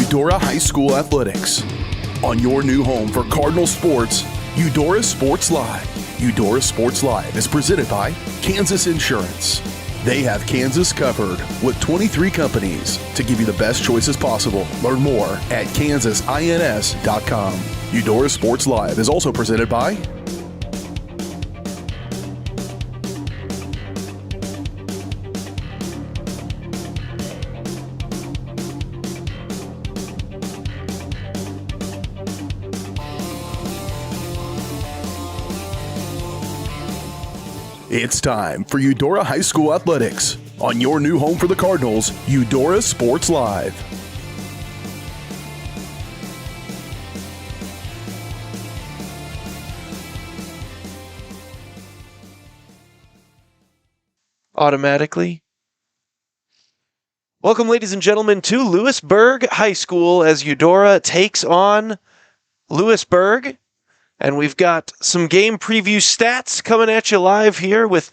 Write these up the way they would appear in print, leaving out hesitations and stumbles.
Eudora High School Athletics. On your new home for Cardinal sports, Eudora Sports Live. Eudora Sports Live is presented by Kansas Insurance. They have Kansas covered with 23 companies to give you the best choices possible. Learn more at kansasins.com. Eudora Sports Live is also presented by It's time for Eudora High School Athletics. On your new home for the Cardinals, Eudora Sports Live. Automatically. Welcome, ladies and gentlemen, to Louisburg High School as Eudora takes on Louisburg. And we've got some game preview stats coming at you live here with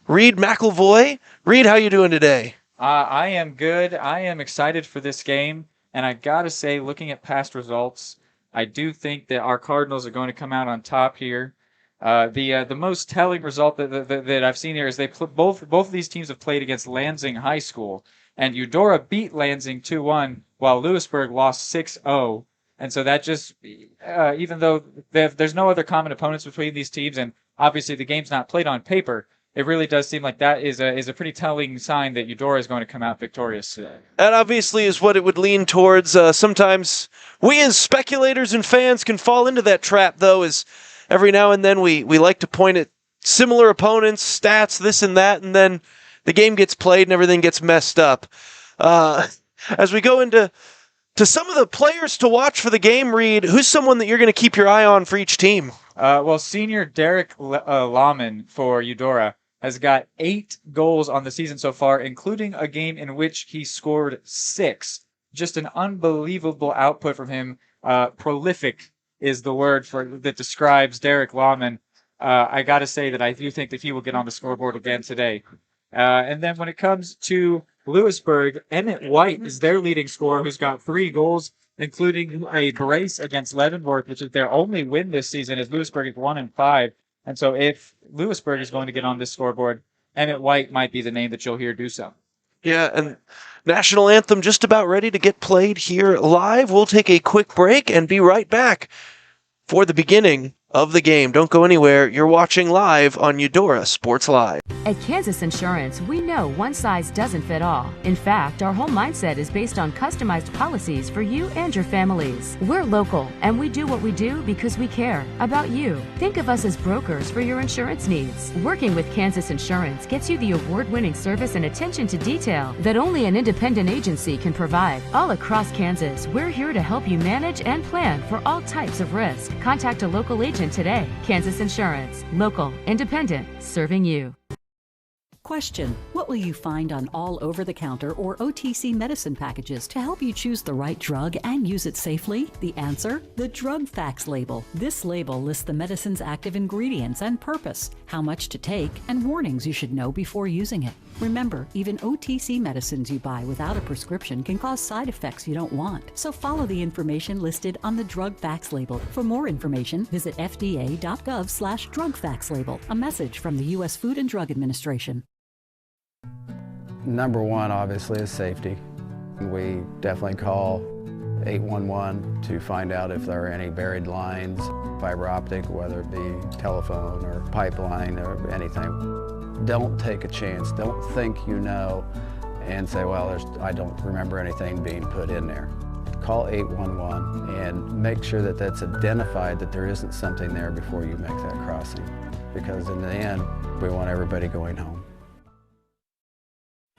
Reed McElvoy. Reed, how you doing today? I am good. I am excited for this game. And I got to say, looking at past results, I do think that our Cardinals are going to come out on top here. The most telling result that I've seen here is both of these teams have played against Lansing High School. And Eudora beat Lansing 2-1 while Louisburg lost 6-0. And so that just, even though there's no other common opponents between these teams, and obviously the game's not played on paper, it really does seem like that is a pretty telling sign that Eudora is going to come out victorious today. That obviously is what it would lean towards. Sometimes we as speculators and fans can fall into that trap, though, as every now and then we like to point at similar opponents, stats, this and that, and then the game gets played and everything gets messed up. As we go into some of the players to watch for the game, Reed, who's someone that you're going to keep your eye on for each team? Well, senior Derek Lahman for Eudora has got 8 goals on the season so far, including a game in which he scored 6. Just an unbelievable output from him. Prolific is the word that describes Derek Lahman. I got to say that I do think that he will get on the scoreboard again today. And then when it comes to Louisburg, Emmett White is their leading scorer, who's got 3 goals, including a brace against Leavenworth, which is their only win this season, as Louisburg is 1-5. And so if Louisburg is going to get on this scoreboard, Emmett White might be the name that you'll hear do so. Yeah, and national anthem just about ready to get played here live. We'll take a quick break and be right back for the beginning of the game. Don't go anywhere. You're watching live on Eudora Sports Live. At Kansas Insurance, we know one size doesn't fit all. In fact, our whole mindset is based on customized policies for you and your families. We're local, and we do what we do because we care about you. Think of us as brokers for your insurance needs. Working with Kansas Insurance gets you the award-winning service and attention to detail that only an independent agency can provide. All across Kansas, we're here to help you manage and plan for all types of risk. Contact a local agent today. Kansas Insurance. Local, independent, serving you. Question: what will you find on all over-the-counter or OTC medicine packages to help you choose the right drug and use it safely? The answer? The Drug Facts label. This label lists the medicine's active ingredients and purpose, how much to take, and warnings you should know before using it. Remember, even OTC medicines you buy without a prescription can cause side effects you don't want. So follow the information listed on the Drug Facts label. For more information, visit fda.gov/Drug Facts label. A message from the U.S. Food and Drug Administration. Number one, obviously, is safety. We definitely call 811 to find out if there are any buried lines, fiber optic, whether it be telephone or pipeline or anything. Don't take a chance. Don't think you know and say, well, I don't remember anything being put in there. Call 811 and make sure that that's identified, that there isn't something there before you make that crossing. Because in the end, we want everybody going home.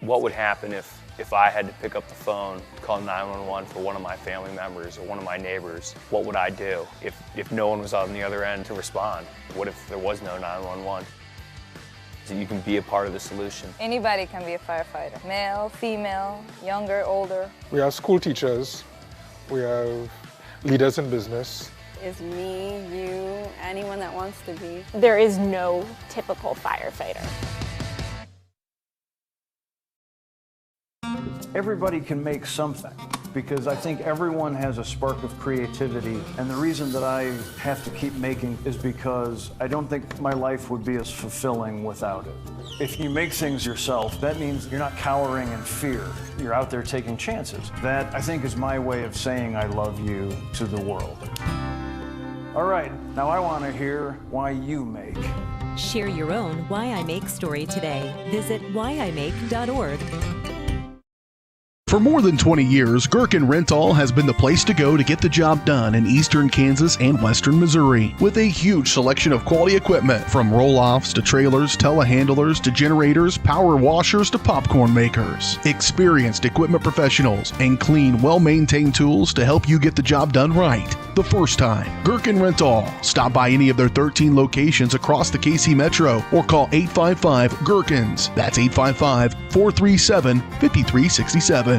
What would happen if I had to pick up the phone, call 911 for one of my family members or one of my neighbors? What would I do if no one was on the other end to respond? What if there was no 911? So you can be a part of the solution. Anybody can be a firefighter. Male, female, younger, older. We have school teachers. We have leaders in business. Is me, you, anyone that wants to be. There is no typical firefighter. Everybody can make something. because I think everyone has a spark of creativity, and the reason that I have to keep making is because I don't think my life would be as fulfilling without it. If you make things yourself, that means you're not cowering in fear. You're out there taking chances. That, I think, is my way of saying I love you to the world. All right, now I want to hear why you make. Share your own Why I Make story today. Visit whyimake.org. For more than 20 years, Gherkin Rental has been the place to go to get the job done in eastern Kansas and western Missouri. With a huge selection of quality equipment, from roll-offs to trailers, telehandlers to generators, power washers to popcorn makers. Experienced equipment professionals and clean, well-maintained tools to help you get the job done right the first time. Gherkin Rental. Stop by any of their 13 locations across the KC Metro or call 855-GHERKINS. That's 855-437-5367.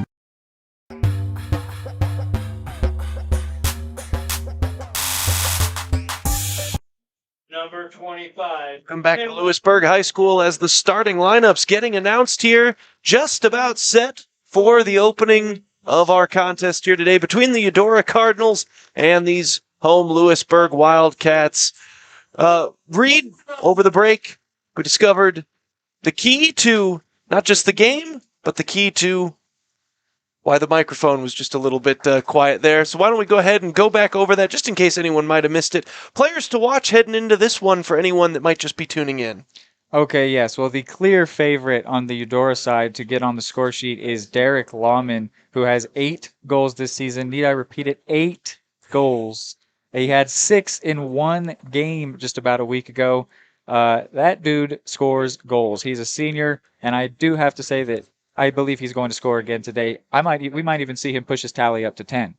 Number 25. Come back to Louisburg High School as the starting lineups getting announced here, just about set for the opening of our contest here today between the Eudora Cardinals and these home Louisburg Wildcats. Reed, over the break, we discovered the key to not just the game, but the key to why the microphone was just a little bit quiet there. So why don't we go ahead and go back over that just in case anyone might have missed it. Players to watch heading into this one for anyone that might just be tuning in. Okay, yes. Well, the clear favorite on the Eudora side to get on the score sheet is Derek Lawman, who has 8 goals this season. Need I repeat it? 8 goals. He had 6 in one game just about a week ago. That dude scores goals. He's a senior, and I do have to say that I believe he's going to score again today. We might even see him push his tally up to 10.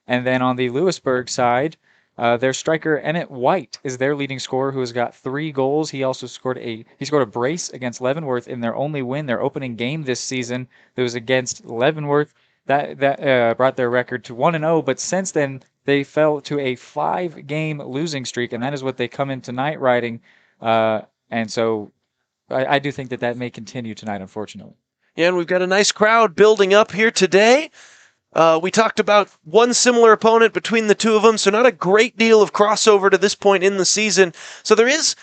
And then on the Louisburg side, their striker Emmett White is their leading scorer, who has got 3 goals. He also scored a brace against Leavenworth in their only win, their opening game this season. That was against Leavenworth. That brought their record to 1-0. But since then, they fell to a 5-game losing streak, and that is what they come in tonight riding. And so I do think that may continue tonight, unfortunately. Yeah, and we've got a nice crowd building up here today. We talked about one similar opponent between the two of them, so not a great deal of crossover to this point in the season. So there is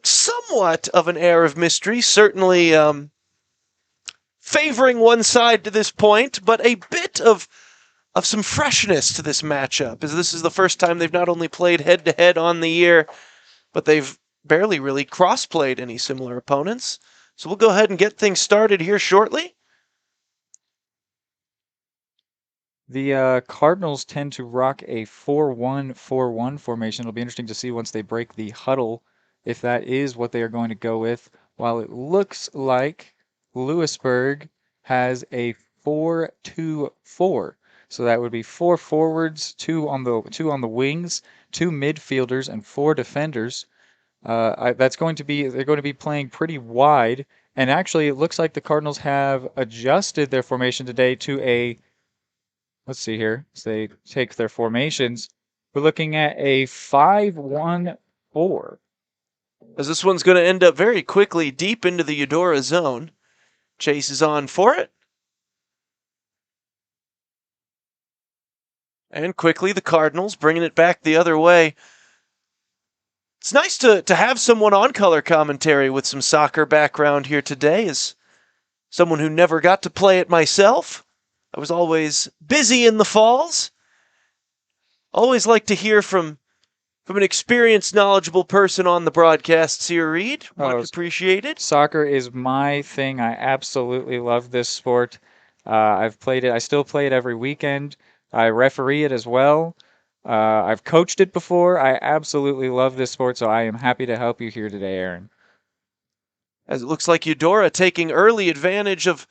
somewhat of an air of mystery, certainly favoring one side to this point, but a bit of some freshness to this matchup, as this is the first time they've not only played head-to-head on the year, but they've barely really cross-played any similar opponents. So we'll go ahead and get things started here shortly. The Cardinals tend to rock a 4-1-4-1 formation. It'll be interesting to see once they break the huddle if that is what they are going to go with. While it looks like Louisburg has a 4-2-4. So that would be 4 forwards, 2 on the wings, 2 midfielders, and 4 defenders. They're going to be playing pretty wide, and actually it looks like the Cardinals have adjusted their formation today to a, let's see here, so they take their formations. We're looking at a 5-1-4. As this one's going to end up very quickly deep into the Eudora zone. Chase is on for it. And quickly the Cardinals bringing it back the other way. It's nice to have someone on color commentary with some soccer background here today. As someone who never got to play it myself, I was always busy in the falls. Always like to hear from an experienced, knowledgeable person on the broadcasts here, Reed. Much appreciated. Soccer is my thing. I absolutely love this sport. I've played it. I still play it every weekend. I referee it as well. I've coached it before. I absolutely love this sport, so I am happy to help you here today, Aaron. As it looks like Eudora taking early advantage of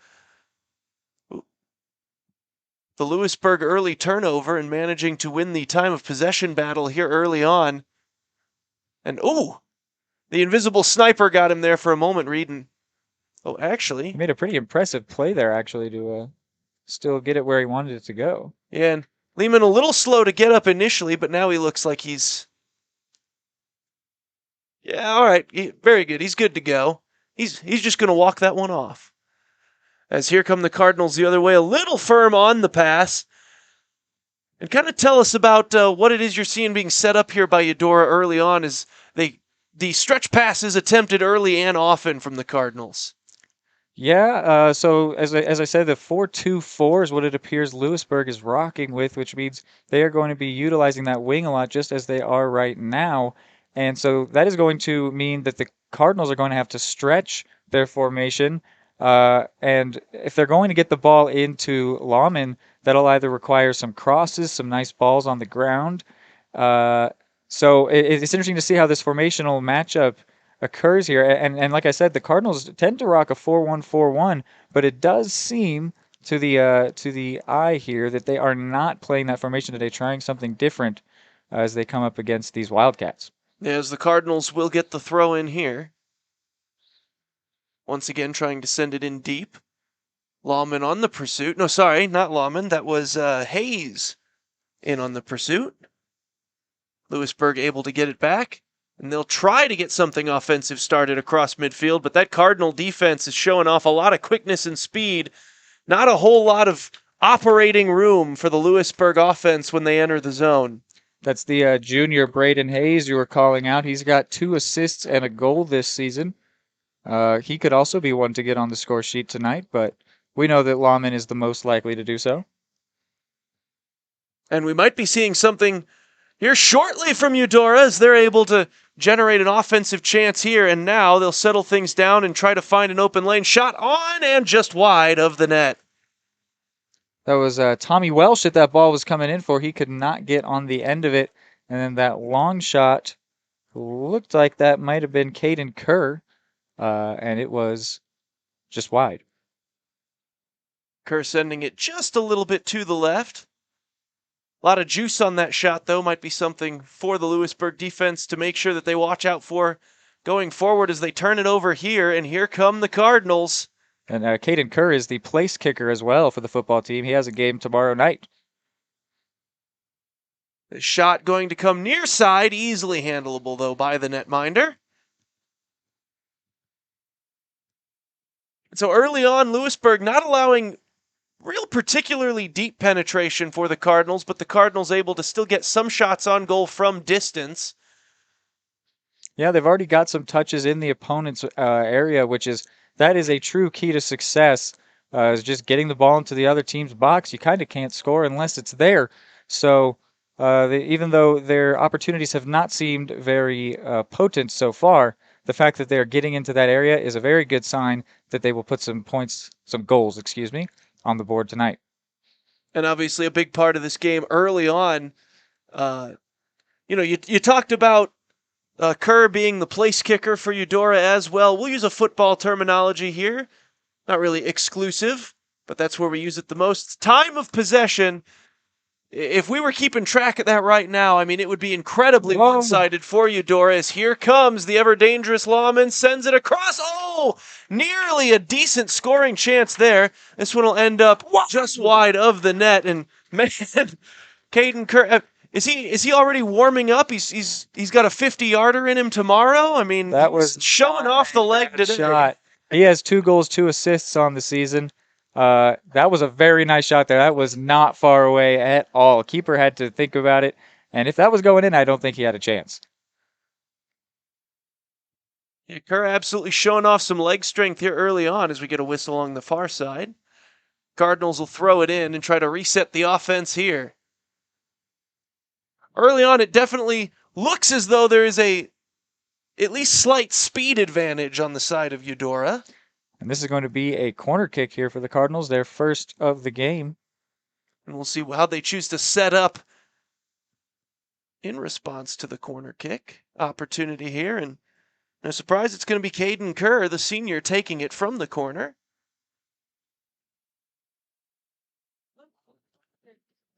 the Louisburg early turnover and managing to win the time of possession battle here early on. And, the invisible sniper got him there for a moment, Reed. Actually, he made a pretty impressive play there, actually, to still get it where he wanted it to go. Yeah, and Lehman a little slow to get up initially, but now he looks like he's... Yeah, all right, very good. He's good to go. He's just going to walk that one off. As here come the Cardinals the other way, a little firm on the pass. And kind of tell us about what it is you're seeing being set up here by Eudora early on as the stretch pass is attempted early and often from the Cardinals. Yeah, so as I said, the 4-2-4 is what it appears Louisburg is rocking with, which means they are going to be utilizing that wing a lot just as they are right now. And so that is going to mean that the Cardinals are going to have to stretch their formation. And if they're going to get the ball into Lawman, that'll either require some crosses, some nice balls on the ground. So it's interesting to see how this formational matchup occurs here. And like I said, the Cardinals tend to rock a 4-1-4-1, but it does seem to the eye here that they are not playing that formation today, trying something different as they come up against these Wildcats. As the Cardinals will get the throw in here. Once again, trying to send it in deep. Lawman on the pursuit. No, sorry, not Lawman. That was Hayes in on the pursuit. Louisburg able to get it back. And they'll try to get something offensive started across midfield, but that Cardinal defense is showing off a lot of quickness and speed. Not a whole lot of operating room for the Louisburg offense when they enter the zone. That's the junior Braden Hayes you were calling out. He's got 2 assists and a goal this season. He could also be one to get on the score sheet tonight, but we know that Lawman is the most likely to do so. And we might be seeing something here shortly from Eudora as they're able to generate an offensive chance here, and now they'll settle things down and try to find an open lane shot on and just wide of the net. That was Tommy Welsh that ball was coming in for. He could not get on the end of it. And then that long shot looked like that might have been Caden Kerr, and it was just wide. Kerr sending it just a little bit to the left. A lot of juice on that shot, though, might be something for the Louisburg defense to make sure that they watch out for going forward as they turn it over here, and here come the Cardinals. And Caden Kerr is the place kicker as well for the football team. He has a game tomorrow night. The shot going to come near side, easily handleable, though, by the netminder. So early on, Louisburg not allowing real particularly deep penetration for the Cardinals, but the Cardinals able to still get some shots on goal from distance. Yeah, they've already got some touches in the opponent's area, that is a true key to success, is just getting the ball into the other team's box. You kind of can't score unless it's there. So even though their opportunities have not seemed very potent so far, the fact that they're getting into that area is a very good sign that they will put some goals, on the board tonight. And obviously a big part of this game early on, you talked about Kerr being the place kicker for Eudora as well. We'll use a football terminology here. Not really exclusive, but that's where we use it the most. Time of possession. If we were keeping track of that right now, I mean, it would be incredibly one-sided for Eudora as here comes the ever-dangerous Lawman, sends it across. Oh, nearly a decent scoring chance there. This one will end up just wide of the net. And man, Caden Kerr, is he already warming up? He's got a 50-yarder in him tomorrow. I mean, that was showing off the leg today. Shot. He has 2 goals, 2 assists on the season. That was a very nice shot there. That was not far away at all. Keeper had to think about it, and if that was going in, I don't think he had a chance. Yeah, Kerr absolutely showing off some leg strength here early on as we get a whistle along the far side. Cardinals will throw it in and try to reset the offense here. Early on, it definitely looks as though there is at least slight speed advantage on the side of Eudora. And this is going to be a corner kick here for the Cardinals, their first of the game. And we'll see how they choose to set up in response to the corner kick opportunity here. And no surprise, it's going to be Caden Kerr, the senior, taking it from the corner.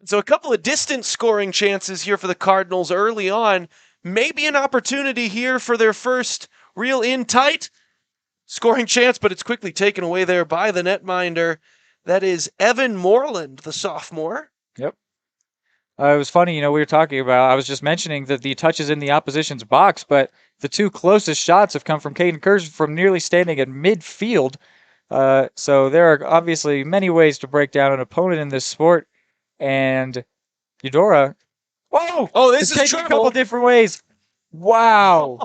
So a couple of distant scoring chances here for the Cardinals early on. Maybe an opportunity here for their first real in-tight scoring chance, but it's quickly taken away there by the netminder. That is Evan Moreland, the sophomore. Yep. It was funny, we were talking about, I was just mentioning that the touches in the opposition's box, but the 2 closest shots have come from Caden Kerr from nearly standing at midfield. So there are obviously many ways to break down an opponent in this sport, and Eudora. Whoa! Oh, this it's is taking a trouble. couple different ways. Wow.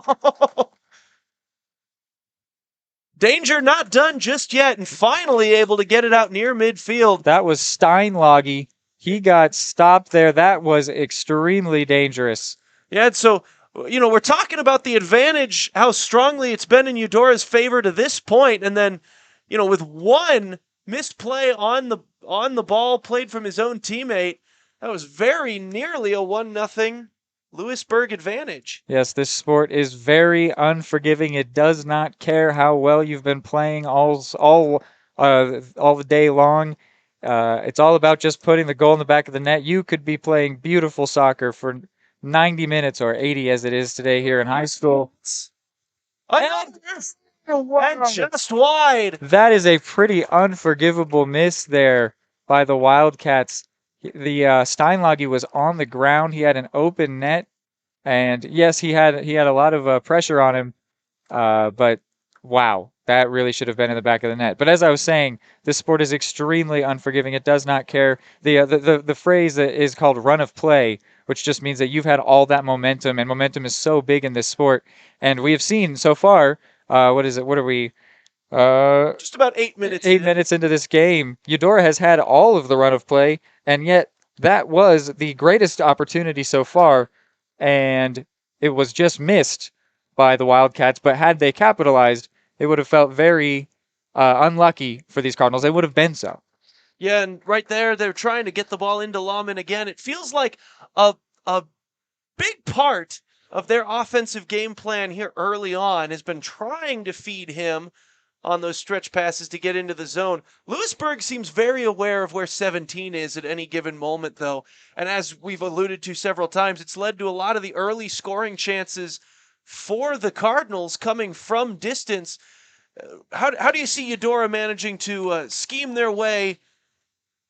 Danger not done just yet, and finally able to get it out near midfield. That was Steinlage. He got stopped there. That was extremely dangerous. Yeah, and so, we're talking about the advantage, how strongly it's been in Eudora's favor to this point, and then, with one misplay on the ball played from his own teammate, that was very nearly a 1-0 Louisburg advantage. Yes, this sport is very unforgiving. It does not care how well you've been playing all the day long. It's all about just putting the goal in the back of the net. You could be playing beautiful soccer for 90 minutes or 80 as it is today here in high school. And just wide. That is a pretty unforgivable miss there by the Wildcats. The Steinlage was on the ground. He had an open net, and yes, he had a lot of pressure on him. But wow, that really should have been in the back of the net. But as I was saying, this sport is extremely unforgiving. It does not care. The phrase is called run of play, which just means that you've had all that momentum, and momentum is so big in this sport. And we have seen so far. What is it? What are we? Just about 8 minutes. 8 minutes into this game, Eudora has had all of the run of play, and yet that was the greatest opportunity so far, and it was just missed by the Wildcats. But had they capitalized, it would have felt very unlucky for these Cardinals. It would have been so. Yeah, and right there, they're trying to get the ball into Lahman again. It feels like a big part of their offensive game plan here early on has been trying to feed him on those stretch passes to get into the zone. Louisburg seems very aware of where 17 is at any given moment, though. And as we've alluded to several times, it's led to a lot of the early scoring chances for the Cardinals coming from distance. How do you see Eudora managing to scheme their way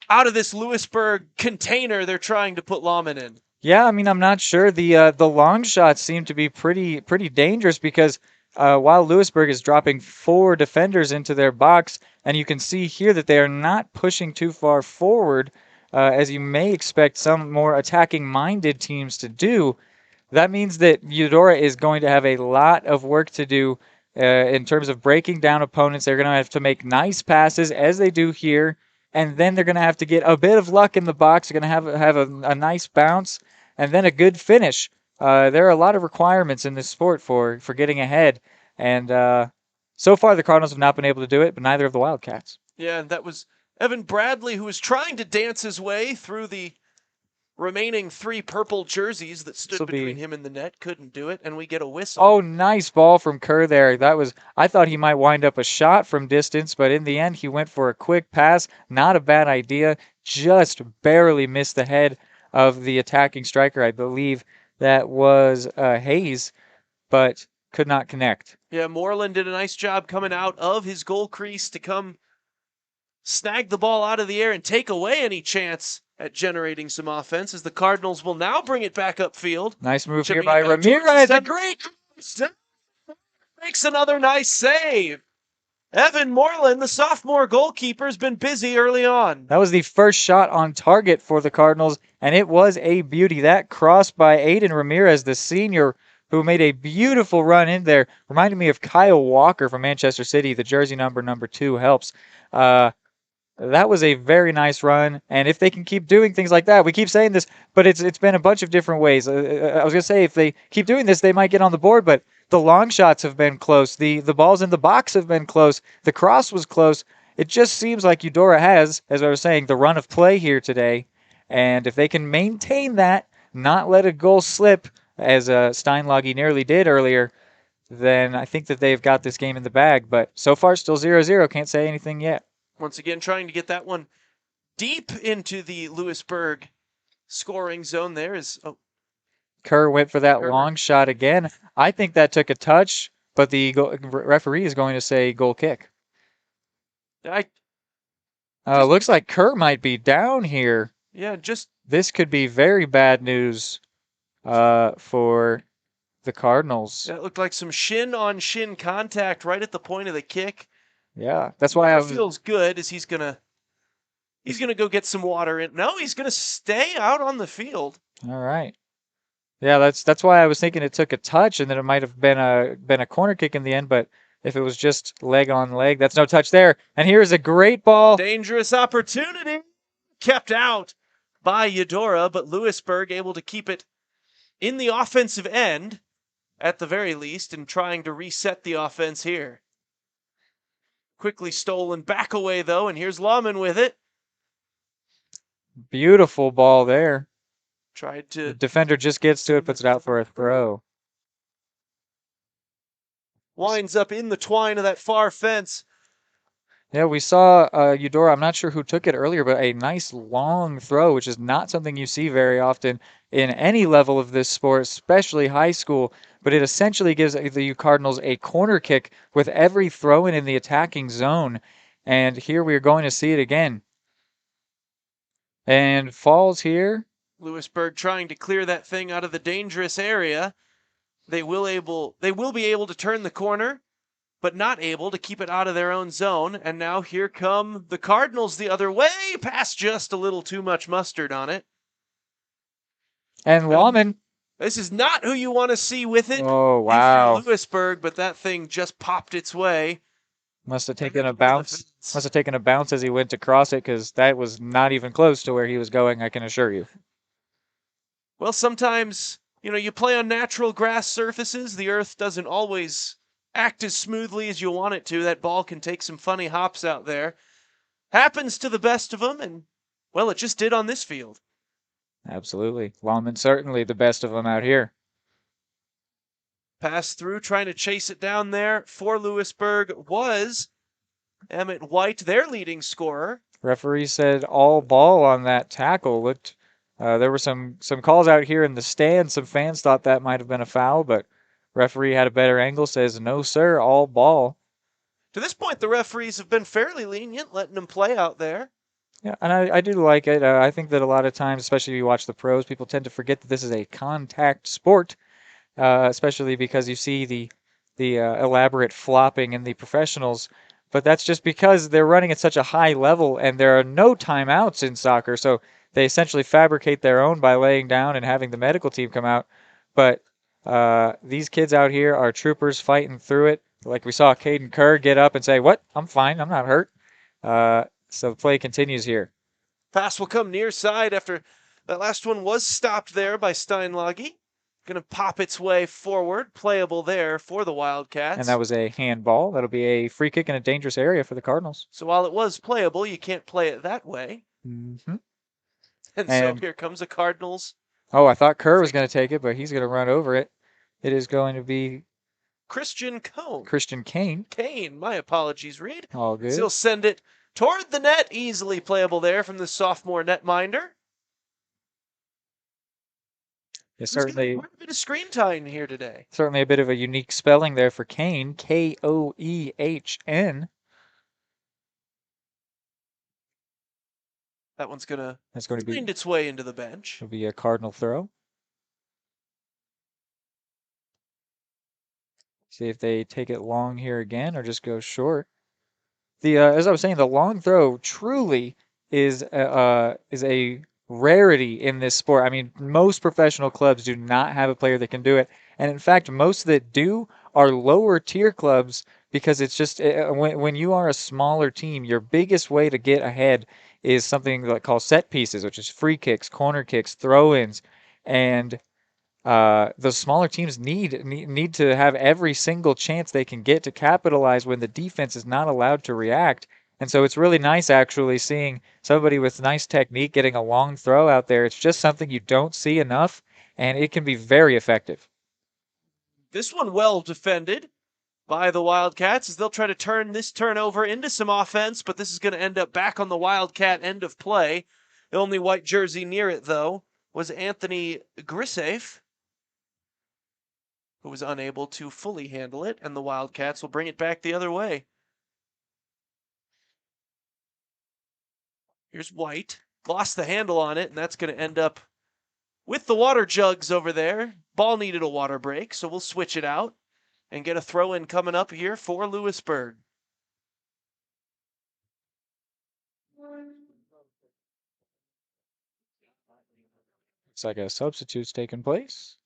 out of this Louisburg container they're trying to put Lahman in? Yeah, I mean, I'm not sure. The long shots seem to be pretty dangerous because while Louisburg is dropping 4 defenders into their box, and you can see here that they are not pushing too far forward, as you may expect some more attacking-minded teams to do. That means that Eudora is going to have a lot of work to do in terms of breaking down opponents. They're going to have to make nice passes, as they do here, and then they're going to have to get a bit of luck in the box. They're going to have a nice bounce, and then a good finish. There are a lot of requirements in this sport for getting ahead, and so far the Cardinals have not been able to do it, but neither have the Wildcats. Yeah, and that was Evan Bradley, who was trying to dance his way through the remaining 3 purple jerseys that stood between him and the net. Couldn't do it, and we get a whistle. Oh, nice ball from Kerr there. I thought he might wind up a shot from distance, but in the end he went for a quick pass. Not a bad idea. Just barely missed the head of the attacking striker. I believe that was Hayes, but could not connect. Yeah, Moreland did a nice job coming out of his goal crease to come snag the ball out of the air and take away any chance at generating some offense, as the Cardinals will now bring it back upfield. Nice move here by Ramirez. A great makes another nice save. Evan Moreland, the sophomore goalkeeper, has been busy early on. That was the first shot on target for the Cardinals, and it was a beauty. That cross by Aiden Ramirez, the senior, who made a beautiful run in there. Reminded me of Kyle Walker from Manchester City. The jersey number 2 helps. That was a very nice run, and if they can keep doing things like that, we keep saying this, but it's been a bunch of different ways. I was going to say, if they keep doing this, they might get on the board, but the long shots have been close. The balls in the box have been close. The cross was close. It just seems like Eudora has, as I was saying, the run of play here today, and if they can maintain that, not let a goal slip, as Steinlage nearly did earlier, then I think that they've got this game in the bag, but so far still 0-0. Can't say anything yet. Once again, trying to get that one deep into the Louisburg scoring zone there is... Oh. Kerr went for that long shot again. I think that took a touch, but the referee is going to say goal kick. Looks like Kerr might be down here. Yeah, This could be very bad news for the Cardinals. Yeah, it looked like some shin-on-shin contact right at the point of the kick. Yeah, that's why feels good, as he's gonna He's going to go get some water in. No, he's going to stay out on the field. All right. Yeah, that's why I was thinking it took a touch and then it might have been a corner kick in the end, but if it was just leg on leg, that's no touch there. And here's a great ball. Dangerous opportunity. Kept out by Eudora, but Louisburg able to keep it in the offensive end at the very least and trying to reset the offense here. Quickly stolen back away though, and here's Lawman with it. Beautiful ball there. Tried to. The defender just gets to it, puts it out for a throw. Winds up in the twine of that far fence. Yeah, we saw Eudora, I'm not sure who took it earlier, but a nice long throw, which is not something you see very often in any level of this sport, especially high school. But it essentially gives the Cardinals a corner kick with every throw in the attacking zone. And here we are going to see it again. And falls here. Louisburg trying to clear that thing out of the dangerous area. They will be able to turn the corner, but not able to keep it out of their own zone. And now here come the Cardinals the other way, past just a little too much mustard on it. And Lawman. This is not who you want to see with it. Oh, wow. Louisburg, but that thing just popped its way. Must have taken a bounce. Must have taken a bounce as he went to cross it, because that was not even close to where he was going, I can assure you. Well, sometimes, you play on natural grass surfaces. The earth doesn't always act as smoothly as you want it to. That ball can take some funny hops out there. Happens to the best of them, and, well, it just did on this field. Absolutely. Lawman certainly the best of them out here. Pass through, trying to chase it down there for Louisburg was Emmett White, their leading scorer. Referee said all ball on that tackle. Looked, there were some calls out here in the stands. Some fans thought that might have been a foul, but referee had a better angle, says, no, sir, all ball. To this point, the referees have been fairly lenient, letting them play out there. Yeah, and I do like it. I think that a lot of times, especially if you watch the pros, people tend to forget that this is a contact sport, especially because you see the elaborate flopping in the professionals. But that's just because they're running at such a high level, and there are no timeouts in soccer, so they essentially fabricate their own by laying down and having the medical team come out. But these kids out here are troopers fighting through it. Like we saw Caden Kerr get up and say, "What? I'm fine. I'm not hurt." So the play continues here. Pass will come near side after that last one was stopped there by Steinlage. Going to pop its way forward. Playable there for the Wildcats. And that was a handball. That'll be a free kick in a dangerous area for the Cardinals. So while it was playable, you can't play it that way. Mm-hmm. And so here comes the Cardinals. Oh, I thought Kerr was going to take it, but he's going to run over it. It is going to be Christian Kane. Kane, my apologies, Reed. All good. He'll send it toward the net, easily playable there from the sophomore netminder. Yeah, certainly. Quite a bit of screen time here today. Certainly a bit of a unique spelling there for Kane, Koehn. That one's gonna find its way into the bench. It'll be a Cardinal throw. See if they take it long here again or just go short. As I was saying, the long throw truly is a rarity in this sport. I mean, most professional clubs do not have a player that can do it. And in fact, most that do are lower tier clubs, because it's just when you are a smaller team, your biggest way to get ahead is something like called set pieces, which is free kicks, corner kicks, throw-ins. And the smaller teams need to have every single chance they can get to capitalize when the defense is not allowed to react. And so it's really nice actually seeing somebody with nice technique getting a long throw out there. It's just something you don't see enough, and it can be very effective. This one well defended by the Wildcats as they'll try to turn this turnover into some offense, but this is going to end up back on the Wildcat end of play. The only white jersey near it, though, was Anthony Grissafe, who was unable to fully handle it, and the Wildcats will bring it back the other way. Here's White. Lost the handle on it, and that's going to end up with the water jugs over there. Ball needed a water break, so we'll switch it out and get a throw-in coming up here for Louisburg. Looks like a substitute's taking place.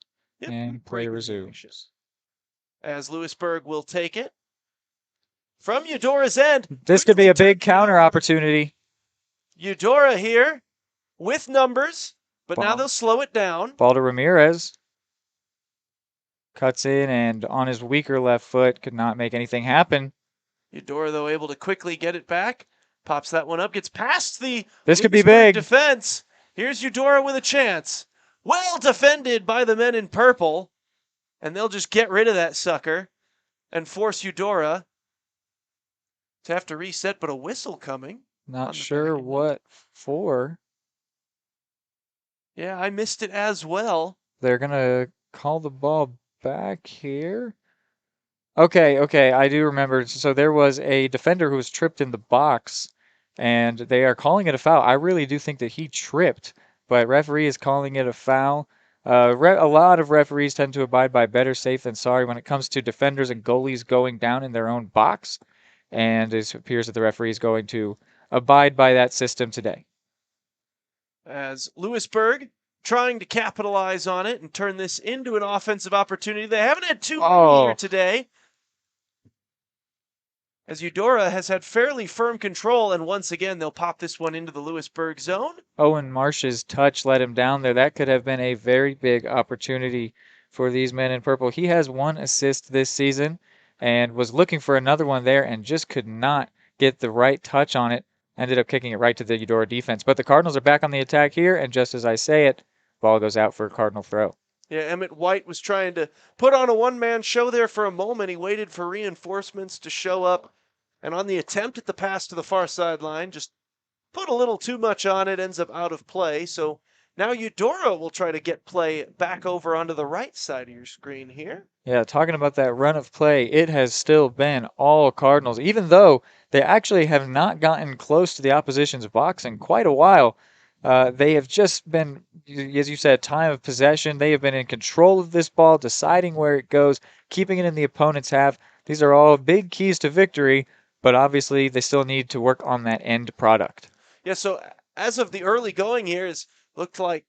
Yep, and play resumes. As Louisburg will take it from Eudora's end. This could be a big counter opportunity. Eudora here with numbers, but now Ball. they'll slow it down. Ball to Ramirez. Cuts in and on his weaker left foot could not make anything happen. Eudora, though, able to quickly get it back. Pops that one up, gets past the This could be Louisburg big. defense. Here's Eudora with a chance. Well defended by the men in purple. And they'll just get rid of that sucker and force Eudora to have to reset, but a whistle coming. Not sure what for. Yeah, I missed it as well. They're going to call the ball back here. Okay, I do remember. So there was a defender who was tripped in the box, and they are calling it a foul. I really do think that he tripped, but referee is calling it a foul. A lot of referees tend to abide by better safe than sorry when it comes to defenders and goalies going down in their own box, and it appears that the referee is going to abide by that system today. As Louisburg trying to capitalize on it and turn this into an offensive opportunity. They haven't had too many here today. As Eudora has had fairly firm control, and once again, they'll pop this one into the Louisburg zone. Owen Marsh's touch let him down there. That could have been a very big opportunity for these men in purple. He has 1 assist this season and was looking for another one there and just could not get the right touch on it. Ended up kicking it right to the Eudora defense. But the Cardinals are back on the attack here, and just as I say it, ball goes out for a Cardinal throw. Yeah, Emmett White was trying to put on a one-man show there for a moment. He waited for reinforcements to show up. And on the attempt at the pass to the far sideline, just put a little too much on it, ends up out of play. So now Eudora will try to get play back over onto the right side of your screen here. Yeah, talking about that run of play, it has still been all Cardinals, even though they actually have not gotten close to the opposition's box in quite a while. They have just been, as you said, time of possession. They have been in control of this ball, deciding where it goes, keeping it in the opponent's half. These are all big keys to victory. But obviously, they still need to work on that end product. Yeah, so as of the early going here, it looked like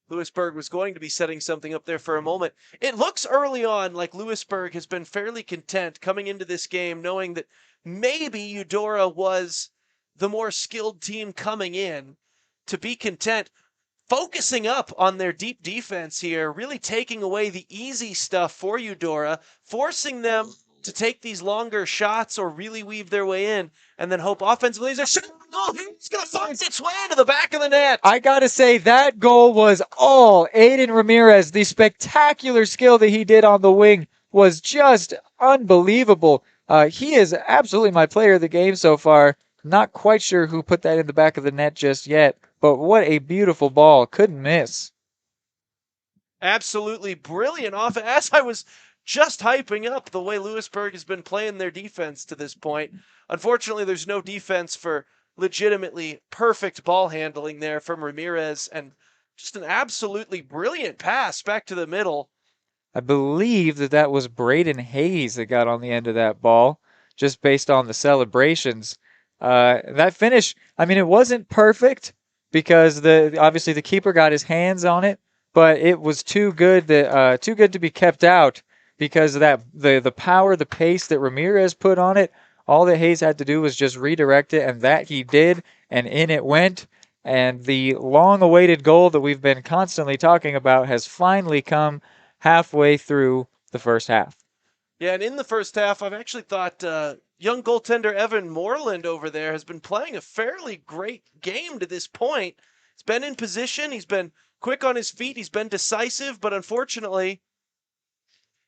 Louisburg was going to be setting something up there for a moment. It looks early on like Louisburg has been fairly content coming into this game, knowing that maybe Eudora was the more skilled team coming in, to be content, focusing up on their deep defense here, really taking away the easy stuff for Eudora, forcing them to take these longer shots or really weave their way in, and then hope offensively they're shooting. Oh, it's going to find its way into the back of the net. I got to say, that goal was all Aiden Ramirez. The spectacular skill that he did on the wing was just unbelievable. He is absolutely my player of the game so far. Not quite sure who put that in the back of the net just yet, but what a beautiful ball. Couldn't miss. Absolutely brilliant off. As I was just hyping up the way Louisburg has been playing their defense to this point. Unfortunately, there's no defense for legitimately perfect ball handling there from Ramirez, and just an absolutely brilliant pass back to the middle. I believe that was Braden Hayes that got on the end of that ball, just based on the celebrations. That finish, I mean, it wasn't perfect because obviously the keeper got his hands on it, but it was too good to be kept out. Because of that, the power, the pace that Ramirez put on it, all that Hayes had to do was just redirect it, and that he did, and in it went. And the long-awaited goal that we've been constantly talking about has finally come halfway through the first half. Yeah, and in the first half, I've actually thought young goaltender Evan Moreland over there has been playing a fairly great game to this point. He's been in position, he's been quick on his feet, he's been decisive, but unfortunately,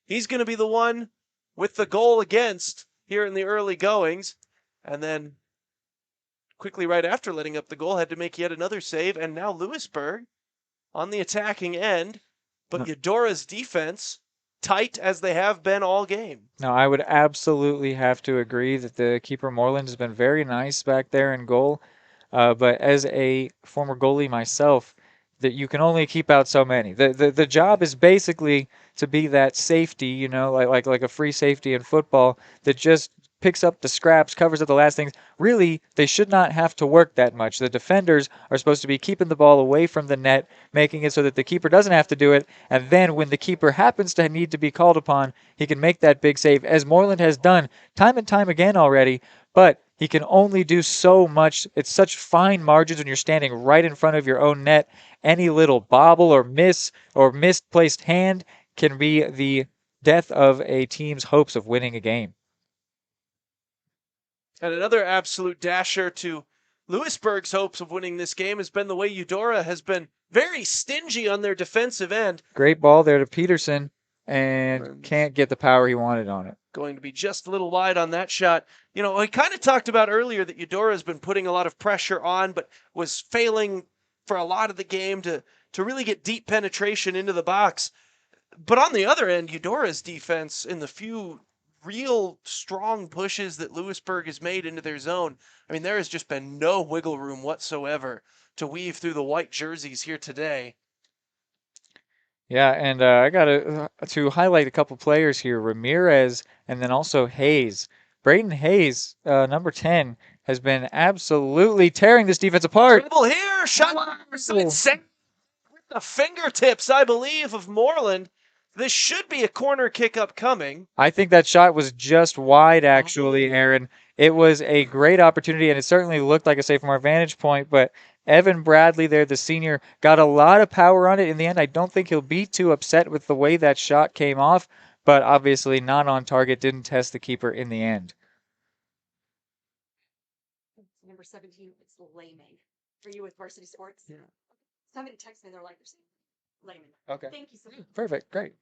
he's going to be the one with the goal against here in the early goings. And then quickly right after letting up the goal, had to make yet another save. And now Louisburg on the attacking end. But Eudora's defense tight as they have been all game. No, I would absolutely have to agree that the keeper Moreland has been very nice back there in goal. But as a former goalie myself, that you can only keep out so many. The job is basically to be that safety, like a free safety in football that just picks up the scraps, covers up the last things. Really, they should not have to work that much. The defenders are supposed to be keeping the ball away from the net, making it so that the keeper doesn't have to do it. And then when the keeper happens to need to be called upon, he can make that big save, as Moreland has done time and time again already. But he can only do so much. It's such fine margins when you're standing right in front of your own net. Any little bobble or miss or misplaced hand can be the death of a team's hopes of winning a game. And another absolute dasher to Louisburg's hopes of winning this game has been the way Eudora has been very stingy on their defensive end. Great ball there to Peterson, and can't get the power he wanted on it. Going to be just a little wide on that shot. You know, I kind of talked about earlier that Eudora has been putting a lot of pressure on, but was failing for a lot of the game to really get deep penetration into the box. But on the other end, Eudora's defense in the few real strong pushes that Louisburg has made into their zone, I mean, there has just been no wiggle room whatsoever to weave through the white jerseys here today. Yeah, and I got to highlight a couple players here, Ramirez and then also Hayes. Braden Hayes, number 10, has been absolutely tearing this defense apart. Dribble here, shot save with the fingertips, I believe, of Moreland. This should be a corner kick upcoming. I think that shot was just wide, actually, Aaron. It was a great opportunity, and it certainly looked like a save from our vantage point, but Evan Bradley there, the senior, got a lot of power on it. In the end, I don't think he'll be too upset with the way that shot came off, but obviously not on target, didn't test the keeper in the end. Number 17, it's Layman. For you with varsity sports? Yeah. Somebody texted me, they're like, they're saying Layman. Okay. Thank you so much. Perfect, great.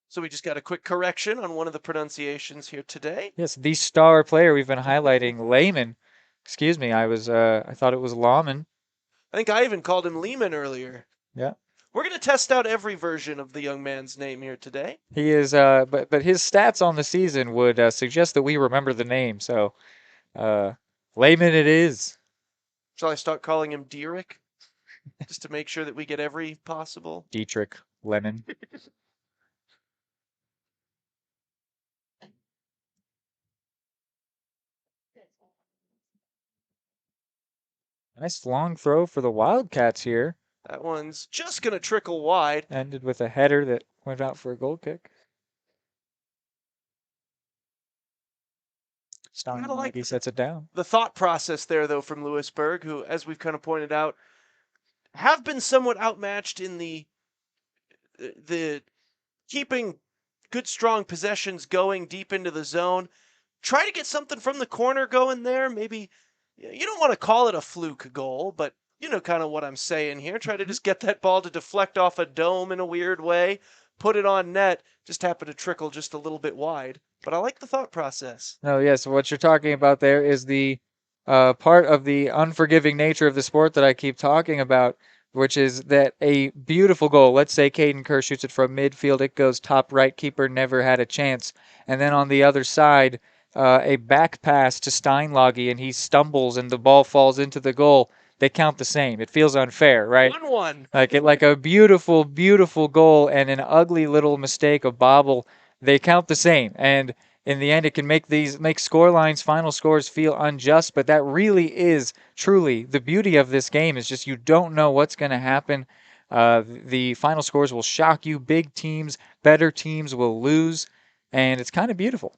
So we just got a quick correction on one of the pronunciations here today. Yes, the star player we've been highlighting, Layman. Excuse me, I thought it was Lawman. I think I even called him Lehman earlier. Yeah. We're going to test out every version of the young man's name here today. He is, but his stats on the season would suggest that we remember the name. So, Layman it is. Shall I start calling him Derek? Just to make sure that we get every possible. Dietrich Lemon. Nice long throw for the Wildcats here. That one's just going to trickle wide. Ended with a header that went out for a goal kick. He sets it down. The thought process there, though, from Louisburg, who, as we've kind of pointed out, have been somewhat outmatched in the keeping good, strong possessions going deep into the zone. Try to get something from the corner going there. Maybe you don't want to call it a fluke goal, but you know kind of what I'm saying here. Try to just get that ball to deflect off a dome in a weird way, put it on net, just happen to trickle just a little bit wide. But I like the thought process. No, yes, what you're talking about there is the part of the unforgiving nature of the sport that I keep talking about, which is that a beautiful goal, let's say Caden Kerr shoots it from midfield, it goes top right, keeper never had a chance. And then on the other side, a back pass to Steinlage, and he stumbles and the ball falls into the goal. They count the same. It feels unfair, right? 1-1. Like a beautiful, beautiful goal and an ugly little mistake, a bobble. They count the same. And in the end, it can make score lines, final scores feel unjust, but that really is truly the beauty of this game is just you don't know what's going to happen. The final scores will shock you. Big teams, better teams will lose, and it's kind of beautiful.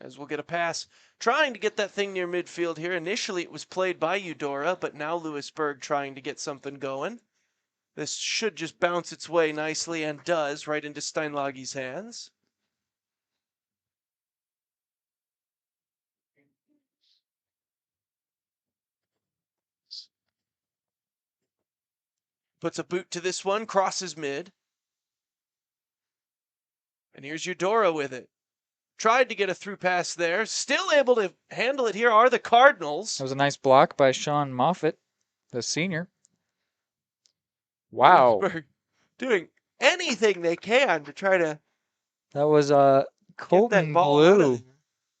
As we'll get a pass, trying to get that thing near midfield here. Initially, it was played by Eudora, but now Louisburg trying to get something going. This should just bounce its way nicely, and does, right into Steinlage's hands. Puts a boot to this one, crosses mid. And here's Eudora with it. Tried to get a through pass there. Still able to handle it here are the Cardinals. That was a nice block by Sean Moffitt, the senior. Wow. Doing anything they can to try to. That was Colton Blue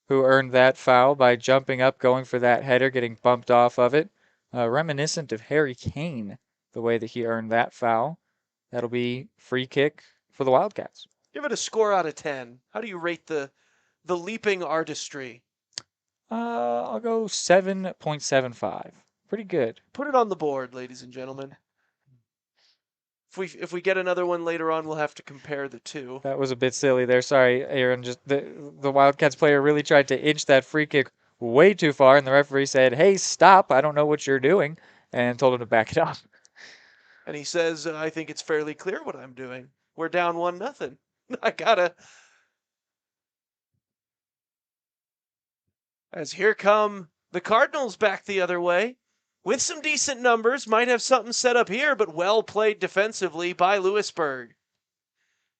who earned that foul by jumping up, going for that header, getting bumped off of it. Reminiscent of Harry Kane, the way that he earned that foul. That'll be free kick for the Wildcats. Give it a score out of 10. How do you rate the the leaping artistry? I'll go 7.75. Pretty good. Put it on the board, ladies and gentlemen. If we get another one later on, we'll have to compare the two. That was a bit silly there. Sorry, Aaron. Just the Wildcats player really tried to inch that free kick way too far, and the referee said, "Hey, stop! I don't know what you're doing," and told him to back it up. And he says, "I think it's fairly clear what I'm doing. We're down 1-0. I gotta." As here come the Cardinals back the other way. With some decent numbers, might have something set up here, but well played defensively by Louisburg.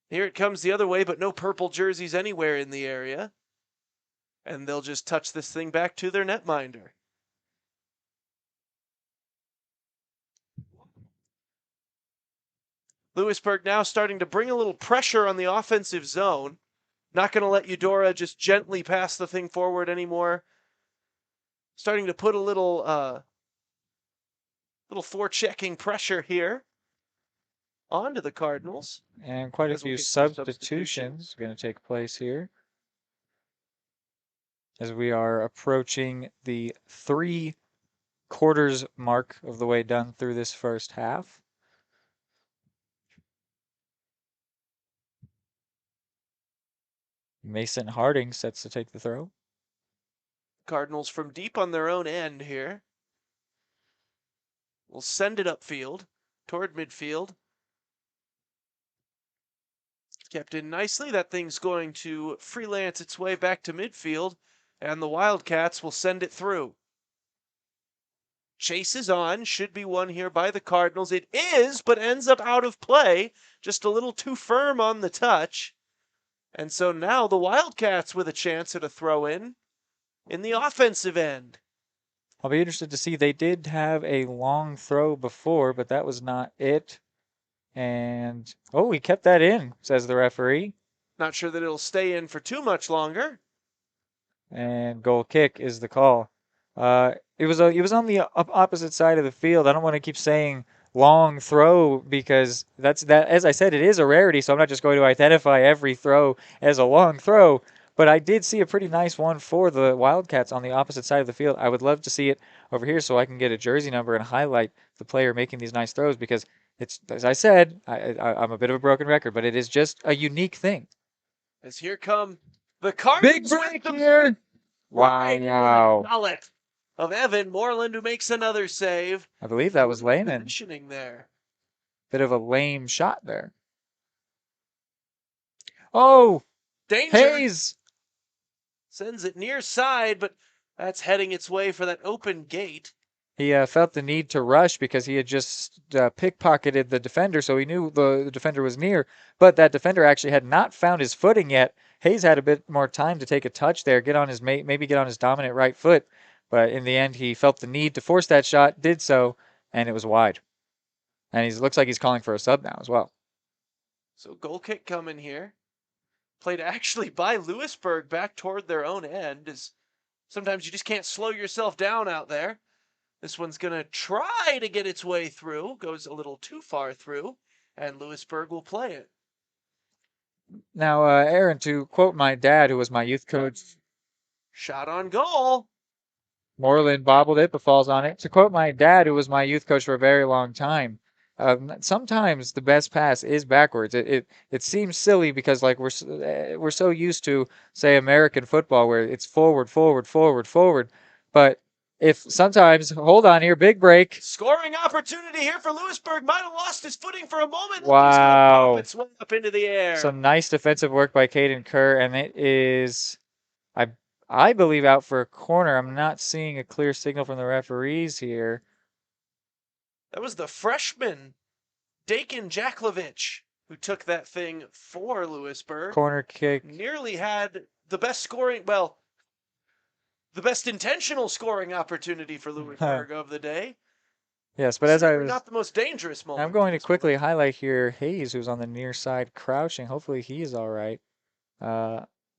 Here it comes the other way, but no purple jerseys anywhere in the area. And they'll just touch this thing back to their netminder. Louisburg now starting to bring a little pressure on the offensive zone. Not going to let Eudora just gently pass the thing forward anymore. Starting to put a little forechecking pressure here onto the Cardinals. And quite a few substitutions going to take place here as we are approaching the 3 quarters mark of the way done through this first half. Mason Harding sets to take the throw. Cardinals from deep on their own end here. Will send it upfield toward midfield. Kept in nicely. That thing's going to freelance its way back to midfield, and the Wildcats will send it through. Chase is on. Should be won here by the Cardinals. It is, but ends up out of play. Just a little too firm on the touch. And so now the Wildcats with a chance at a throw in the offensive end. I'll be interested to see. They did have a long throw before, but that was not it. And, oh, he kept that in, says the referee. Not sure that it'll stay in for too much longer. And goal kick is the call. It was on the opposite side of the field. I don't want to keep saying long throw because that. As I said, it is a rarity, so I'm not just going to identify every throw as a long throw. But I did see a pretty nice one for the Wildcats on the opposite side of the field. I would love to see it over here so I can get a jersey number and highlight the player making these nice throws because it's, as I said, I'm a bit of a broken record, but it is just a unique thing. As here come the Cardinals. Big break here. Wow. Gullet of Evan Moreland, who makes another save. I believe that was Lehman. Positioning there. Bit of a lame shot there. Oh, danger. Hayes sends it near side, but that's heading its way for that open gate. He felt the need to rush because he had just pickpocketed the defender, so he knew the defender was near. But that defender actually had not found his footing yet. Hayes had a bit more time to take a touch there, maybe get on his dominant right foot. But in the end, he felt the need to force that shot, did so, and it was wide. And he looks like he's calling for a sub now as well. So goal kick coming here. Played actually by Louisburg back toward their own end. As sometimes you just can't slow yourself down out there. This one's going to try to get its way through. Goes a little too far through. And Louisburg will play it. Now, Aaron, to quote my dad, who was my youth coach. Shot on goal. Moreland bobbled it, but falls on it. To quote my dad, who was my youth coach for a very long time, sometimes the best pass is backwards. It seems silly because like we're so used to, say, American football where it's forward, forward, forward, forward. But if sometimes, hold on here, big break. Scoring opportunity here for Louisburg. Might have lost his footing for a moment. Wow. It's way up into the air. Some nice defensive work by Caden Kerr, and it is, I believe, out for a corner. I'm not seeing a clear signal from the referees here. That was the freshman, Dakin Jaklovich, who took that thing for Louisburg. Corner kick. Nearly had the best scoring, well, the best intentional scoring opportunity for Louisburg of the day. Yes, but as I was... Not the most dangerous moment. I'm going to quickly highlight here Hayes, who's on the near side crouching. Hopefully he is all right.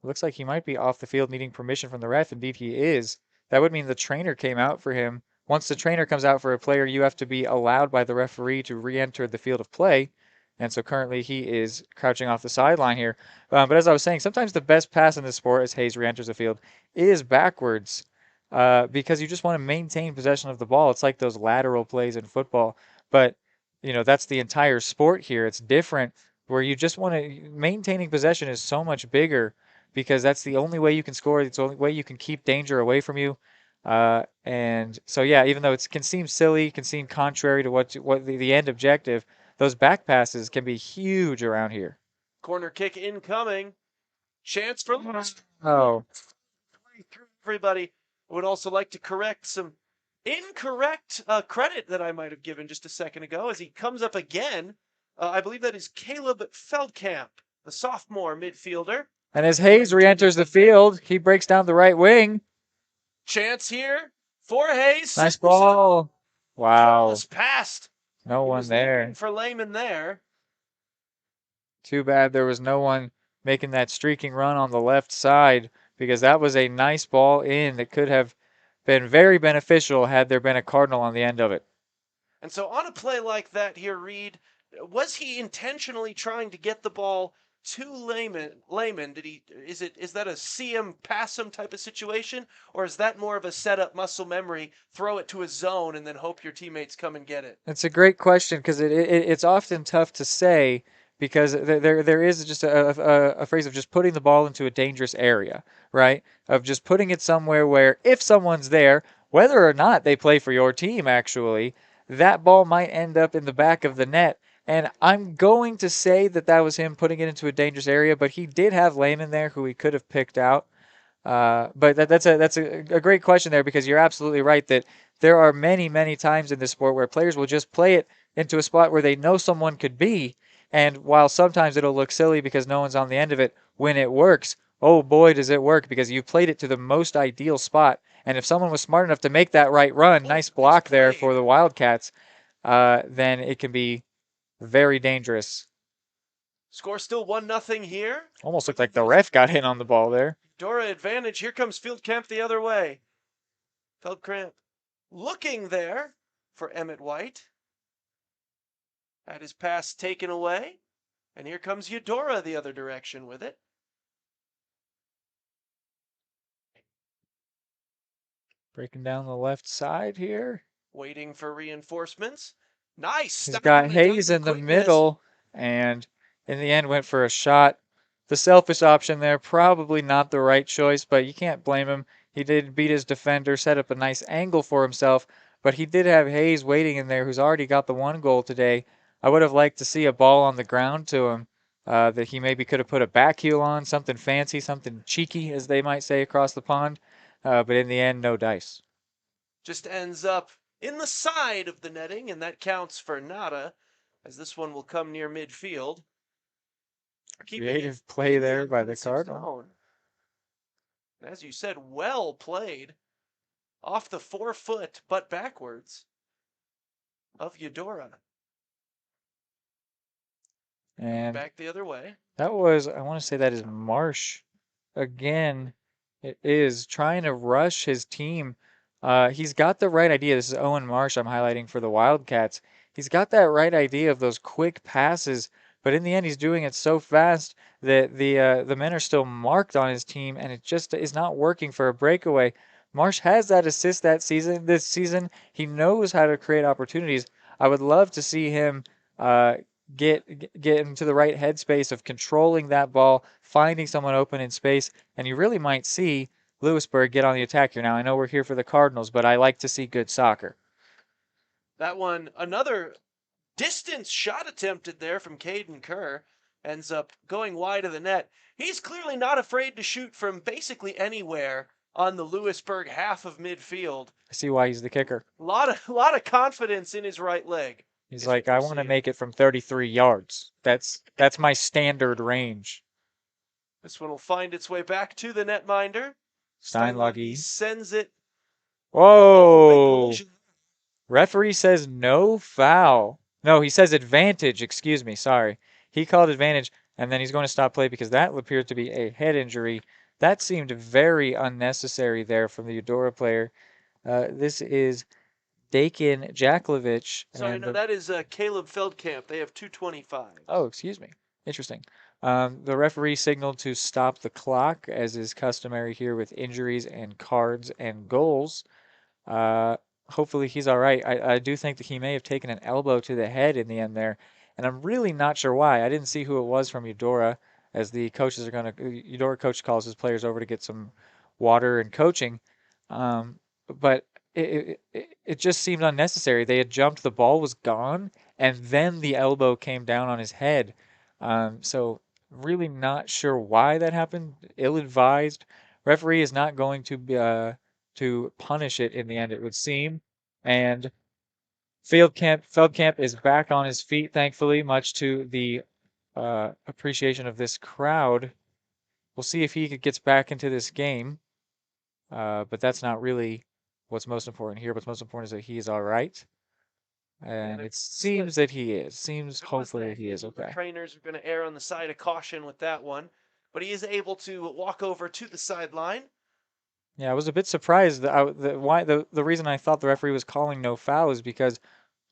Looks like he might be off the field needing permission from the ref. Indeed he is. That would mean the trainer came out for him. Once the trainer comes out for a player, you have to be allowed by the referee to re-enter the field of play. And so currently he is crouching off the sideline here. But as I was saying, sometimes the best pass in this sport, as Hayes re-enters the field, is backwards because you just want to maintain possession of the ball. It's like those lateral plays in football. But, that's the entire sport here. It's different where you just want to, maintaining possession is so much bigger because that's the only way you can score. It's the only way you can keep danger away from you. And so, yeah, even though it can seem silly, can seem contrary to what the end objective, those back passes can be huge around here. Corner kick incoming. Chance for Louisburg. Oh. Everybody would also like to correct some incorrect credit that I might have given just a second ago as he comes up again. I believe that is Caleb Feldkamp, the sophomore midfielder. And as Hayes re-enters the field, he breaks down the right wing. Chance here for Hayes. Nice ball. Wow. Ball passed. No one there. For Lehman there. Too bad there was no one making that streaking run on the left side because that was a nice ball in that could have been very beneficial had there been a Cardinal on the end of it. And so on a play like that here, Reed, was he intentionally trying to get the ball to Lehman? Is that a see him, pass him type of situation? Or is that more of a setup muscle memory, throw it to a zone and then hope your teammates come and get it? It's a great question because it's often tough to say because there is just a phrase of just putting the ball into a dangerous area, right? Of just putting it somewhere where if someone's there, whether or not they play for your team actually, that ball might end up in the back of the net. And I'm going to say that was him putting it into a dangerous area, but he did have Lehman there who he could have picked out. But that's a great question there because you're absolutely right that there are many, many times in this sport where players will just play it into a spot where they know someone could be. And while sometimes it'll look silly because no one's on the end of it, when it works, oh boy, does it work because you played it to the most ideal spot. And if someone was smart enough to make that right run, nice block there for the Wildcats, then it can be very dangerous. Score still 1-0 here. Almost looked like the ref got in on the ball there. Eudora advantage. Here comes Feldkamp the other way. Feldkamp looking there for Emmett White. Had his pass taken away. And here comes Eudora the other direction with it. Breaking down the left side here. Waiting for reinforcements. Nice. He's got Hayes in the middle, and in the end went for a shot. The selfish option there, probably not the right choice, but you can't blame him. He did beat his defender, set up a nice angle for himself, but he did have Hayes waiting in there who's already got the one goal today. I would have liked to see a ball on the ground to him that he maybe could have put a back heel on, something fancy, something cheeky, as they might say across the pond. But in the end, no dice. Just ends up in the side of the netting, and that counts for nada, as this one will come near midfield. Creative play there by the Cardinals. As you said, well played. Off the 4-foot, but backwards, of Eudora. And back the other way. That was, I want to say that is Marsh. Again, it is trying to rush his team. He's got the right idea. This is Owen Marsh I'm highlighting for the Wildcats. He's got that right idea of those quick passes, but in the end he's doing it so fast that the men are still marked on his team, and it just is not working for a breakaway. Marsh has that assist this season. He knows how to create opportunities. I would love to see him get into the right headspace of controlling that ball, finding someone open in space, and you really might see Louisburg get on the attack here. Now, I know we're here for the Cardinals, but I like to see good soccer. That one, another distance shot attempted there from Caden Kerr, ends up going wide of the net. He's clearly not afraid to shoot from basically anywhere on the Louisburg half of midfield. I see why he's the kicker. A lot of confidence in his right leg. He's like, I want to make it from 33 yards. That's my standard range. This one will find its way back to the netminder. Steinlage sends it. Whoa! Referee says no foul. No, he says advantage. Excuse me. Sorry. He called advantage, and then he's going to stop play because that appeared to be a head injury. That seemed very unnecessary there from the Eudora player. This is mistaken, Jaklovich. Sorry, no, that is Caleb Feldkamp. They have 2:25. Oh, excuse me. Interesting. The referee signaled to stop the clock, as is customary here with injuries and cards and goals. Hopefully he's all right. I do think that he may have taken an elbow to the head in the end there, and I'm really not sure why. I didn't see who it was from Eudora, as the coaches are going to, Eudora coach calls his players over to get some water and coaching. But it just seemed unnecessary. They had jumped, the ball was gone, and then the elbow came down on his head. So really not sure why that happened. Ill-advised. Referee is not going to be, to punish it in the end, it would seem. And Feldkamp is back on his feet, thankfully, much to the appreciation of this crowd. We'll see if he gets back into this game. But that's not really what's most important here. What's most important is that he is all right. And it seems that he is. Seems hopefully that he is okay. The trainers are going to err on the side of caution with that one. But he is able to walk over to the sideline. Yeah, I was a bit surprised that the reason I thought the referee was calling no foul is because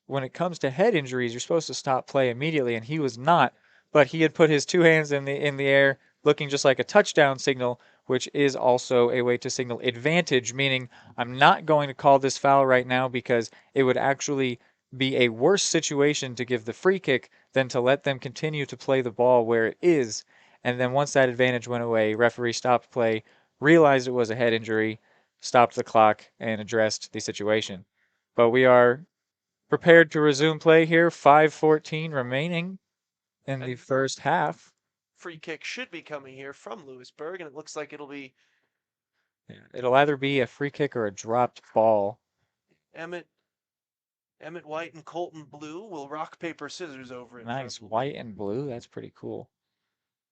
when it comes to head injuries, you're supposed to stop play immediately, and he was not. But he had put his two hands in the air, looking just like a touchdown signal, which is also a way to signal advantage, meaning I'm not going to call this foul right now because it would actually be a worse situation to give the free kick than to let them continue to play the ball where it is. And then once that advantage went away, referee stopped play, realized it was a head injury, stopped the clock, and addressed the situation. But we are prepared to resume play here. 5:14 remaining in the first half. Free kick should be coming here from Louisburg, and it looks like it'll be... Yeah, it'll either be a free kick or a dropped ball. Emmett White and Colton Blue will rock, paper, scissors over it. Nice. White and blue. That's pretty cool.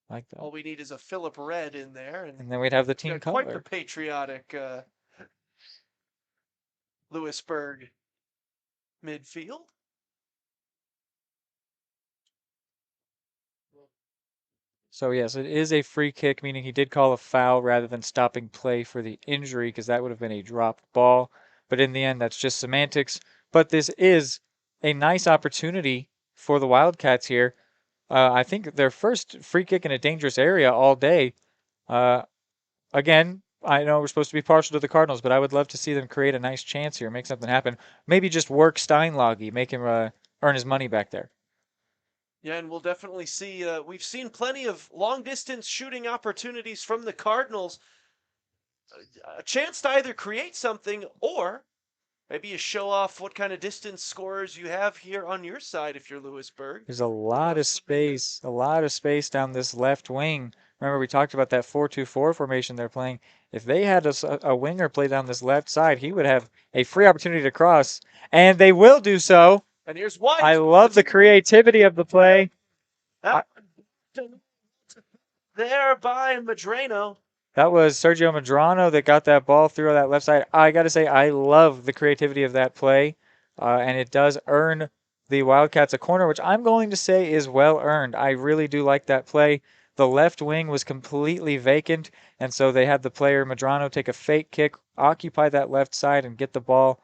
Like that. All we need is a Philip Red in there. And then we'd have the team color. Quite the patriotic Louisburg midfield. So yes, it is a free kick, meaning he did call a foul rather than stopping play for the injury, because that would have been a dropped ball. But in the end, that's just semantics. But this is a nice opportunity for the Wildcats here. I think their first free kick in a dangerous area all day. Again, I know we're supposed to be partial to the Cardinals, but I would love to see them create a nice chance here, make something happen. Maybe just work Steinlage, make him earn his money back there. Yeah, and we'll definitely see. We've seen plenty of long-distance shooting opportunities from the Cardinals. A chance to either create something or maybe you show off what kind of distance scorers you have here on your side if you're Louisburg. There's a lot of space down this left wing. Remember, we talked about that 4-2-4 formation they're playing. If they had a winger play down this left side, he would have a free opportunity to cross, and they will do so. And here's White. I love the creativity of the play. There by Madrano. That was Sergio Madrano that got that ball through on that left side. I got to say, I love the creativity of that play, and it does earn the Wildcats a corner, which I'm going to say is well earned. I really do like that play. The left wing was completely vacant, and so they had the player Madrano take a fake kick, occupy that left side, and get the ball.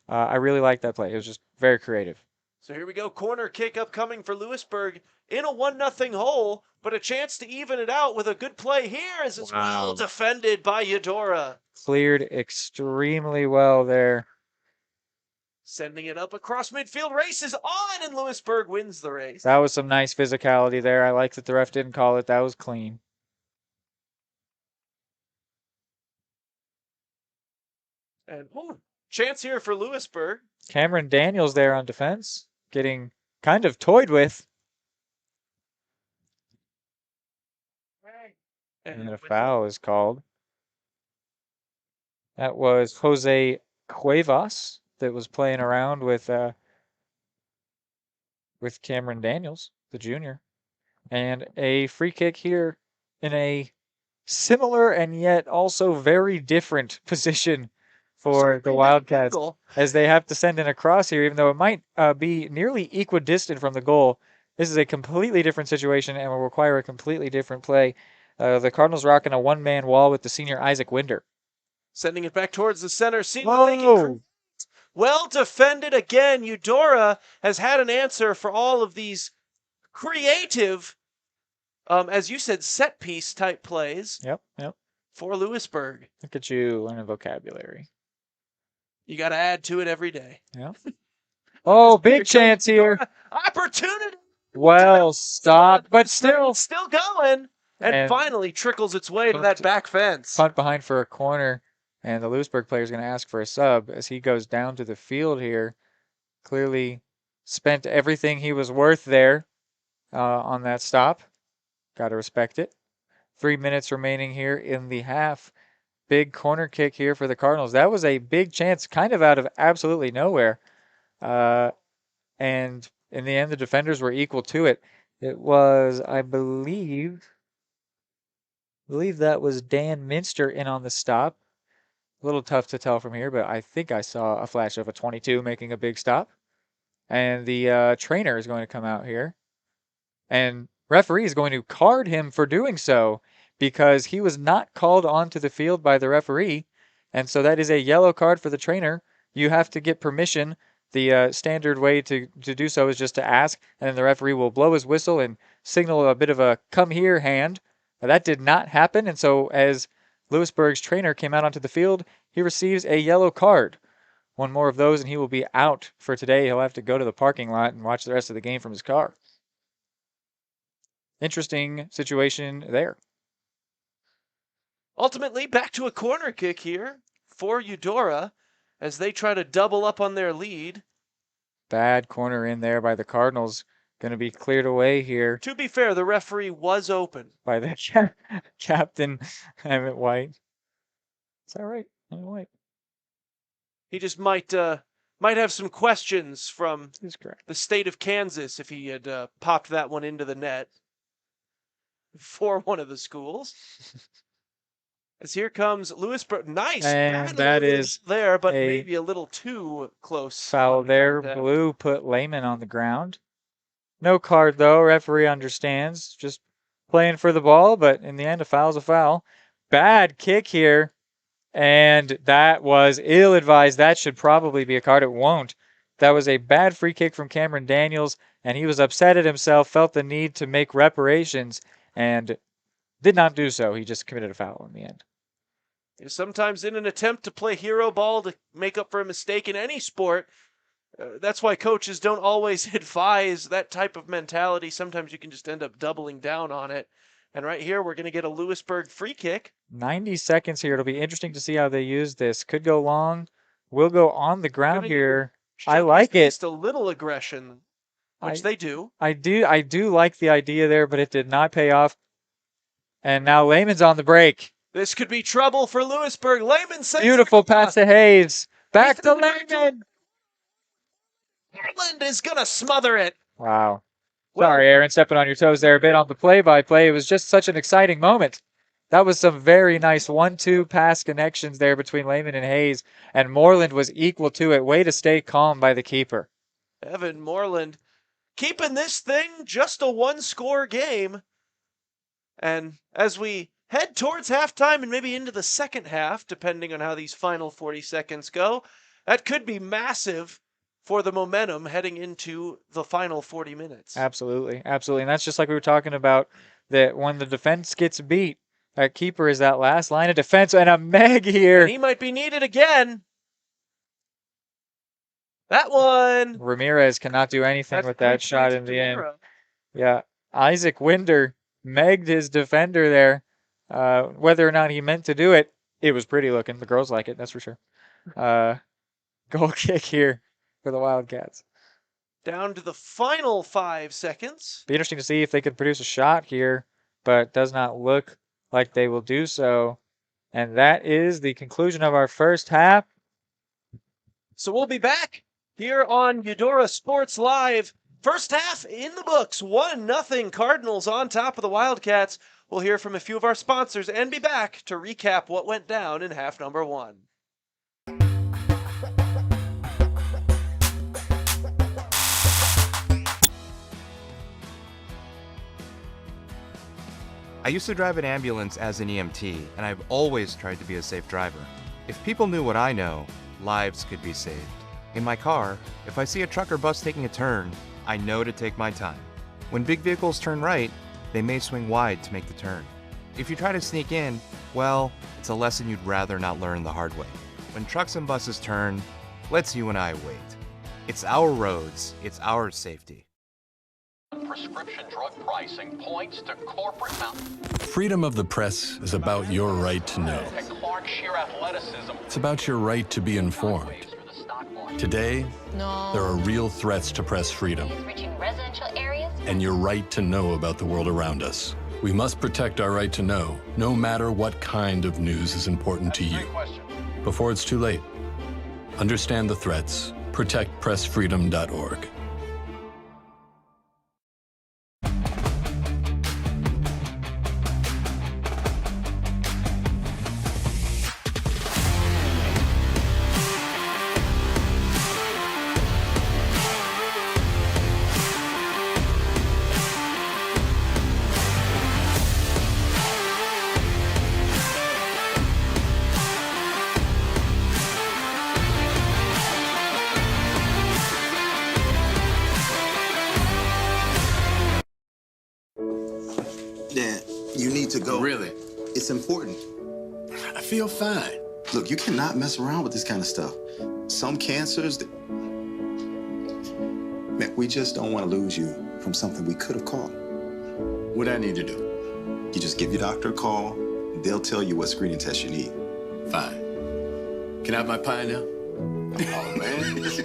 I really like that play. It was just very creative. So here we go. Corner kick upcoming for Louisburg in a 1-0 hole, but a chance to even it out with a good play here as it's well defended by Eudora. Cleared extremely well there. Sending it up across midfield. Race is on, and Louisburg wins the race. That was some nice physicality there. I like that the ref didn't call it. That was clean. And chance here for Louisburg. Cameron Daniels there on defense, getting kind of toyed with. And a foul is called. That was Jose Cuevas that was playing around with Cameron Daniels, the junior. And a free kick here in a similar and yet also very different position for the Wildcats, as they have to send in a cross here, even though it might be nearly equidistant from the goal. This is a completely different situation and will require a completely different play. The Cardinals rocking a one-man wall with the senior Isaac Winder. Sending it back towards the center. Whoa! Well defended again. Eudora has had an answer for all of these creative, as you said, set piece type plays. Yep. For Louisburg. Look at you learning vocabulary. You got to add to it every day. Yeah. Oh, big chance here. Opportunity. Well, stop, but still going. And finally trickles its way to that back fence. Punt behind for a corner, and the Louisburg player is going to ask for a sub as he goes down to the field here. Clearly spent everything he was worth there on that stop. Got to respect it. 3 minutes remaining here in the half. Big corner kick here for the Cardinals. That was a big chance, kind of out of absolutely nowhere. And in the end, the defenders were equal to it. It was, I believe that was Dan Minster in on the stop. A little tough to tell from here, but I think I saw a flash of a 22 making a big stop. And the trainer is going to come out here. And referee is going to card him for doing so because he was not called onto the field by the referee. And so that is a yellow card for the trainer. You have to get permission. The standard way to do so is just to ask, and then the referee will blow his whistle and signal a bit of a come here hand. Now, that did not happen, and so as Louisburg's trainer came out onto the field, he receives a yellow card. One more of those, and he will be out for today. He'll have to go to the parking lot and watch the rest of the game from his car. Interesting situation there. Ultimately, back to a corner kick here for Eudora as they try to double up on their lead. Bad corner in there by the Cardinals. Going to be cleared away here. To be fair, the referee was open. By the captain, Emmett White. Is that right? Emmett White. He just might have some questions from the state of Kansas if he had popped that one into the net for one of the schools. As here comes Louisburg. Nice. And that is there, but maybe a little too close. Foul there. Blue put Lehman on the ground. No card, though. Referee understands. Just playing for the ball, but in the end, a foul's a foul. Bad kick here. And that was ill-advised. That should probably be a card. It won't. That was a bad free kick from Cameron Daniels, and he was upset at himself, felt the need to make reparations, and did not do so. He just committed a foul in the end. Sometimes in an attempt to play hero ball to make up for a mistake in any sport, that's why coaches don't always advise that type of mentality. Sometimes you can just end up doubling down on it. And right here, we're going to get a Louisburg free kick. 90 seconds here. It'll be interesting to see how they use this. Could go long. Will go on the ground here. I like it. Just a little aggression, which they do. I do like the idea there, but it did not pay off. And now Lehman's on the break. This could be trouble for Louisburg. Lehman sends beautiful pass to Hayes. Back to Lehman. Portland is going to smother it. Wow. Sorry, Aaron, stepping on your toes there a bit on the play-by-play. It was just such an exciting moment. That was some very nice 1-2 pass connections there between Lehman and Hayes, and Moreland was equal to it. Way to stay calm by the keeper. Evan Moreland keeping this thing just a one-score game. And as we head towards halftime and maybe into the second half, depending on how these final 40 seconds go, that could be massive for the momentum heading into the final 40 minutes. Absolutely. Absolutely. And that's just like we were talking about, that when the defense gets beat, that keeper is that last line of defense, and a Meg here. And he might be needed again. That one. Ramirez cannot do anything with that shot in the end. Yeah. Isaac Winder megged his defender there. Whether or not he meant to do it, it was pretty looking. The girls like it, that's for sure. Goal kick here for the Wildcats. Down to the final 5 seconds. Be interesting to see if they could produce a shot here, but does not look like they will do so. And that is the conclusion of our first half. So we'll be back here on Eudora Sports Live. First half in the books. 1-0 Cardinals on top of the Wildcats. We'll hear from a few of our sponsors and be back to recap what went down in half number 1. I used to drive an ambulance as an EMT, and I've always tried to be a safe driver. If people knew what I know, lives could be saved. In my car, if I see a truck or bus taking a turn, I know to take my time. When big vehicles turn right, they may swing wide to make the turn. If you try to sneak in, well, it's a lesson you'd rather not learn the hard way. When trucks and buses turn, let's you and I wait. It's our roads, it's our safety. Prescription drug pricing points to corporate Freedom of the press is about your right to know. It's about your right to be informed. Today, there are real threats to press freedom and your right to know about the world around us. We must protect our right to know, no matter what kind of news is important to you. Before it's too late, understand the threats. ProtectPressFreedom.org. Dad, you need to go. Really? It's important. I feel fine. Look, you cannot mess around with this kind of stuff. Some cancers, man, we just don't want to lose you from something we could have caught. What I need to do? You just give your doctor a call. They'll tell you what screening test you need. Fine. Can I have my pie now? Oh, man.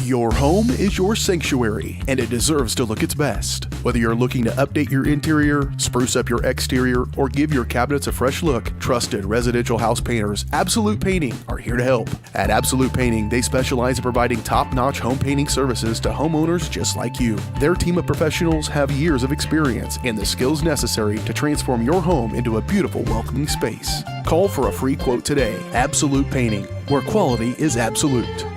Your home is your sanctuary, and it deserves to look its best. Whether you're looking to update your interior, spruce up your exterior, or give your cabinets a fresh look, trusted residential house painters Absolute Painting are here to help. At Absolute Painting, they specialize in providing top-notch home painting services to homeowners just like you. Their team of professionals have years of experience and the skills necessary to transform your home into a beautiful, welcoming space. Call for a free quote today. Absolute Painting, where quality is absolute.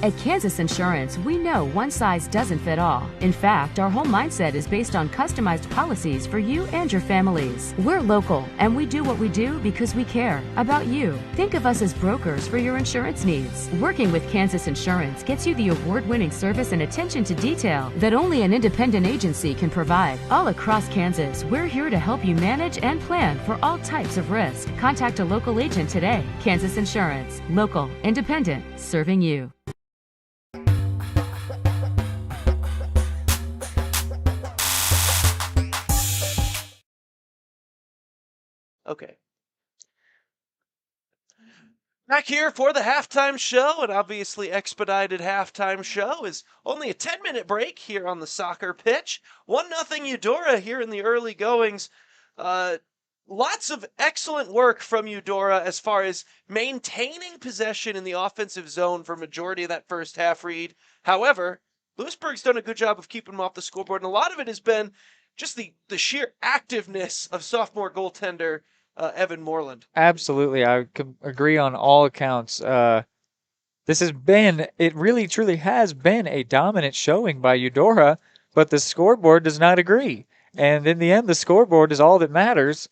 At Kansas Insurance, we know one size doesn't fit all. In fact, our whole mindset is based on customized policies for you and your families. We're local, and we do what we do because we care about you. Think of us as brokers for your insurance needs. Working with Kansas Insurance gets you the award-winning service and attention to detail that only an independent agency can provide. All across Kansas, we're here to help you manage and plan for all types of risk. Contact a local agent today. Kansas Insurance. Local, independent, serving you. Okay. Back here for the halftime show, an obviously expedited halftime show, is only a 10-minute break here on the soccer pitch. 1-0 Eudora here in the early goings. Lots of excellent work from Eudora as far as maintaining possession in the offensive zone for majority of that first half read. However, Louisburg's done a good job of keeping them off the scoreboard, and a lot of it has been just the sheer activeness of sophomore goaltender Evan Moreland. Absolutely. I agree on all accounts. This has been, it really truly has been a dominant showing by Eudora, but the scoreboard does not agree. And in the end, the scoreboard is all that matters.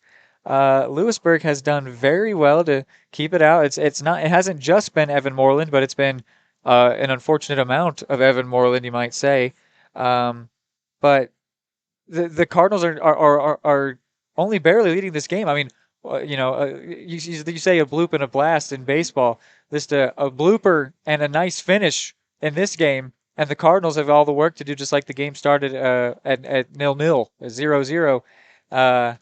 Louisburg has done very well to keep it out. It hasn't just been Evan Moreland, but it's been an unfortunate amount of Evan Moreland, you might say. But the Cardinals are only barely leading this game. I mean, you say a bloop and a blast in baseball. Just a blooper and a nice finish in this game, and the Cardinals have all the work to do, just like the game started at 0-0, 0-0.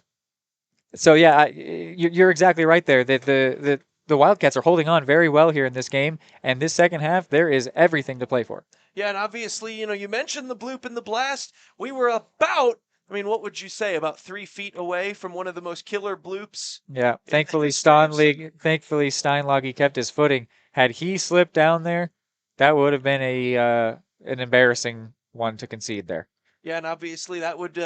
So yeah, you're exactly right there. That the Wildcats are holding on very well here in this game, and this second half there is everything to play for. Yeah, and obviously, you mentioned the bloop and the blast. We were about, what would you say, about 3 feet away from one of the most killer bloops? Yeah, thankfully Steinlage kept his footing. Had he slipped down there, that would have been an embarrassing one to concede there. Yeah, and obviously that would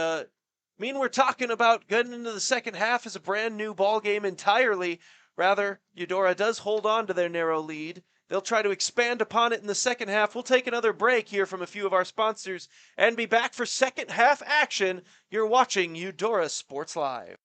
mean we're talking about getting into the second half as a brand new ball game entirely. Rather, Eudora does hold on to their narrow lead They'll try to expand upon it in the second half. We'll take another break here from a few of our sponsors and be back for second half action. You're watching Eudora Sports Live.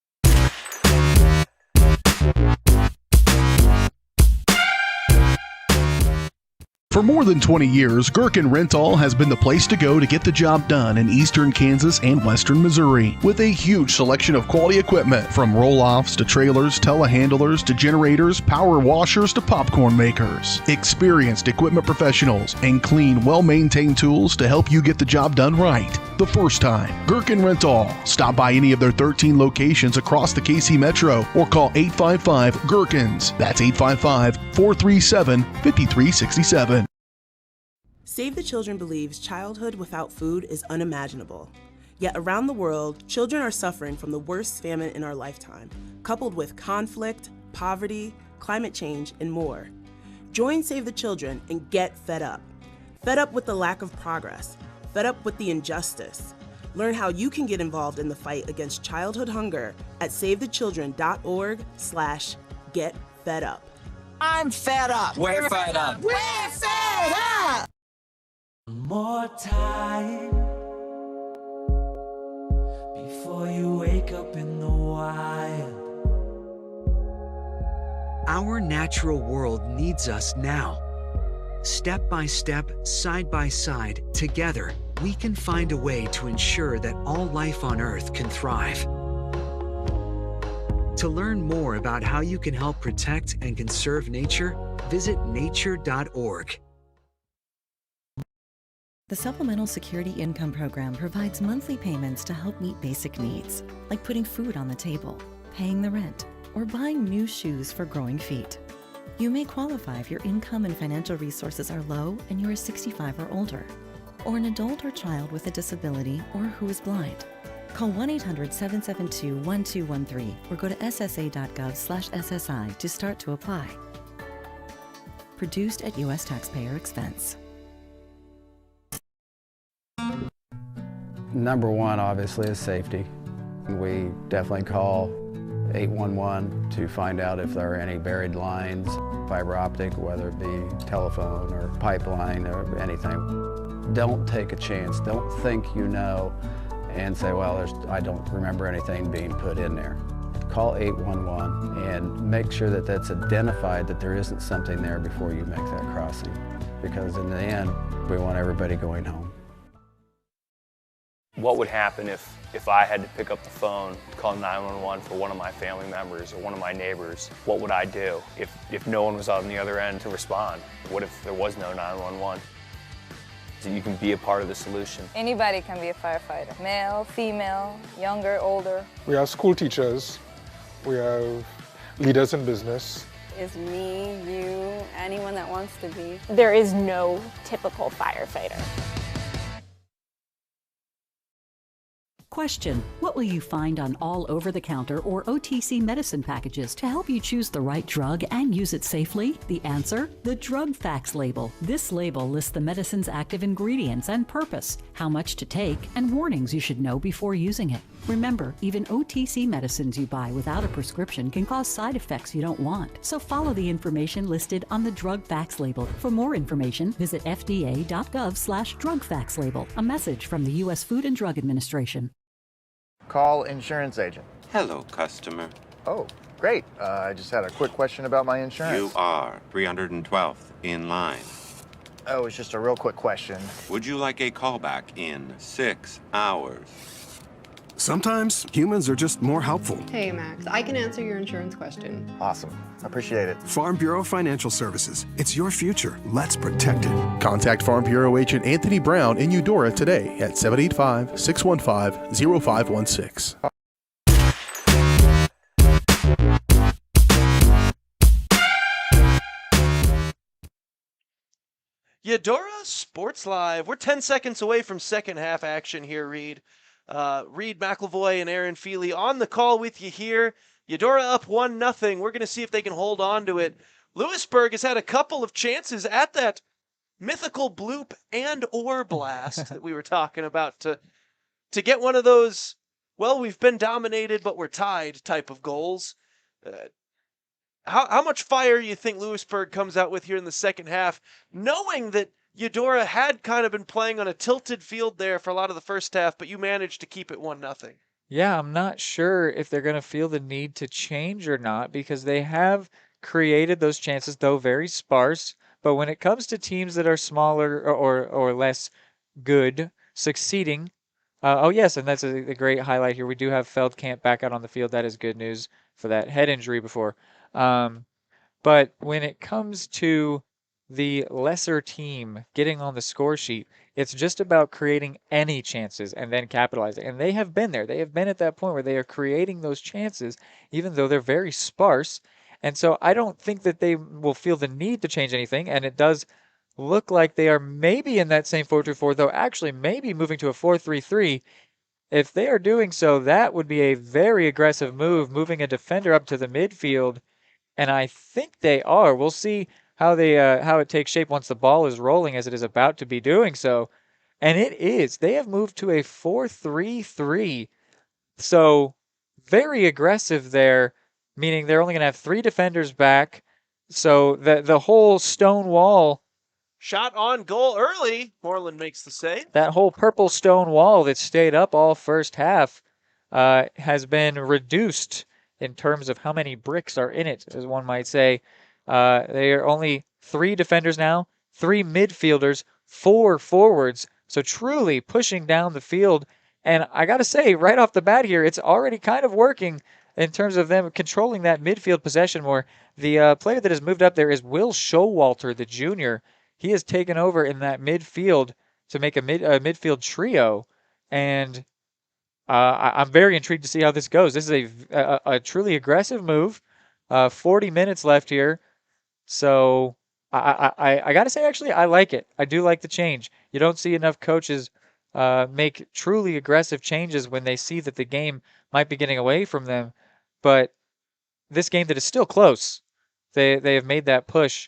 For more than 20 years, Gherkin Rental has been the place to go to get the job done in eastern Kansas and western Missouri. With a huge selection of quality equipment, from roll-offs to trailers, telehandlers to generators, power washers to popcorn makers. Experienced equipment professionals and clean, well-maintained tools to help you get the job done right the first time. Gherkin Rental. Stop by any of their 13 locations across the KC Metro or call 855-GHERKINS. That's 855-437-5367. Save the Children believes childhood without food is unimaginable. Yet around the world, children are suffering from the worst famine in our lifetime, coupled with conflict, poverty, climate change, and more. Join Save the Children and get fed up. Fed up with the lack of progress. Fed up with the injustice. Learn how you can get involved in the fight against childhood hunger at savethechildren.org/getfedup. I'm fed up. We're fed up. We're fed up. More time before you wake up in the wild. Our natural world needs us now. Step by step, side by side, together, we can find a way to ensure that all life on Earth can thrive. To learn more about how you can help protect and conserve nature, visit nature.org. The Supplemental Security Income Program provides monthly payments to help meet basic needs, like putting food on the table, paying the rent, or buying new shoes for growing feet. You may qualify if your income and financial resources are low and you are 65 or older, or an adult or child with a disability or who is blind. Call 1-800-772-1213 or go to ssa.gov/SSI to start to apply. Produced at U.S. taxpayer expense. Number one, obviously, is safety. We definitely call 811 to find out if there are any buried lines, fiber optic, whether it be telephone or pipeline or anything. Don't take a chance. Don't think you know and say, well, I don't remember anything being put in there. Call 811 and make sure that that's identified, that there isn't something there before you make that crossing. Because in the end, we want everybody going home. What would happen if I had to pick up the phone, call 911 for one of my family members or one of my neighbors? What would I do if no one was on the other end to respond? What if there was no 911? So you can be a part of the solution. Anybody can be a firefighter. Male, female, younger, older. We have school teachers. We have leaders in business. Is me, you, anyone that wants to be. There is no typical firefighter. Question: what will you find on all over-the-counter or OTC medicine packages to help you choose the right drug and use it safely? The answer: the drug facts label. This label lists the medicine's active ingredients and purpose, how much to take, and warnings you should know before using it. Remember, even OTC medicines you buy without a prescription can cause side effects you don't want. So follow the information listed on the drug facts label. For more information, visit fda.gov/drug facts label. A message from the U.S. Food and Drug Administration. Call insurance agent. Hello, customer. Oh, great. I just had a quick question about my insurance. You are 312th in line. Oh, it's just a real quick question. Would you like a callback in 6 hours? Sometimes humans are just more helpful. Hey, Max, I can answer your insurance question. Awesome. Appreciate it. Farm Bureau Financial Services. It's your future. Let's protect it. Contact Farm Bureau agent Anthony Brown in Eudora today at 785-615-0516. Eudora Sports Live. We're 10 seconds away from second half action here, Reed. Reed McElvoy and Aaron Feely on the call with you here. Eudora up 1-0. We're going to see if they can hold on to it. Louisburg has had a couple of chances at that mythical bloop and or blast that we were talking about to get one of those, well, we've been dominated, but we're tied type of goals. how much fire you think Louisburg comes out with here in the second half, knowing that Eudora had kind of been playing on a tilted field there for a lot of the first half, but you managed to keep it 1-0. Yeah, I'm not sure if they're going to feel the need to change or not because they have created those chances, though very sparse. But when it comes to teams that are smaller or less good succeeding, oh yes, and that's a great highlight here. We do have Feldkamp back out on the field. That is good news for that head injury before. But when it comes to the lesser team getting on the score sheet, it's just about creating any chances and then capitalizing. And they have been there. They have been at that point where they are creating those chances, even though they're very sparse. And so I don't think that they will feel the need to change anything. And it does look like they are maybe in that same 4-2-4, though actually maybe moving to a 4-3-3. If they are doing so, that would be a very aggressive move, moving a defender up to the midfield. And I think they are. We'll see how it takes shape once the ball is rolling, as it is about to be doing so. And it is. They have moved to a 4-3-3. So very aggressive there, meaning they're only going to have 3 defenders back. So the whole stone wall. Shot on goal early. Moreland makes the save. That whole purple stone wall that stayed up all first half has been reduced in terms of how many bricks are in it, as one might say. They are only 3 defenders now, 3 midfielders, 4 forwards. So truly pushing down the field. And I got to say, right off the bat here, it's already kind of working in terms of them controlling that midfield possession more. The player that has moved up there is Will Showalter, the junior. He has taken over in that midfield to make a midfield trio. And I'm very intrigued to see how this goes. This is a truly aggressive move. 40 minutes left here. So I got to say, actually, I like it. I do like the change. You don't see enough coaches make truly aggressive changes when they see that the game might be getting away from them. But this game that is still close, they have made that push.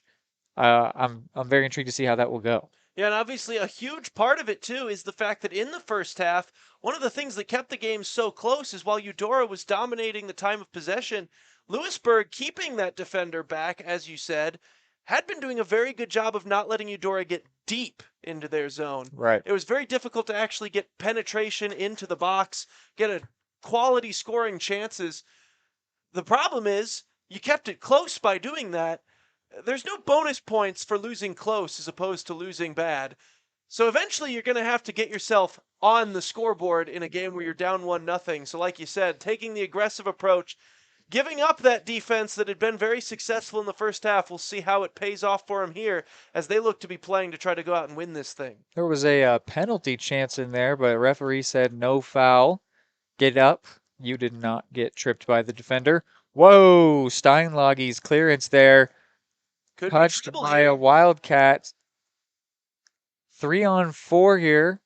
I'm very intrigued to see how that will go. Yeah, and obviously a huge part of it, too, is the fact that in the first half, one of the things that kept the game so close is while Eudora was dominating the time of possession, Louisburg, keeping that defender back, as you said, had been doing a very good job of not letting Eudora get deep into their zone. Right. It was very difficult to actually get penetration into the box, get a quality scoring chances. The problem is you kept it close by doing that. There's no bonus points for losing close as opposed to losing bad. So eventually you're going to have to get yourself on the scoreboard in a game where you're down 1-0. So like you said, taking the aggressive approach, giving up that defense that had been very successful in the first half. We'll see how it pays off for them here as they look to be playing to try to go out and win this thing. There was a penalty chance in there, but referee said no foul. Get up. You did not get tripped by the defender. Whoa, Steinlage's clearance there. Touched by a Wildcat. 3-on-4 here.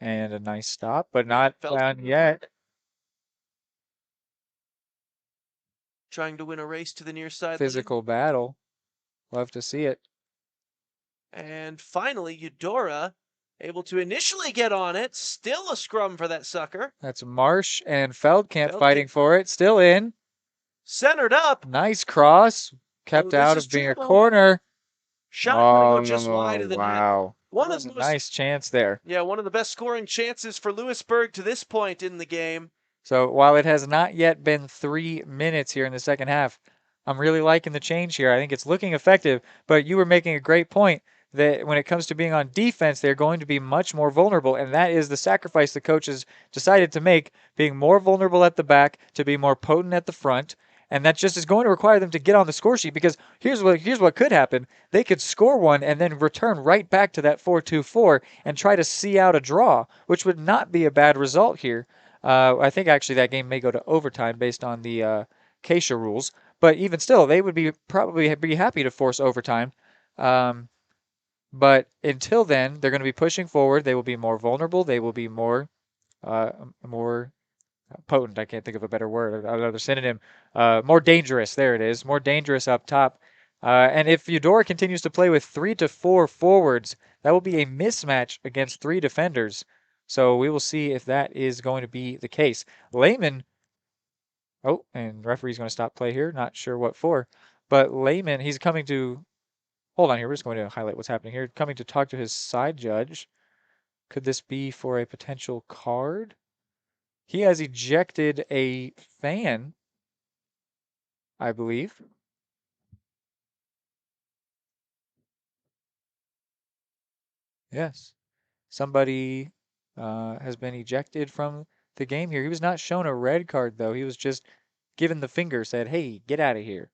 And a nice stop, but not found yet. Trying to win a race to the near side. Physical battle. Love to see it. And finally, Eudora able to initially get on it. Still a scrum for that sucker. That's Marsh and Feldkamp fighting for it. Still in. Centered up. Nice cross. Kept out of being a corner. Shot gonna go just wide of the net. Wow. One of the nice chance there. Yeah, one of the best scoring chances for Louisburg to this point in the game. So while it has not yet been 3 minutes here in the second half, I'm really liking the change here. I think it's looking effective, but you were making a great point that when it comes to being on defense, they're going to be much more vulnerable, and that is the sacrifice the coaches decided to make, being more vulnerable at the back to be more potent at the front. And that just is going to require them to get on the score sheet because here's what could happen. They could score one and then return right back to that 4-2-4 and try to see out a draw, which would not be a bad result here. I think actually that game may go to overtime based on the Keisha rules. But even still, they would probably be happy to force overtime. But until then, they're going to be pushing forward. They will be more vulnerable. They will be more potent. I can't think of a better word. Another synonym. More dangerous. There it is. More dangerous up top. And if Eudora continues to play with 3 to 4 forwards, that will be a mismatch against 3 defenders. So we will see if that is going to be the case. Lehman Oh, and referee's going to stop play here. Not sure what for. But Lehman, he's coming to... Hold on here. We're just going to highlight what's happening here. Coming to talk to his side judge. Could this be for a potential card? He has ejected a fan, I believe. Yes. Somebody has been ejected from the game here. He was not shown a red card, though. He was just given the finger, said, hey, get out of here.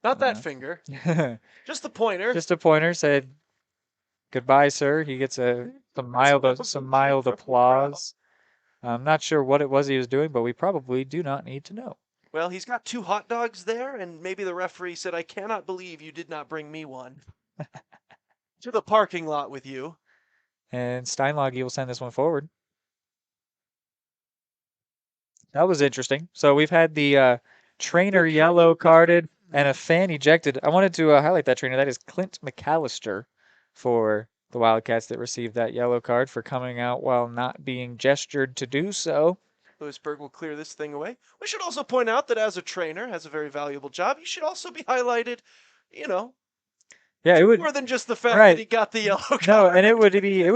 Not that finger. Just the pointer. Just a pointer, said, goodbye, sir. He gets some mild applause. I'm not sure what it was he was doing, but we probably do not need to know. Well, he's got 2 hot dogs there, and maybe the referee said, I cannot believe you did not bring me one to the parking lot with you. And Steinlage will send this one forward. That was interesting. So we've had the trainer yellow carded and a fan ejected. I wanted to highlight that trainer. That is Clint McAllister for the Wildcats that received that yellow card for coming out while not being gestured to do so. Louisburg will clear this thing away. We should also point out that as a trainer, has a very valuable job. You should also be highlighted, Yeah, it would more than just the fact that he got the yellow card. No, and it would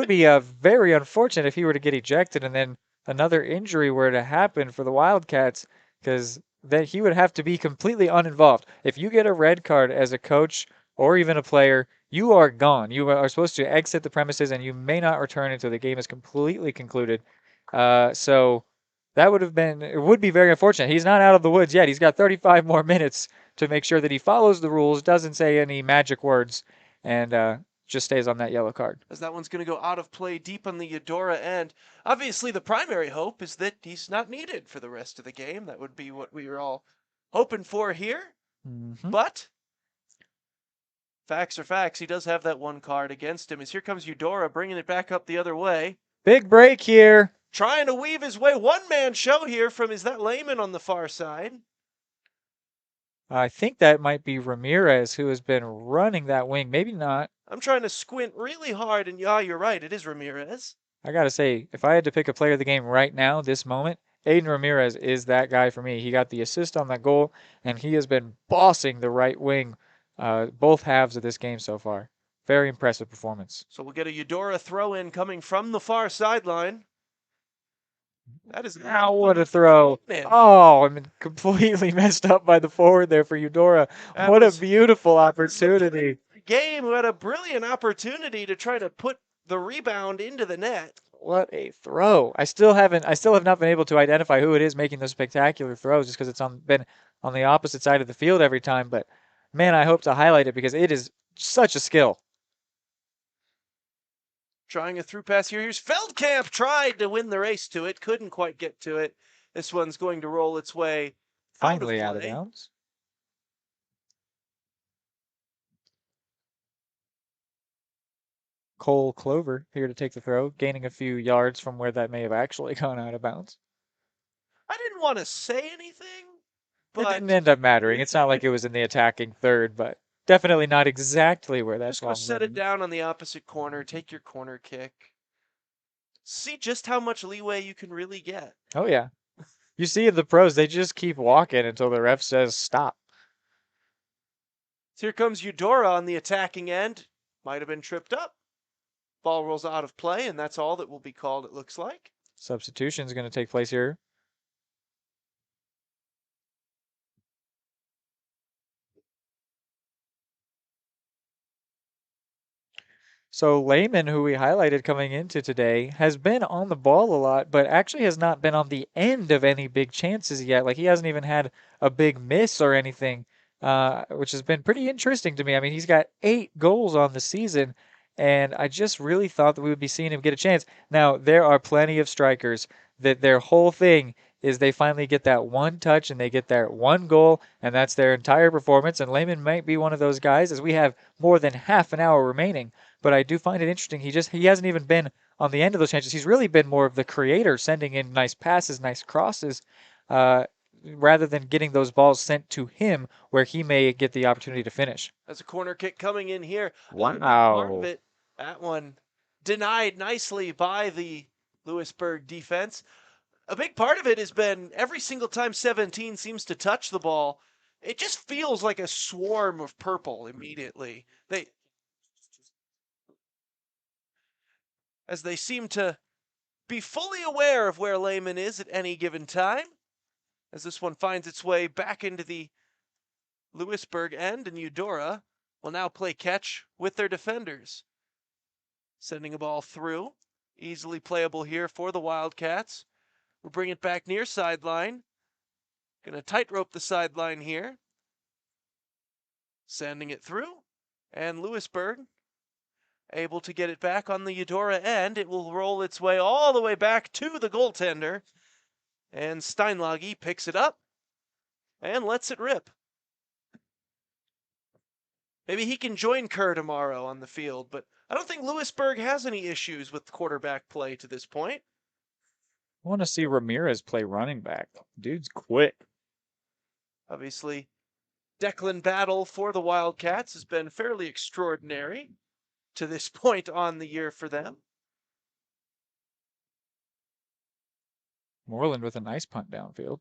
be very unfortunate if he were to get ejected and then another injury were to happen for the Wildcats, because then he would have to be completely uninvolved. If you get a red card as a coach or even a player, you are gone. You are supposed to exit the premises, and you may not return until the game is completely concluded. So that would be very unfortunate. He's not out of the woods yet. He's got 35 more minutes to make sure that he follows the rules, doesn't say any magic words, and just stays on that yellow card. As that one's going to go out of play deep on the Eudora end. Obviously, the primary hope is that he's not needed for the rest of the game. That would be what we were all hoping for here. Mm-hmm. But facts are facts. He does have that 1 card against him. As here comes Eudora bringing it back up the other way. Big break here. Trying to weave his way. One-man show here from, is that Lehman on the far side? I think that might be Ramirez, who has been running that wing. Maybe not. I'm trying to squint really hard, and yeah, you're right. It is Ramirez. I got to say, if I had to pick a player of the game right now, this moment, Aiden Ramirez is that guy for me. He got the assist on that goal, and he has been bossing the right wing both halves of this game so far. Very impressive performance. So we'll get a Eudora throw-in coming from the far sideline. That is now what a throw. Oh, I'm completely messed up by the forward there for Eudora. What a beautiful opportunity. Game who had a brilliant opportunity to try to put the rebound into the net. What a throw. I still have not been able to identify who it is making those spectacular throws, just because it's been on the opposite side of the field every time. But man, I hope to highlight it because it is such a skill. Trying a through pass here. Here's Feldkamp. Tried to win the race to it. Couldn't quite get to it. This one's going to roll its way finally out of bounds. Cole Clover here to take the throw, gaining a few yards from where that may have actually gone out of bounds. I didn't want to say anything, but it didn't end up mattering. It's not like it was in the attacking third, but definitely not exactly where that's going. Just go set it down on the opposite corner, take your corner kick. See just how much leeway you can really get. Oh, yeah. You see the pros, they just keep walking until the ref says stop. So here comes Eudora on the attacking end. Might have been tripped up. Ball rolls out of play, and that's all that will be called, it looks like. Substitution is going to take place here. So Lehman, who we highlighted coming into today, has been on the ball a lot, but actually has not been on the end of any big chances yet. Like, he hasn't even had a big miss or anything, which has been pretty interesting to me. I mean, he's got 8 goals on the season, and I just really thought that we would be seeing him get a chance. Now, there are plenty of strikers that their whole thing is they finally get that one touch and they get their one goal, and that's their entire performance. And Lehman might be one of those guys, as we have more than half an hour remaining. But I do find it interesting. He hasn't even been on the end of those chances. He's really been more of the creator, sending in nice passes, nice crosses, rather than getting those balls sent to him where he may get the opportunity to finish. That's a corner kick coming in here. Wow. Part of it, that one denied nicely by the Louisburg defense. a big part of it has been every single time 17 seems to touch the ball, it just feels like a swarm of purple immediately. As they seem to be fully aware of where Lehman is at any given time. As this one finds its way back into the Louisburg end, and Eudora will now play catch with their defenders. Sending a ball through. Easily playable here for the Wildcats. We'll bring it back near sideline. Gonna tightrope the sideline here. Sending it through. And Louisburg able to get it back on the Eudora end. It will roll its way all the way back to the goaltender. And Steinlage picks it up and lets it rip. Maybe he can join Kerr tomorrow on the field, but I don't think Louisburg has any issues with quarterback play to this point. I want to see Ramirez play running back. Dude's quick. Obviously, Declan battle for the Wildcats has been fairly extraordinary to this point on the year for them. Moreland with a nice punt downfield.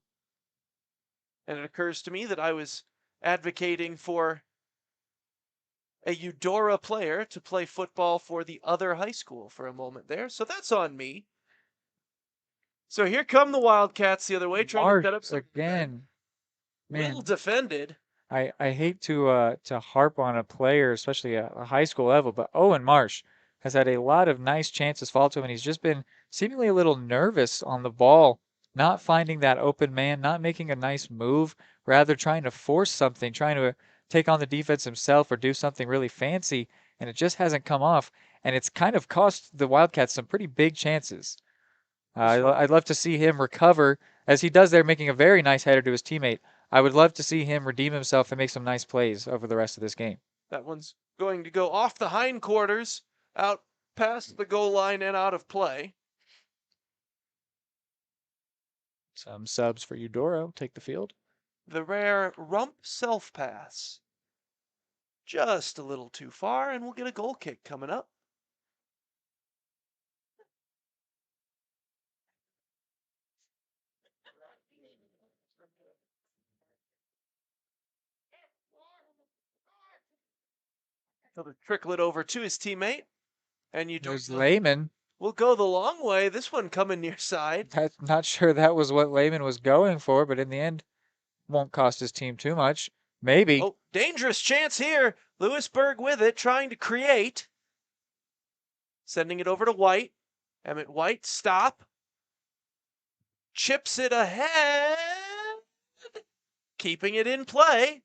And it occurs to me that I was advocating for a Eudora player to play football for the other high school for a moment there. So that's on me. So here come the Wildcats the other way, trying to set up again. Well defended. I hate to harp on a player, especially a high school level, but Owen Marsh has had a lot of nice chances fall to him, and he's just been seemingly a little nervous on the ball, not finding that open man, not making a nice move, rather trying to force something, trying to take on the defense himself or do something really fancy, and it just hasn't come off, and it's kind of cost the Wildcats some pretty big chances. I'd love to see him recover, as he does there, making a very nice header to his teammate. I would love to see him redeem himself and make some nice plays over the rest of this game. That one's going to go off the hindquarters, out past the goal line and out of play. Some subs for Eudora. Take the field. The rare rump self-pass. Just a little too far, and we'll get a goal kick coming up. He'll trickle it over to his teammate. And There's Lehman. We'll go the long way. This one coming near side. Not sure that was what Lehman was going for, but in the end, won't cost his team too much. Maybe. Oh, dangerous chance here. Louisburg with it, trying to create. Sending it over to White. Emmett White, stop. Chips it ahead. Keeping it in play.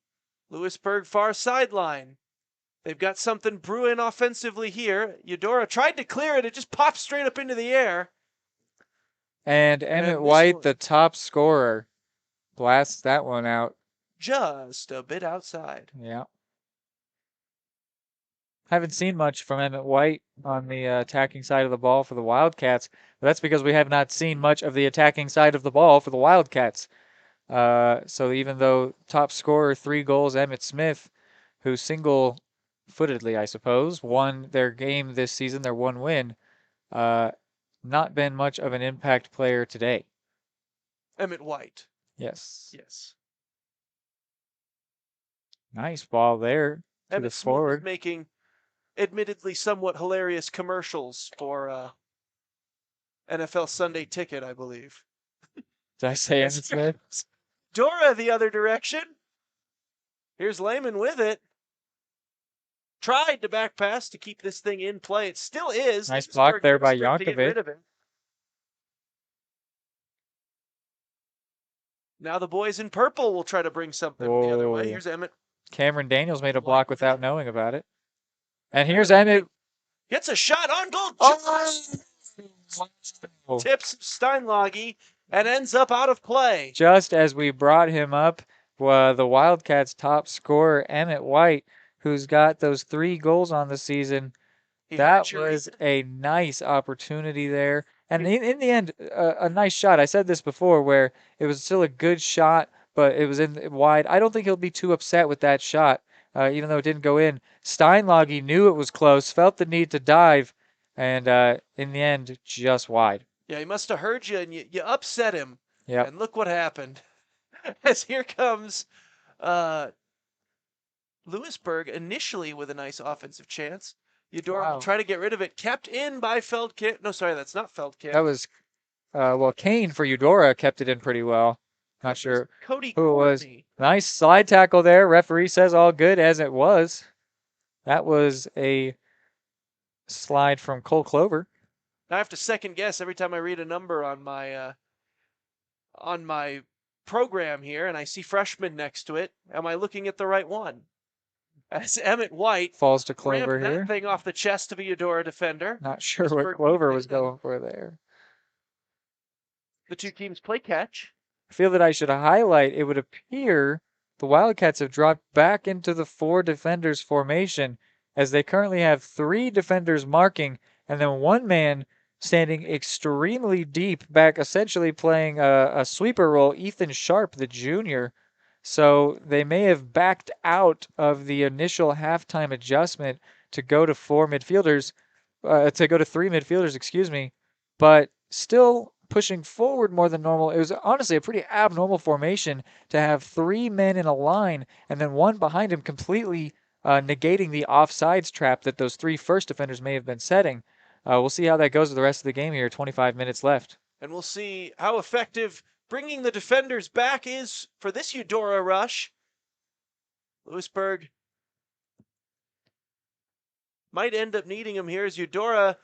Louisburg far sideline. They've got something brewing offensively here. Eudora tried to clear it. It just popped straight up into the air. And Emmett White, the top scorer, blasts that one out. Just a bit outside. Yeah. Haven't seen much from Emmett White on the attacking side of the ball for the Wildcats. But that's because we have not seen much of the attacking side of the ball for the Wildcats. So even though top scorer, 3 goals, Emmett Smith, who single-footedly, I suppose, won their game this season, their one win, not been much of an impact player today. Emmett White. Yes. Yes. Nice ball there to Emmett the forward. Smith making admittedly somewhat hilarious commercials for NFL Sunday Ticket, I believe. Did I say Emmett Smith? Dora the other direction. Here's Lehman with it. Tried to back pass to keep this thing in play. It still is. Nice block there by Yankovic. Now the boys in purple will try to bring something the other way. Here's Emmett. Cameron Daniels made a block without knowing about it. And here's Emmett. Gets a shot on goal. Tips Steinlage and ends up out of play. Just as we brought him up, the Wildcats' top scorer, Emmett White, who's got those 3 goals on the season. That was a nice opportunity there. And in the end, a nice shot. I said this before, where it was still a good shot, but it was in wide. I don't think he'll be too upset with that shot, even though it didn't go in. Steinlage knew it was close, felt the need to dive, and in the end, just wide. Yeah, he must have heard you, and you upset him. Yep. And look what happened. As here comes Louisburg initially with a nice offensive chance. Eudora will try to get rid of it. Kept in by Feldkamp. No, sorry, that's not Feldkamp. That was, Kane for Eudora kept it in pretty well. Not sure Cody who it was. Courtney. Nice slide tackle there. Referee says all good as it was. That was a slide from Cole Clover. I have to second guess every time I read a number on my program here and I see freshman next to it. Am I looking at the right one? As Emmett White falls to Clover ramped here. That thing off the chest of a Eudora defender. Not sure what Clover was going for there. The two teams play catch. I feel that I should highlight, it would appear the Wildcats have dropped back into the 4 defenders formation as they currently have 3 defenders marking and then 1 man standing extremely deep back, essentially playing a sweeper role, Ethan Sharp, the junior. So they may have backed out of the initial halftime adjustment to go to 3 midfielders, excuse me, but still pushing forward more than normal. It was honestly a pretty abnormal formation to have 3 men in a line and then 1 behind him, completely negating the offsides trap that those 3 first defenders may have been setting. We'll see how that goes with the rest of the game here. 25 minutes left. And we'll see how effective bringing the defenders back is for this Eudora rush. Louisburg might end up needing him here as Eudora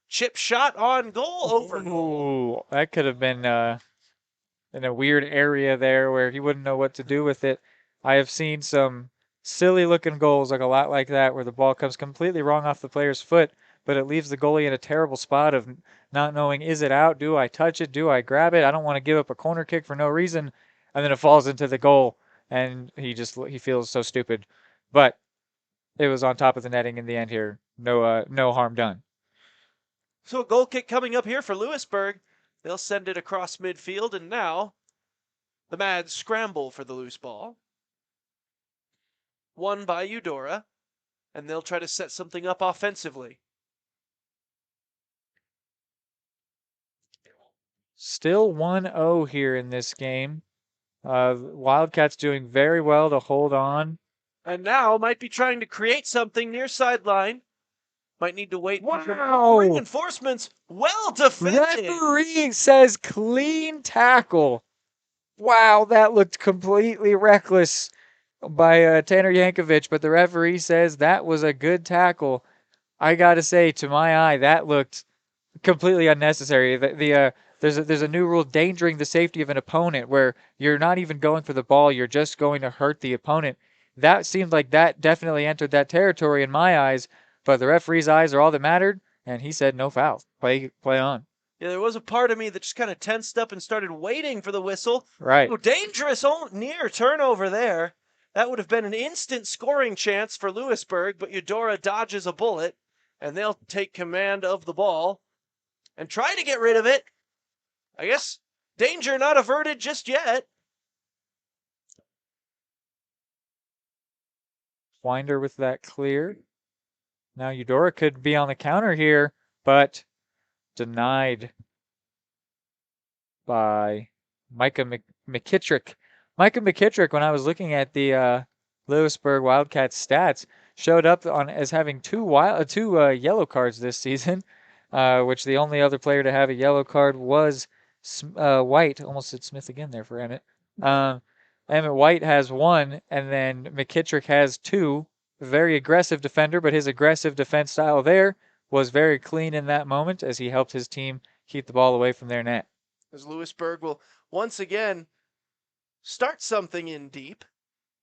chip shot on goal over. Ooh, that could have been in a weird area there where he wouldn't know what to do with it. I have seen some silly looking goals like a lot like that where the ball comes completely wrong off the player's foot, but it leaves the goalie in a terrible spot of not knowing, is it out? Do I touch it? Do I grab it? I don't want to give up a corner kick for no reason. And then it falls into the goal and he feels so stupid. But it was on top of the netting in the end here. No harm done. So a goal kick coming up here for Louisburg. They'll send it across midfield, and now the Mads scramble for the loose ball. Won by Eudora, and they'll try to set something up offensively. Still 1-0 here in this game. Wildcats doing very well to hold on. And now might be trying to create something near sideline. Might need to wait. Wow! Reinforcements. Well defended. Referee says clean tackle. Wow, that looked completely reckless by Tanner Yankovic, but the referee says that was a good tackle. I got to say, to my eye, that looked completely unnecessary. There's a new rule, endangering the safety of an opponent, where you're not even going for the ball, you're just going to hurt the opponent. That seemed like that definitely entered that territory in my eyes, but the referee's eyes are all that mattered, and he said no foul. Play on. Yeah, there was a part of me that just kind of tensed up and started waiting for the whistle. Right. Oh, dangerous near turnover there. That would have been an instant scoring chance for Louisburg, but Eudora dodges a bullet, and they'll take command of the ball and try to get rid of it. I guess danger not averted just yet. Winder with that clear. Now Eudora could be on the counter here, but denied by Micah McKittrick. Micah McKittrick, when I was looking at the Louisburg Wildcats stats, showed up as having two yellow cards this season, which the only other player to have a yellow card was White. Almost said Smith again there for Emmett. Emmett White has 1, and then McKittrick has 2. Very aggressive defender, but his aggressive defense style there was very clean in that moment as he helped his team keep the ball away from their net. As Louisburg will once again start something in deep.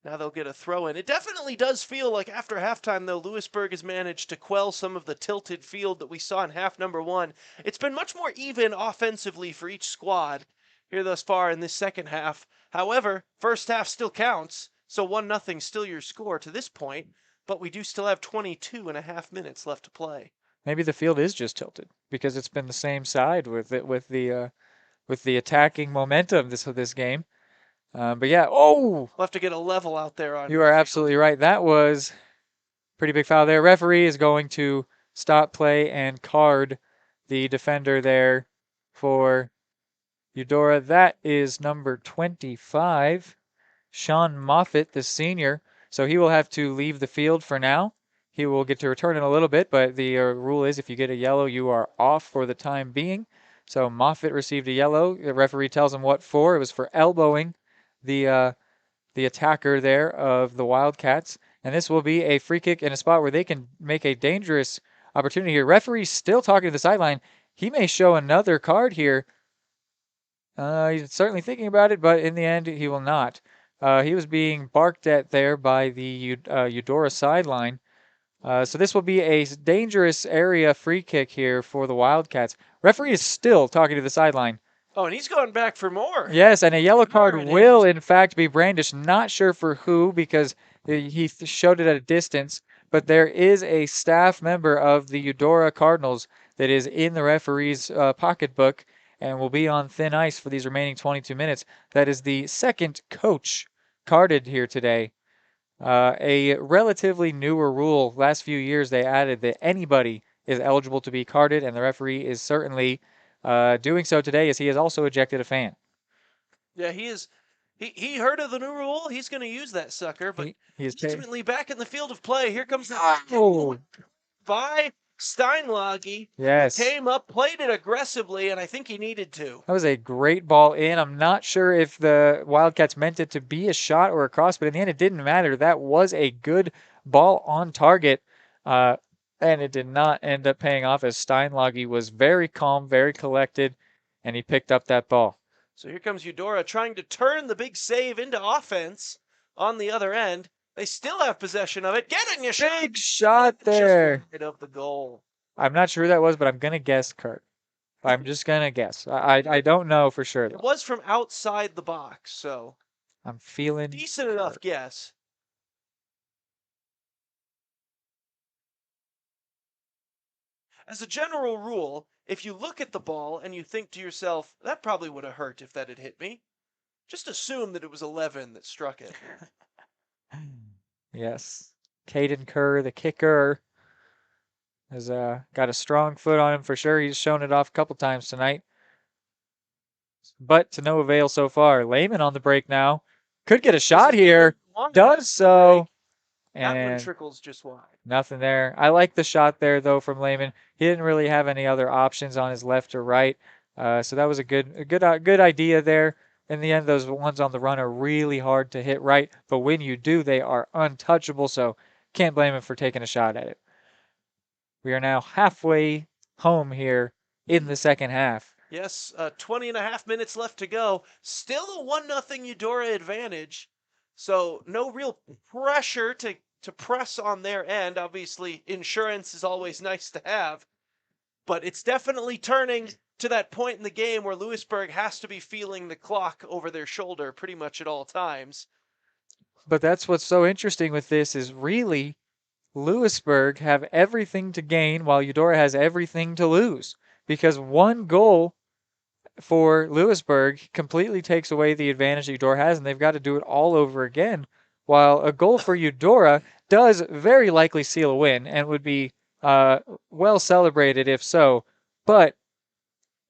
Now they'll get a throw in. It definitely does feel like after halftime, though, Louisburg has managed to quell some of the tilted field that we saw in half number 1. It's been much more even offensively for each squad here thus far in this second half. However, first half still counts, so 1-0 still your score to this point, but we do still have 22.5 minutes left to play. Maybe the field is just tilted because it's been the same side with the attacking momentum this game. But yeah, we'll have to get a level out there on. You are absolutely right. That was a pretty big foul there. Referee is going to stop play and card the defender there for Eudora. That is number 25, Sean Moffitt, the senior. So he will have to leave the field for now. He will get to return in a little bit, but the rule is if you get a yellow, you are off for the time being. So Moffitt received a yellow. The referee tells him what for. It was for elbowing the attacker there of the Wildcats. And this will be a free kick in a spot where they can make a dangerous opportunity here. Referee still talking to the sideline. He may show another card here. He's certainly thinking about it, but in the end, he will not. He was being barked at there by the Eudora sideline. So this will be a dangerous area free kick here for the Wildcats. Referee is still talking to the sideline. Oh, and he's going back for more. Yes, and a yellow card will, in fact, be brandished. Not sure for who because he showed it at a distance, but there is a staff member of the Eudora Cardinals that is in the referee's pocketbook and will be on thin ice for these remaining 22 minutes. That is the second coach carded here today. A relatively newer rule. Last few years they added that anybody is eligible to be carded, and the referee is certainly doing so today as he has also ejected a fan. Yeah, he is. He heard of the new rule. He's going to use that sucker, but he is ultimately back in the field of play. Here comes the by Steinlage. Yes. Came up, played it aggressively, and I think he needed to. That was a great ball in. I'm not sure if the Wildcats meant it to be a shot or a cross, but in the end, it didn't matter. That was a good ball on target, and it did not end up paying off as Steinlage was very calm, very collected, and he picked up that ball. So here comes Eudora trying to turn the big save into offense on the other end. They still have possession of it. Getting a big shot there. Just of the goal. I'm not sure who that was, but I'm going to guess Kurt. I'm just going to guess. I don't know for sure. It was from outside the box, so I'm feeling decent enough guess. As a general rule, if you look at the ball and you think to yourself, that probably would have hurt if that had hit me, just assume that it was 11 that struck it. Yes. Caden Kerr, the kicker, has got a strong foot on him for sure. He's shown it off a couple times tonight. But to no avail so far. Lehman on the break now. Could get a shot here. Does so. That one And trickles just wide. nothing there. I like the shot there, though, from Lehman. He didn't really have any other options on his left or right. So that was a good idea there. In the end, those ones on the run are really hard to hit right. But when you do, they are untouchable. So can't blame him for taking a shot at it. We are now halfway home here in the second half. Yes, 20 and a half minutes left to go. Still a 1-0 Eudora advantage. So no real pressure to press on their end. Obviously, insurance is always nice to have. But it's definitely turning to that point in the game where Louisburg has to be feeling the clock over their shoulder pretty much at all times. But that's what's so interesting with this is really Louisburg have everything to gain while Eudora has everything to lose. Because one goal for Louisburg completely takes away the advantage Eudora has, and they've got to do it all over again. While a goal for Eudora does very likely seal a win and would be well celebrated if so, but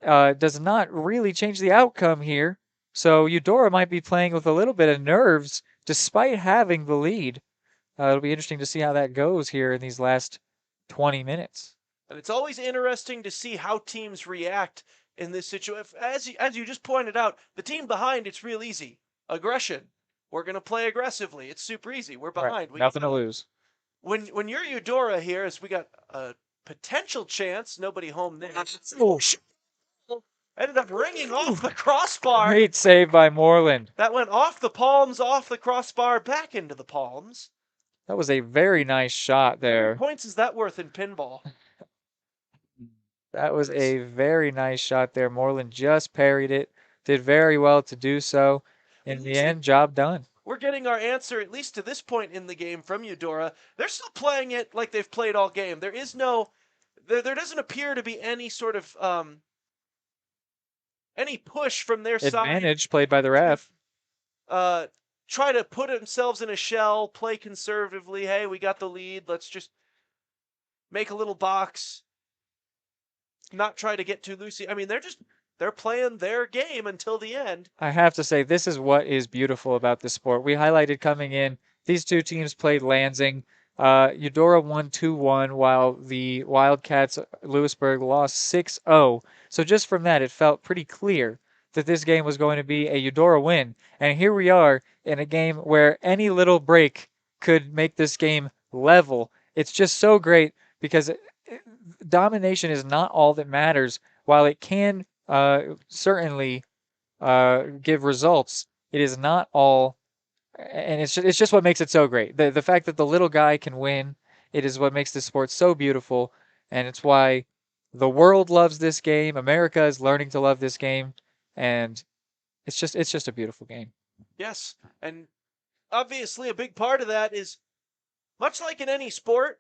does not really change the outcome here. So Eudora might be playing with a little bit of nerves despite having the lead. It'll be interesting to see how that goes here in these last 20 minutes. And it's always interesting to see how teams react in this situation. As you just pointed out, the team behind, it's real easy. Aggression. We're going to play aggressively. It's super easy. We're behind. Right. Nothing to lose. When you're Eudora here, as we got a potential chance, nobody home there. Ended up ringing off the crossbar. Great save by Moreland. That went off the palms, off the crossbar, back into the palms. That was a very nice shot there. How many points is that worth in pinball? That was a very nice shot there. Moreland just parried it. Did very well to do so. In the end, job done. We're getting our answer, at least to this point in the game, from Eudora. They're still playing it like they've played all game. There is no... There doesn't appear to be any sort of... any push from their side. Advantage played by the ref. Try to put themselves in a shell, play conservatively. Hey, we got the lead. Let's just make a little box. Not try to get too loosey. I mean, they're just they're playing their game until the end. I have to say, this is what is beautiful about this sport. We highlighted coming in, these two teams played Lansing. Eudora won 2-1, while the Wildcats Louisburg lost 6-0. So just from that, it felt pretty clear that this game was going to be a Eudora win. And here we are in a game where any little break could make this game level. It's just so great because domination is not all that matters. While it can certainly give results, it is not all, and it's just what makes it so great. The fact that the little guy can win, it is what makes this sport so beautiful, and it's why the world loves this game. America is learning to love this game, and it's just a beautiful game. Yes, and obviously a big part of that is, much like in any sport,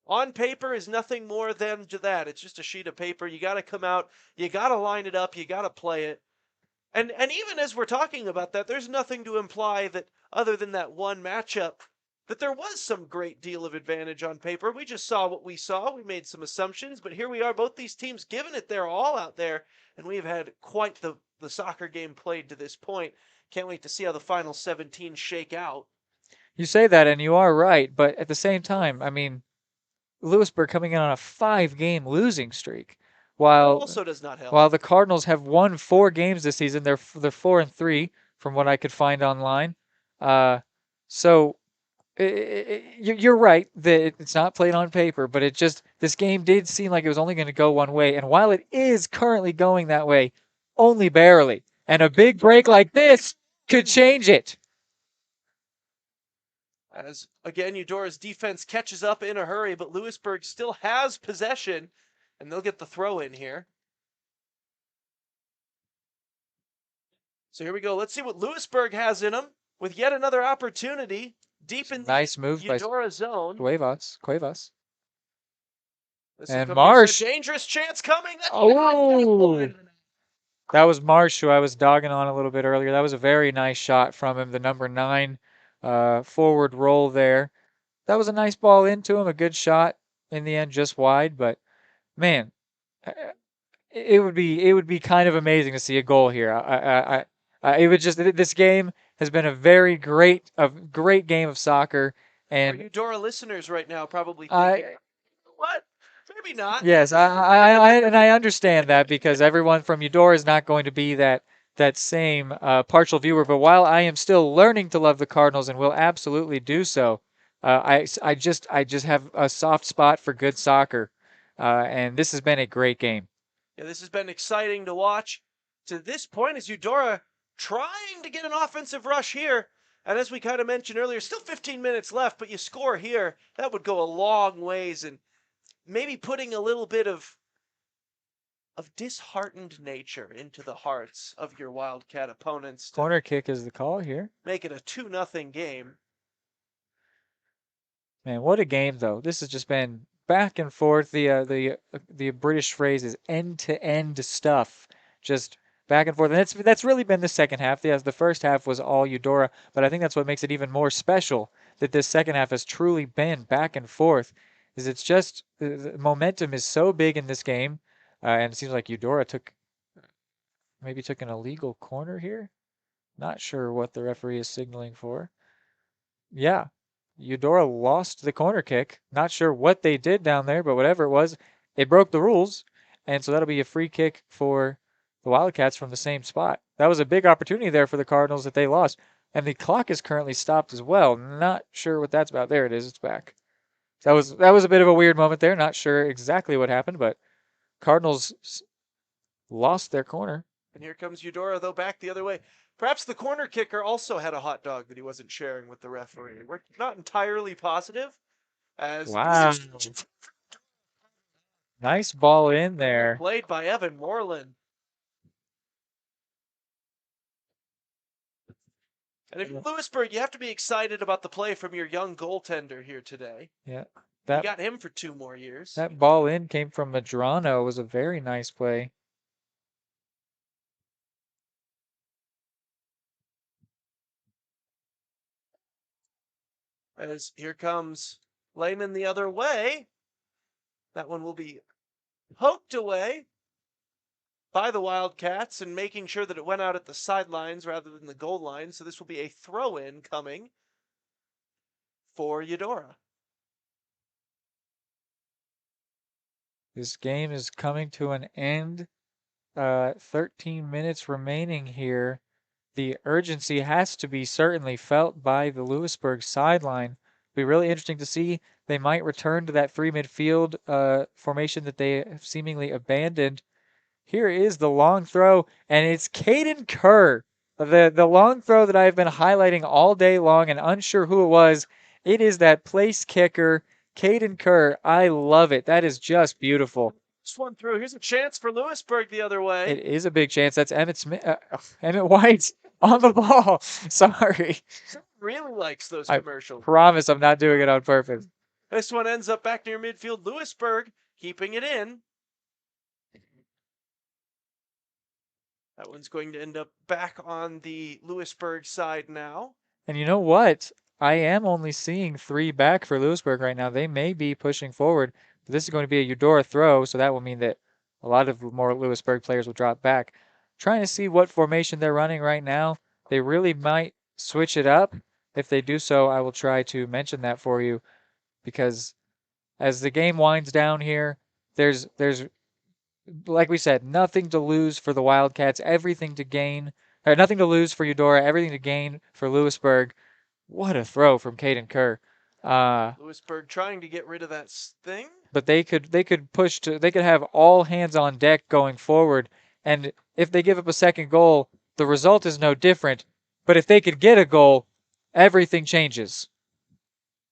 on paper is nothing more than that. It's just a sheet of paper. You got to come out, you got to line it up, you got to play it. And even as we're talking about that, there's nothing to imply that, other than that one matchup, that there was some great deal of advantage on paper. We just saw what we saw. We made some assumptions, but here we are, both these teams giving it their all out there, and we've had quite the soccer game played to this point. Can't wait to see how the final 17 shake out. You say that, and you are right, but at the same time, I mean, Louisburg coming in on a 5-game losing streak, while also does not help. While the Cardinals have won 4 games this season, they're 4-3 from what I could find online. So you're right that it's not played on paper, but this game did seem like it was only going to go one way, and while it is currently going that way, only barely, and a big break like this could change it. As, again, Eudora's defense catches up in a hurry, but Louisburg still has possession, and they'll get the throw in here. So here we go. Let's see what Louisburg has in them with yet another opportunity deep in nice the move Eudora zone. Cuevas. And Marsh. A dangerous chance coming. Oh! That was Marsh, who I was dogging on a little bit earlier. That was a very nice shot from him, the number 9 forward roll there. That was a nice ball into him, a good shot in the end, just wide. But man, it would be kind of amazing to see a goal here. It would just, this game has been a great game of soccer. And our Eudora listeners right now probably thinking, what? Maybe not. Yes, I understand that, because everyone from Eudora is not going to be that same partial viewer. But while I am still learning to love the Cardinals and will absolutely do so, I just have a soft spot for good soccer, and this has been a great game. Yeah, this has been exciting to watch. To this point, is Eudora trying to get an offensive rush here. And as we kind of mentioned earlier, still 15 minutes left, but you score here, that would go a long ways, and maybe putting a little bit of disheartened nature into the hearts of your Wildcat opponents. Corner kick is the call here. Make it a 2-0 game. Man, what a game, though. This has just been back and forth. The British phrase is end-to-end stuff. Just back and forth. And that's really been the second half. Yes, the first half was all Eudora, but I think that's what makes it even more special, that this second half has truly been back and forth. It's just, the momentum is so big in this game, and it seems like Eudora maybe took an illegal corner here. Not sure what the referee is signaling for. Yeah, Eudora lost the corner kick. Not sure what they did down there, but whatever it was, it broke the rules, and so that'll be a free kick for the Wildcats from the same spot. That was a big opportunity there for the Cardinals that they lost, and the clock is currently stopped as well. Not sure what that's about. There it is. It's back. That was a bit of a weird moment there. Not sure exactly what happened, but Cardinals lost their corner. And here comes Eudora, though, back the other way. Perhaps the corner kicker also had a hot dog that he wasn't sharing with the referee. We're not entirely positive. Wow. Nice ball in there. Played by Evan Moreland. And if you're Louisburg, you have to be excited about the play from your young goaltender here today. Yeah. You got him for 2 more years. That ball in came from Madrano. It was a very nice play. As here comes Lehman the other way. That one will be poked away. by the Wildcats and making sure that it went out at the sidelines rather than the goal line. So this will be a throw-in coming for Eudora. This game is coming to an end. 13 minutes remaining here. The urgency has to be certainly felt by the Louisburg sideline. Be really interesting to see. They might return to that three midfield formation that they have seemingly abandoned. Here is the long throw, and it's Caden Kerr. The long throw that I've been highlighting all day long and unsure who it was. It is that place kicker, Caden Kerr. I love it. That is just beautiful. This one through. Here's a chance for Louisburg the other way. It is a big chance. That's Emmett White on the ball. Sorry. Really likes those commercials. I promise I'm not doing it on purpose. This one ends up back near midfield. Louisburg keeping it in. That one's going to end up back on the Louisburg side now. And you know what? I am only seeing 3 back for Louisburg right now. They may be pushing forward. But this is going to be a Eudora throw, so that will mean that a lot of more Louisburg players will drop back. Trying to see what formation they're running right now. They really might switch it up. If they do so, I will try to mention that for you, because as the game winds down here, there's like we said, nothing to lose for the Wildcats, everything to gain. Nothing to lose for Eudora, everything to gain for Louisburg. What a throw from Caden Kerr. Louisburg trying to get rid of that thing. But they could have all hands on deck going forward, and if they give up a second goal, the result is no different. But if they could get a goal, everything changes.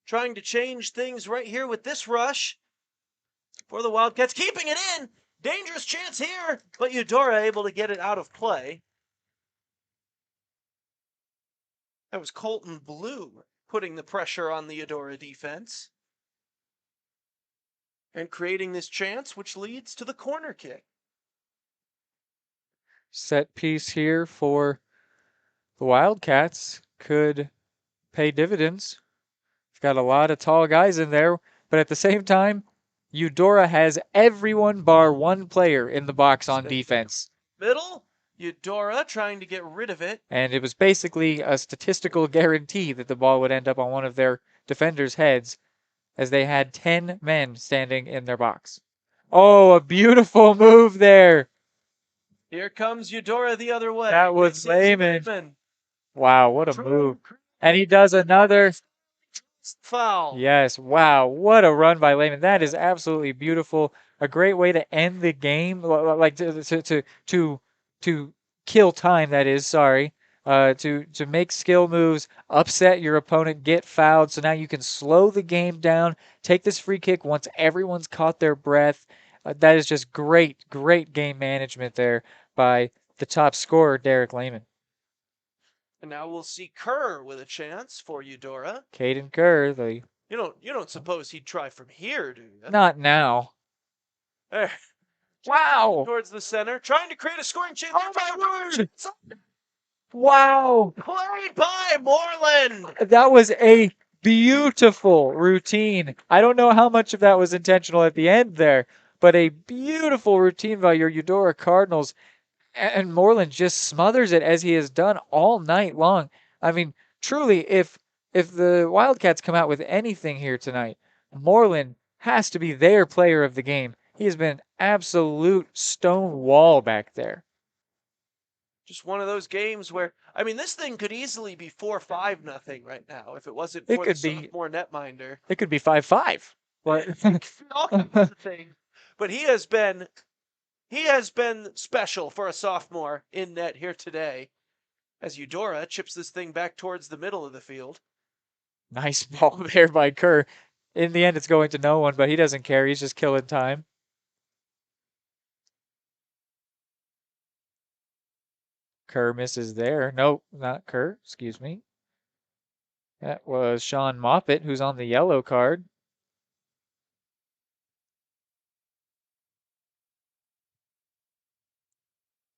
Trying to change things right here with this rush for the Wildcats, keeping it in. Dangerous chance here, but Eudora able to get it out of play. That was Colton Blue putting the pressure on the Eudora defense and creating this chance, which leads to the corner kick. Set piece here for the Wildcats could pay dividends. We've got a lot of tall guys in there, but at the same time, Eudora has everyone bar one player in the box on defense. Middle, Eudora trying to get rid of it. And it was basically a statistical guarantee that the ball would end up on one of their defenders' heads, as they had 10 men standing in their box. Oh, a beautiful move there. Here comes Eudora the other way. That was Lehman. Wow, what a move. And he does another foul. Yes, wow, what a run by Lehman. That is absolutely beautiful. A great way to end the game, like to kill time, that is, sorry. To make skill moves, upset your opponent, get fouled, so now you can slow the game down, take this free kick once everyone's caught their breath. That is just great game management there by the top scorer, Derek Lehman. And now we'll see Kerr with a chance for Eudora. Caden Kerr, You don't suppose he'd try from here, do you? Not now. There. Wow. Towards the center, trying to create a scoring chance. Oh my word! Wow. Played by Moreland. That was a beautiful routine. I don't know how much of that was intentional at the end there, but a beautiful routine by your Eudora Cardinals. And Moreland just smothers it, as he has done all night long. I mean, truly, if the Wildcats come out with anything here tonight, Moreland has to be their player of the game. He has been absolute stone wall back there. Just one of those games where, I mean, this thing could easily be 4-5-0 right now if it wasn't for the sophomore netminder. It could be 5-5. But all kinds of things. But he has been special for a sophomore in net here today, as Eudora chips this thing back towards the middle of the field. Nice ball there by Kerr. In the end, it's going to no one, but he doesn't care. He's just killing time. Kerr misses there. Nope, not Kerr. Excuse me. That was Sean Moppet, who's on the yellow card.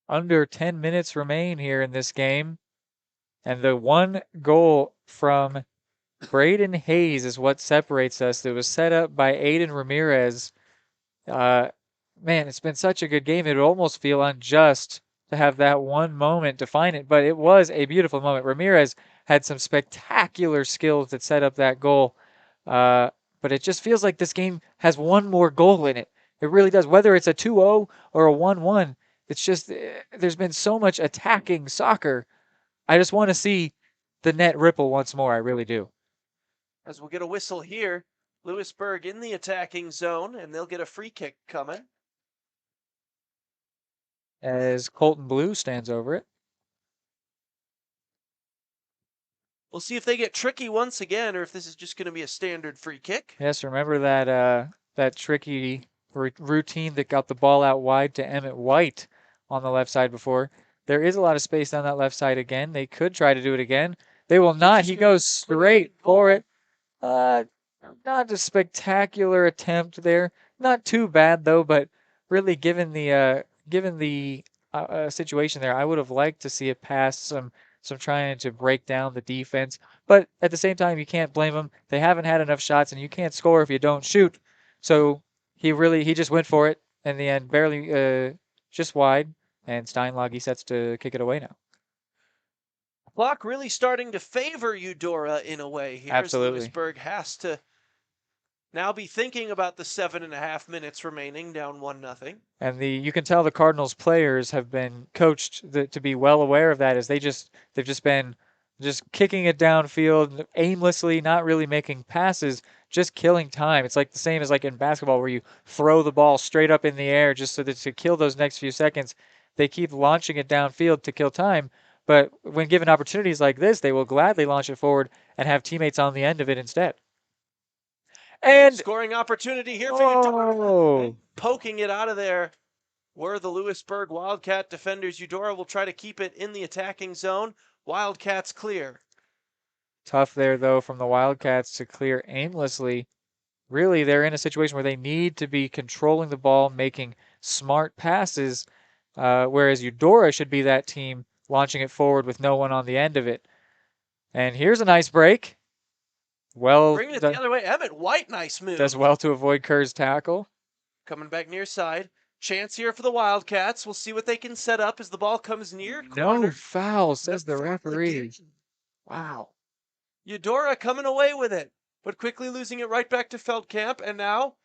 Under 10 minutes remain here in this game. And the one goal from Braden Hayes is what separates us. It was set up by Aiden Ramirez. man, it's been such a good game. It would almost feel unjust to have that one moment define it, but it was a beautiful moment. Ramirez had some spectacular skills that set up that goal, but it just feels like this game has one more goal in it. It really does. Whether it's a 2-0 or a 1-1, it's just there's been so much attacking soccer. I just want to see the net ripple once more. I really do. As we'll get a whistle here, Louisburg in the attacking zone, and they'll get a free kick coming. As Colton Blue stands over it. We'll see if they get tricky once again, or if this is just going to be a standard free kick. Yes, remember that that tricky routine that got the ball out wide to Emmett White on the left side before. There is a lot of space on that left side again. They could try to do it again. They will not. He goes straight for it. Not a spectacular attempt there. Not too bad though, but really given the situation there, I would have liked to see it past some trying to break down the defense. But at the same time, you can't blame them. They haven't had enough shots, and you can't score if you don't shoot. So he just went for it in the end, barely just wide, and Steinlage sets to kick it away now. Clock really starting to favor Eudora in a way here. Absolutely. Louisburg has to now be thinking about the 7.5 minutes remaining, down 1-0. And you can tell the Cardinals players have been coached to be well aware of that, as they've just been kicking it downfield aimlessly, not really making passes, just killing time. It's like the same as like in basketball where you throw the ball straight up in the air just so that to kill those next few seconds. They keep launching it downfield to kill time, but when given opportunities like this, they will gladly launch it forward and have teammates on the end of it instead. And scoring opportunity here for Eudora. Poking it out of there were the Louisburg Wildcat defenders. Eudora will try to keep it in the attacking zone. Wildcats clear. Tough there, though, from the Wildcats to clear aimlessly. Really, they're in a situation where they need to be controlling the ball, making smart passes, whereas Eudora should be that team launching it forward with no one on the end of it. And here's a nice break. Well, bringing it the other way. Emmett White, nice move. Does well to avoid Kerr's tackle. Coming back near side. Chance here for the Wildcats. We'll see what they can set up as the ball comes near. No foul, says the referee. Wow. Eudora coming away with it, but quickly losing it right back to Feldkamp. And now,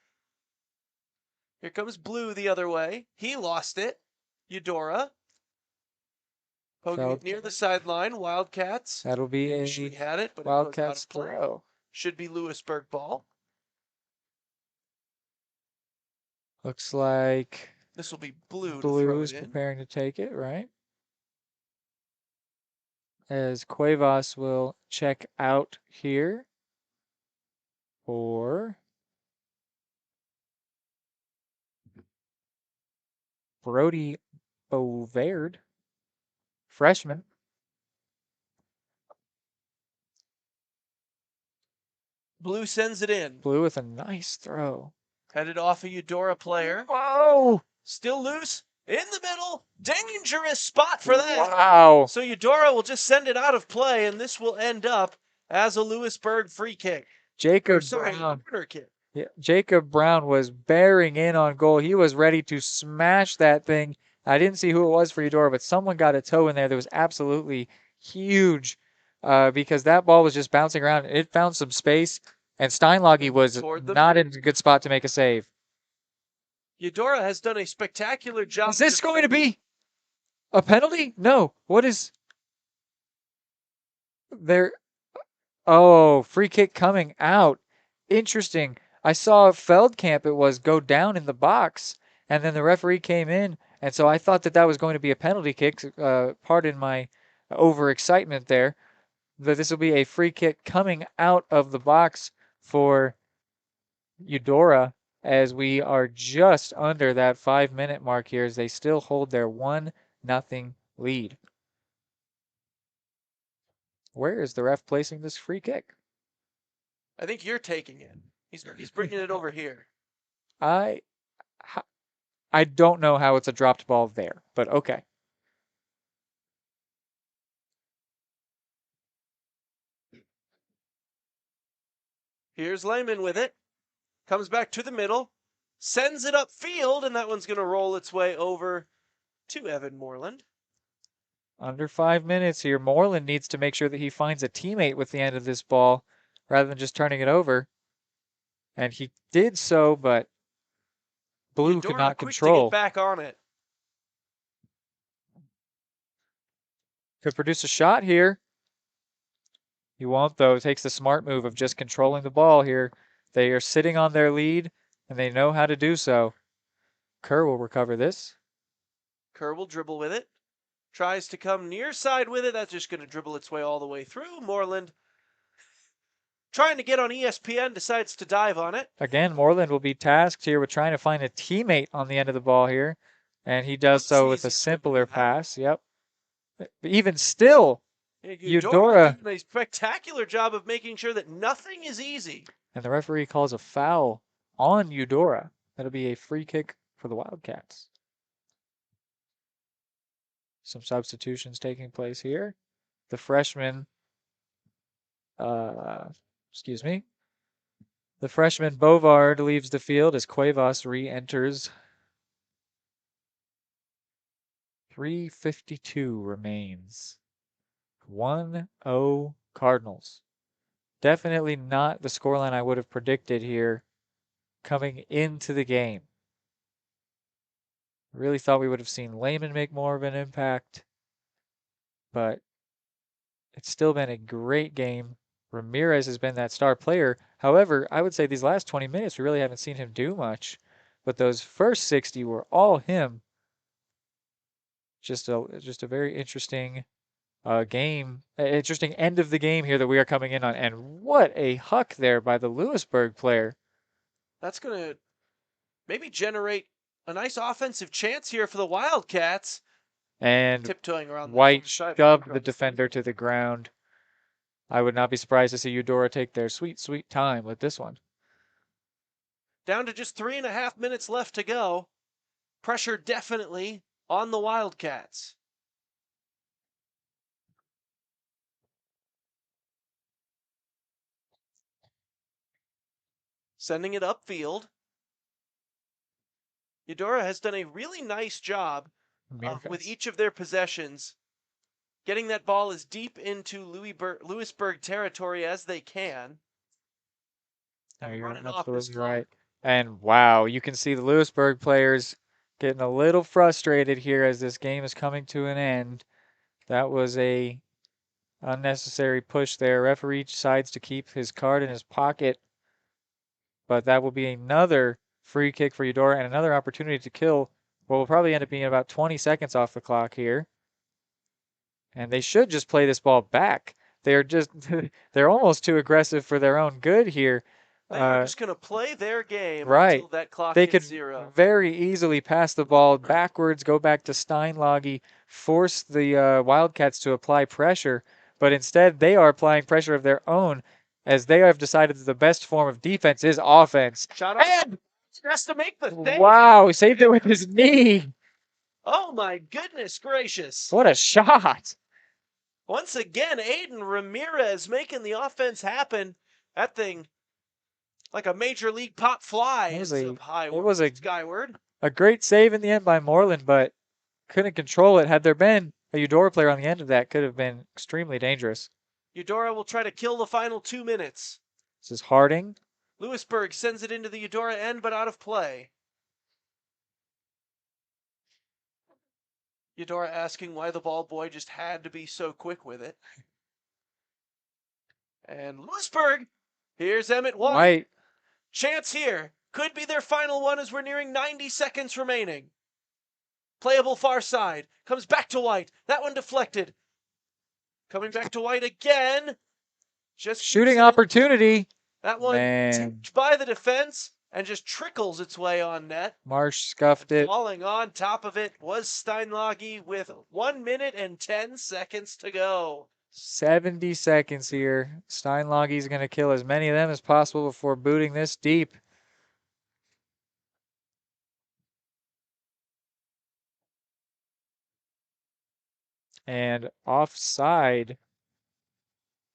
here comes Blue the other way. He lost it. Eudora. Poking it near the sideline. Wildcats. That'll be a had it, but Wildcats throw. Should be Louisburg ball. Looks like this will be Blue. Blue is preparing to take it, right? As Cuevas will check out here for Brody Bovaird, freshman. Blue sends it in. Blue with a nice throw. Headed off a Eudora player. Whoa! Still loose. In the middle. Dangerous spot for that. Wow. So Eudora will just send it out of play, and this will end up as a Louisburg free kick. Jacob Brown. Yeah, Jacob Brown was bearing in on goal. He was ready to smash that thing. I didn't see who it was for Eudora, but someone got a toe in there that was absolutely huge because that ball was just bouncing around. It found some space, and Steinlage was not in a good spot to make a save. Eudora has done a spectacular job. Is this going to be a penalty? No. What is there? Oh, free kick coming out. Interesting. I saw Feldkamp, it was, go down in the box, and then the referee came in, and so I thought that was going to be a penalty kick. Pardon my overexcitement there. That this will be a free kick coming out of the box for Eudora, as we are just under that 5-minute mark here, as they still hold their 1-0 lead. Where is the ref placing this free kick? I think you're taking it. He's bringing it over here. I don't know how it's a dropped ball there, but okay. Here's Lehman with it. Comes back to the middle. sends it upfield, and that one's going to roll its way over to Evan Moreland. Under 5 minutes here. Moreland needs to make sure that he finds a teammate with the end of this ball rather than just turning it over. And he did so, but Blue could not control. To get back on it. Could produce a shot here. He won't, though. Takes the smart move of just controlling the ball here. They are sitting on their lead, and they know how to do so. Kerr will recover this. Kerr will dribble with it. Tries to come near side with it. That's just going to dribble its way all the way through. Moreland, trying to get on ESPN, decides to dive on it. Again, Moreland will be tasked here with trying to find a teammate on the end of the ball here. And he does so with a simpler pass. Yep. Even still, Eudora doing a spectacular job of making sure that nothing is easy. And the referee calls a foul on Eudora. That'll be a free kick for the Wildcats. Some substitutions taking place here. The freshman, the freshman Bovard leaves the field as Cuevas re-enters. 3:52 remains. 1-0 Cardinals. Definitely not the scoreline I would have predicted here coming into the game. Really thought we would have seen Lehman make more of an impact, but it's still been a great game. Ramirez has been that star player. However, I would say these last 20 minutes, we really haven't seen him do much, but those first 60 were all him. Just a very interesting game, interesting end of the game here that we are coming in on. And what a huck there by the Louisburg player. That's going to maybe generate a nice offensive chance here for the Wildcats. And tiptoeing around White shoved the defender to the ground. I would not be surprised to see Eudora take their sweet, sweet time with this one. Down to just 3.5 minutes left to go. Pressure definitely on the Wildcats. Sending it upfield. Eudora has done a really nice job with each of their possessions, getting that ball as deep into Louisburg territory as they can. No, you're absolutely right. And wow, you can see the Louisburg players getting a little frustrated here as this game is coming to an end. That was a unnecessary push there. Referee decides to keep his card in his pocket, but that will be another free kick for Eudora and another opportunity to kill what will probably end up being about 20 seconds off the clock here. And they should just play this ball back. They're almost too aggressive for their own good here. They are just going to play their game right. until that clock they hits could 0. Very easily pass the ball backwards, go back to Steinlage, force the Wildcats to apply pressure, but instead they are applying pressure of their own as they have decided that the best form of defense is offense. Shot up. And has to make the save. Wow, he saved it with his knee. Oh my goodness gracious. What a shot. Once again, Aiden Ramirez making the offense happen. That thing, like a major league pop fly, is up high. It was skyward. A great save in the end by Moreland, but couldn't control it. Had there been a Eudora player on the end of that, could have been extremely dangerous. Eudora will try to kill the final 2 minutes. This is Harding. Louisburg sends it into the Eudora end, but out of play. Eudora asking why the ball boy just had to be so quick with it. And Louisburg, here's Emmett White. Chance here. Could be their final one as we're nearing 90 seconds remaining. Playable far side. Comes back to White. That one deflected. Coming back to White again. Just shooting opportunity. That one tipped by the defense and just trickles its way on net. Marsh scuffed it. Falling on top of it was Steinlage with 1 minute and 10 seconds to go. 70 seconds here. Steinlage is going to kill as many of them as possible before booting this deep. And offside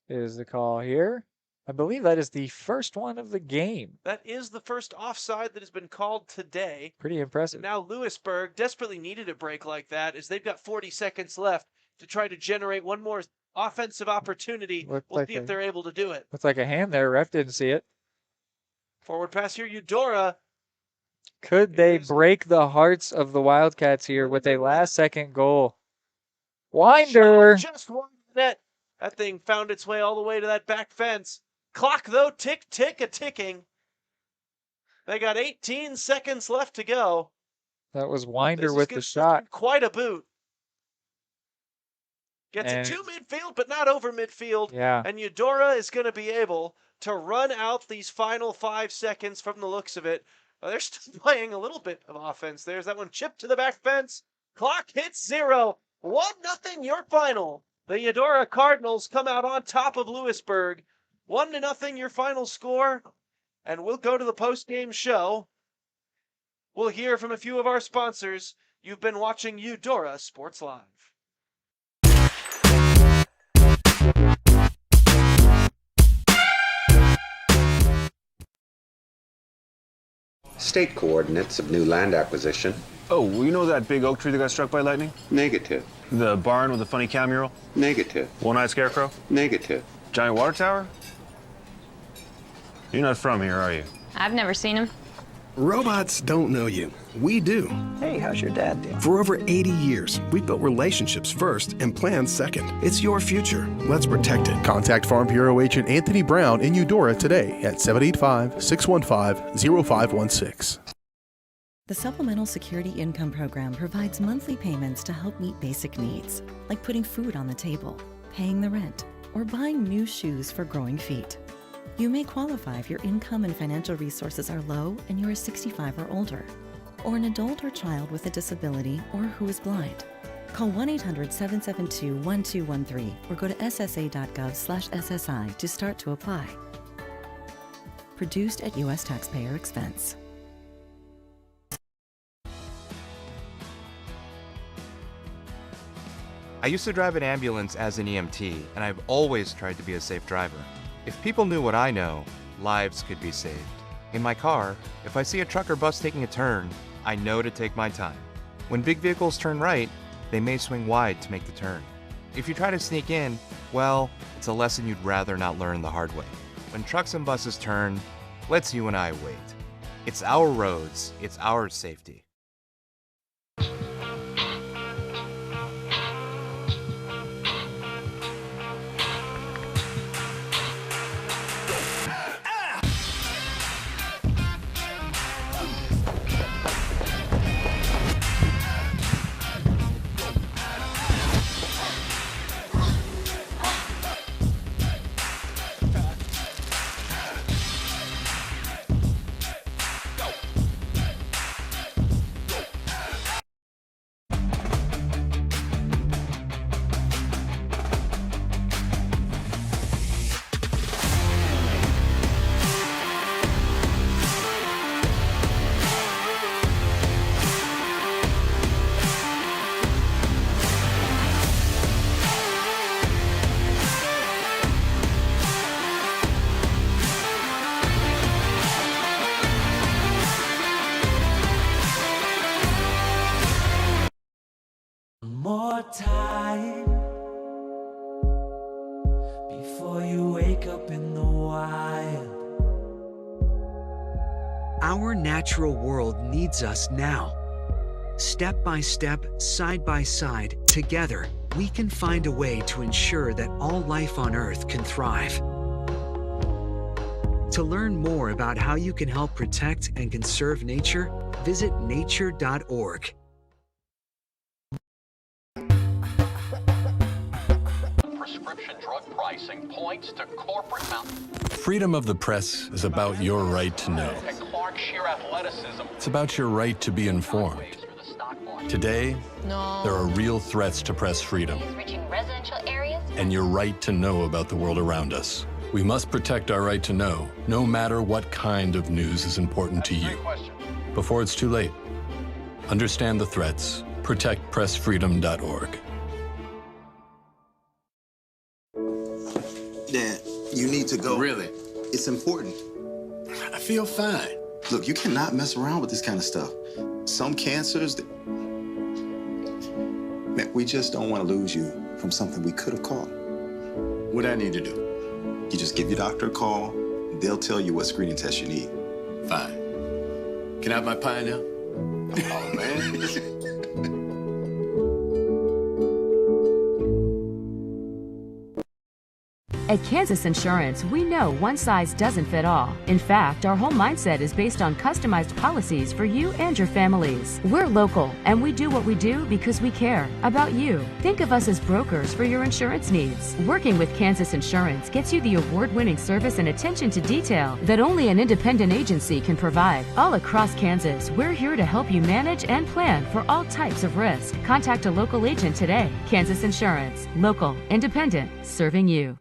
is the call here. I believe that is the first one of the game. That is the first offside that has been called today. Pretty impressive. Now Louisburg desperately needed a break like that as they've got 40 seconds left to try to generate one more offensive opportunity. We'll see if they're able to do it. Looks like a hand there. Ref didn't see it. Forward pass here, Eudora. Could they break the hearts of the Wildcats here with a last-second goal? Winder! Just one net. That thing found its way all the way to that back fence. Clock, though, tick-a-ticking. They got 18 seconds left to go. That was Winder with the shot. Quite a boot. Gets it to midfield, but not over midfield. Yeah. And Eudora is going to be able to run out these final 5 seconds from the looks of it. They're still playing a little bit of offense. There's that one chipped to the back fence. Clock hits 0. 1-0 your final. The Eudora Cardinals come out on top of Louisburg. 1-0 your final score. And we'll go to the post-game show. We'll hear from a few of our sponsors. You've been watching Eudora Sports Live. State coordinates of new land acquisition. Oh, well, you know that big oak tree that got struck by lightning? Negative. The barn with the funny cow mural? Negative. One-eyed scarecrow? Negative. Giant water tower? You're not from here, are you? I've never seen him. Robots don't know you. We do. Hey, how's your dad doing? For over 80 years, we've built relationships first and plans second. It's your future. Let's protect it. Contact Farm Bureau Agent Anthony Brown in Eudora today at 785-615-0516. The Supplemental Security Income Program provides monthly payments to help meet basic needs, like putting food on the table, paying the rent, or buying new shoes for growing feet. You may qualify if your income and financial resources are low and you are 65 or older, or an adult or child with a disability or who is blind. Call 1-800-772-1213 or go to ssa.gov/SSI to start to apply. Produced at U.S. taxpayer expense. I used to drive an ambulance as an EMT, and I've always tried to be a safe driver. If people knew what I know, lives could be saved. In my car, if I see a truck or bus taking a turn, I know to take my time. When big vehicles turn right, they may swing wide to make the turn. If you try to sneak in, well, it's a lesson you'd rather not learn the hard way. When trucks and buses turn, let's you and I wait. It's our roads, it's our safety. More time before you wake up in the wild. Our natural world needs us now. Step by step, side by side, together, we can find a way to ensure that all life on Earth can thrive. To learn more about how you can help protect and conserve nature, visit nature.org. Prescription drug pricing points to corporate Freedom of the press is about your right to know. and Clark sheer athleticism. It's about your right to be informed. Today, there are real threats to press freedom Reaching residential areas? and your right to know about the world around us. We must protect our right to know, no matter what kind of news is important to you. Before it's too late, understand the threats. ProtectPressFreedom.org. Dad, You need to go. Really? It's important. I feel fine. Look, you cannot mess around with this kind of stuff. Some cancers, man, we just don't want to lose you from something we could have caught. What I need to do? You just give your doctor a call. They'll tell you what screening test you need. Fine. Can I have my pie now? Oh, man. At Kansas Insurance, we know one size doesn't fit all. In fact, our whole mindset is based on customized policies for you and your families. We're local, and we do what we do because we care about you. Think of us as brokers for your insurance needs. Working with Kansas Insurance gets you the award-winning service and attention to detail that only an independent agency can provide. All across Kansas, we're here to help you manage and plan for all types of risk. Contact a local agent today. Kansas Insurance. Local, independent, serving you.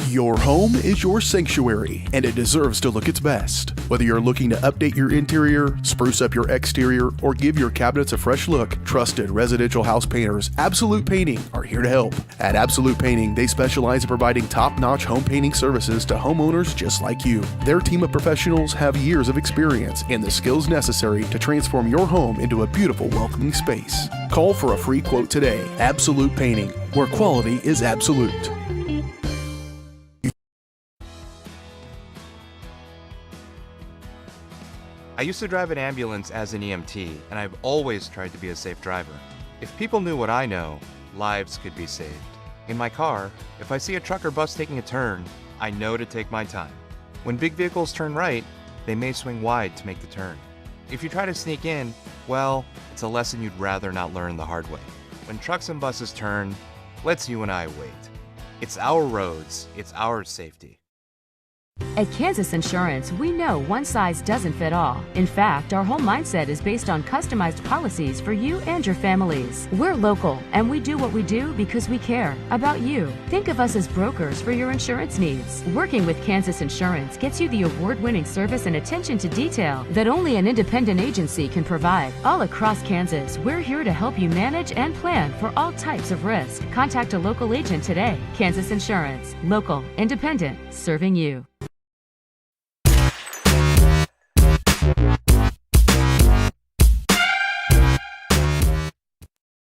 Your home is your sanctuary, and it deserves to look its best. Whether you're looking to update your interior, spruce up your exterior, or give your cabinets a fresh look, trusted residential house painters Absolute Painting are here to help. At Absolute Painting, they specialize in providing top-notch home painting services to homeowners just like you. Their team of professionals have years of experience and the skills necessary to transform your home into a beautiful, welcoming space. Call for a free quote today. Absolute Painting, where quality is absolute. I used to drive an ambulance as an EMT, and I've always tried to be a safe driver. If people knew what I know, lives could be saved. In my car, if I see a truck or bus taking a turn, I know to take my time. When big vehicles turn right, they may swing wide to make the turn. If you try to sneak in, well, it's a lesson you'd rather not learn the hard way. When trucks and buses turn, let's you and I wait. It's our roads, it's our safety. At Kansas Insurance, we know one size doesn't fit all. In fact, our whole mindset is based on customized policies for you and your families. We're local, and we do what we do because we care about you. Think of us as brokers for your insurance needs. Working with Kansas Insurance gets you the award-winning service and attention to detail that only an independent agency can provide. All across Kansas, we're here to help you manage and plan for all types of risk. Contact a local agent today. Kansas Insurance. Local, independent, serving you.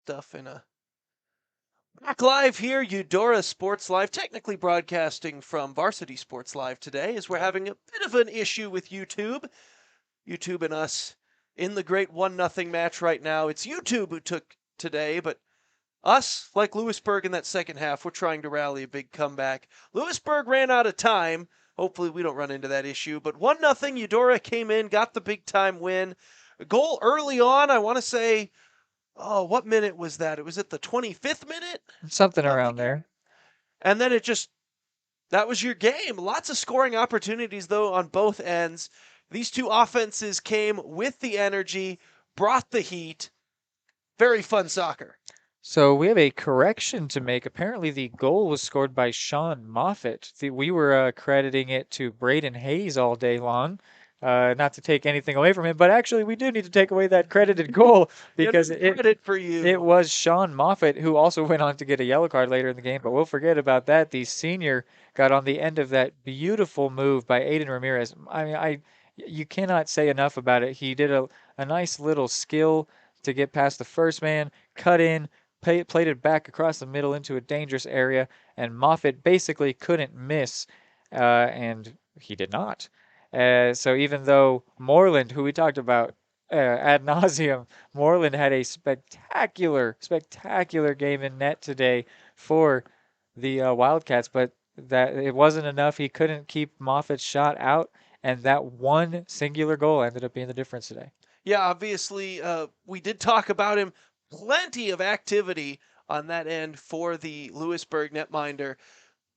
Stuff in a back live here, Eudora Sports Live, technically broadcasting from Varsity Sports Live today, as we're having a bit of an issue with YouTube and us in the great 1-0 match right now. It's YouTube who took today, but us, like Louisburg in that second half, we're trying to rally a big comeback. Louisburg ran out of time. Hopefully we don't run into that issue, but 1-0, Eudora came in, got the big time win. A goal early on, I want to say, oh, what minute was that? It was at the 25th minute? Something around there. And then that was your game. Lots of scoring opportunities, though, on both ends. These two offenses came with the energy, brought the heat. Very fun soccer. So we have a correction to make. Apparently the goal was scored by Sean Moffitt. We were crediting it to Braden Hayes all day long. Not to take anything away from him, but actually we do need to take away that credited goal because it was Sean Moffitt, who also went on to get a yellow card later in the game, but we'll forget about that. The senior got on the end of that beautiful move by Aiden Ramirez. I mean, you cannot say enough about it. He did a nice little skill to get past the first man, cut in, played it back across the middle into a dangerous area, and Moffitt basically couldn't miss, and he did not. So even though Moreland, who we talked about ad nauseum, Moreland had a spectacular game in net today for the Wildcats, but that it wasn't enough. He couldn't keep Moffitt's shot out, and that one singular goal ended up being the difference today. Yeah, obviously, we did talk about him. Plenty of activity on that end for the Louisburg netminder.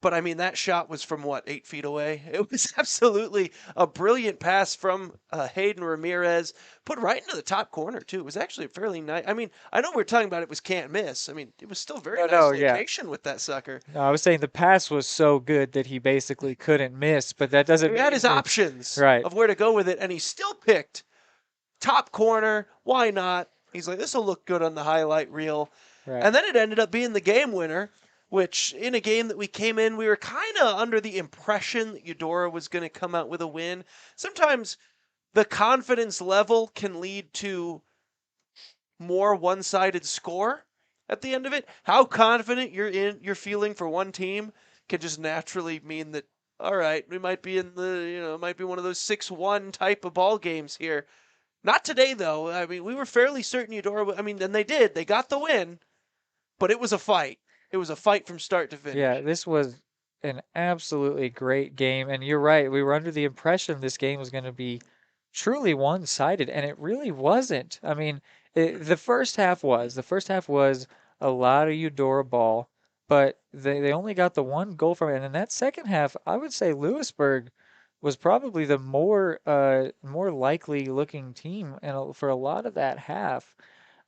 But, I mean, that shot was from, 8 feet away? It was absolutely a brilliant pass from Hayden Ramirez, put right into the top corner, too. It was actually a fairly nice. I mean, I know we were talking about it was can't miss. I mean, it was still very nice location with that sucker. No, I was saying the pass was so good that he basically couldn't miss, but that doesn't mean he had his options right. of where to go with it, and he still picked top corner. Why not? He's like, this will look good on the highlight reel. Right. And then it ended up being the game winner which in a game that we came in, we were kind of under the impression that Eudora was going to come out with a win. Sometimes the confidence level can lead to more one-sided score at the end of it. How confident you're feeling for one team can just naturally mean that, all right, we might be in the, might be one of those 6-1 type of ball games here. Not today, though. I mean, we were fairly certain Eudora, and they did. They got the win, but it was a fight. It was a fight from start to finish. Yeah, this was an absolutely great game. And you're right. We were under the impression this game was going to be truly one-sided, and it really wasn't. I mean, the first half was. The first half was a lot of Eudora ball, but they only got the one goal from it. And in that second half, I would say Louisburg was probably the more likely looking team for a lot of that half.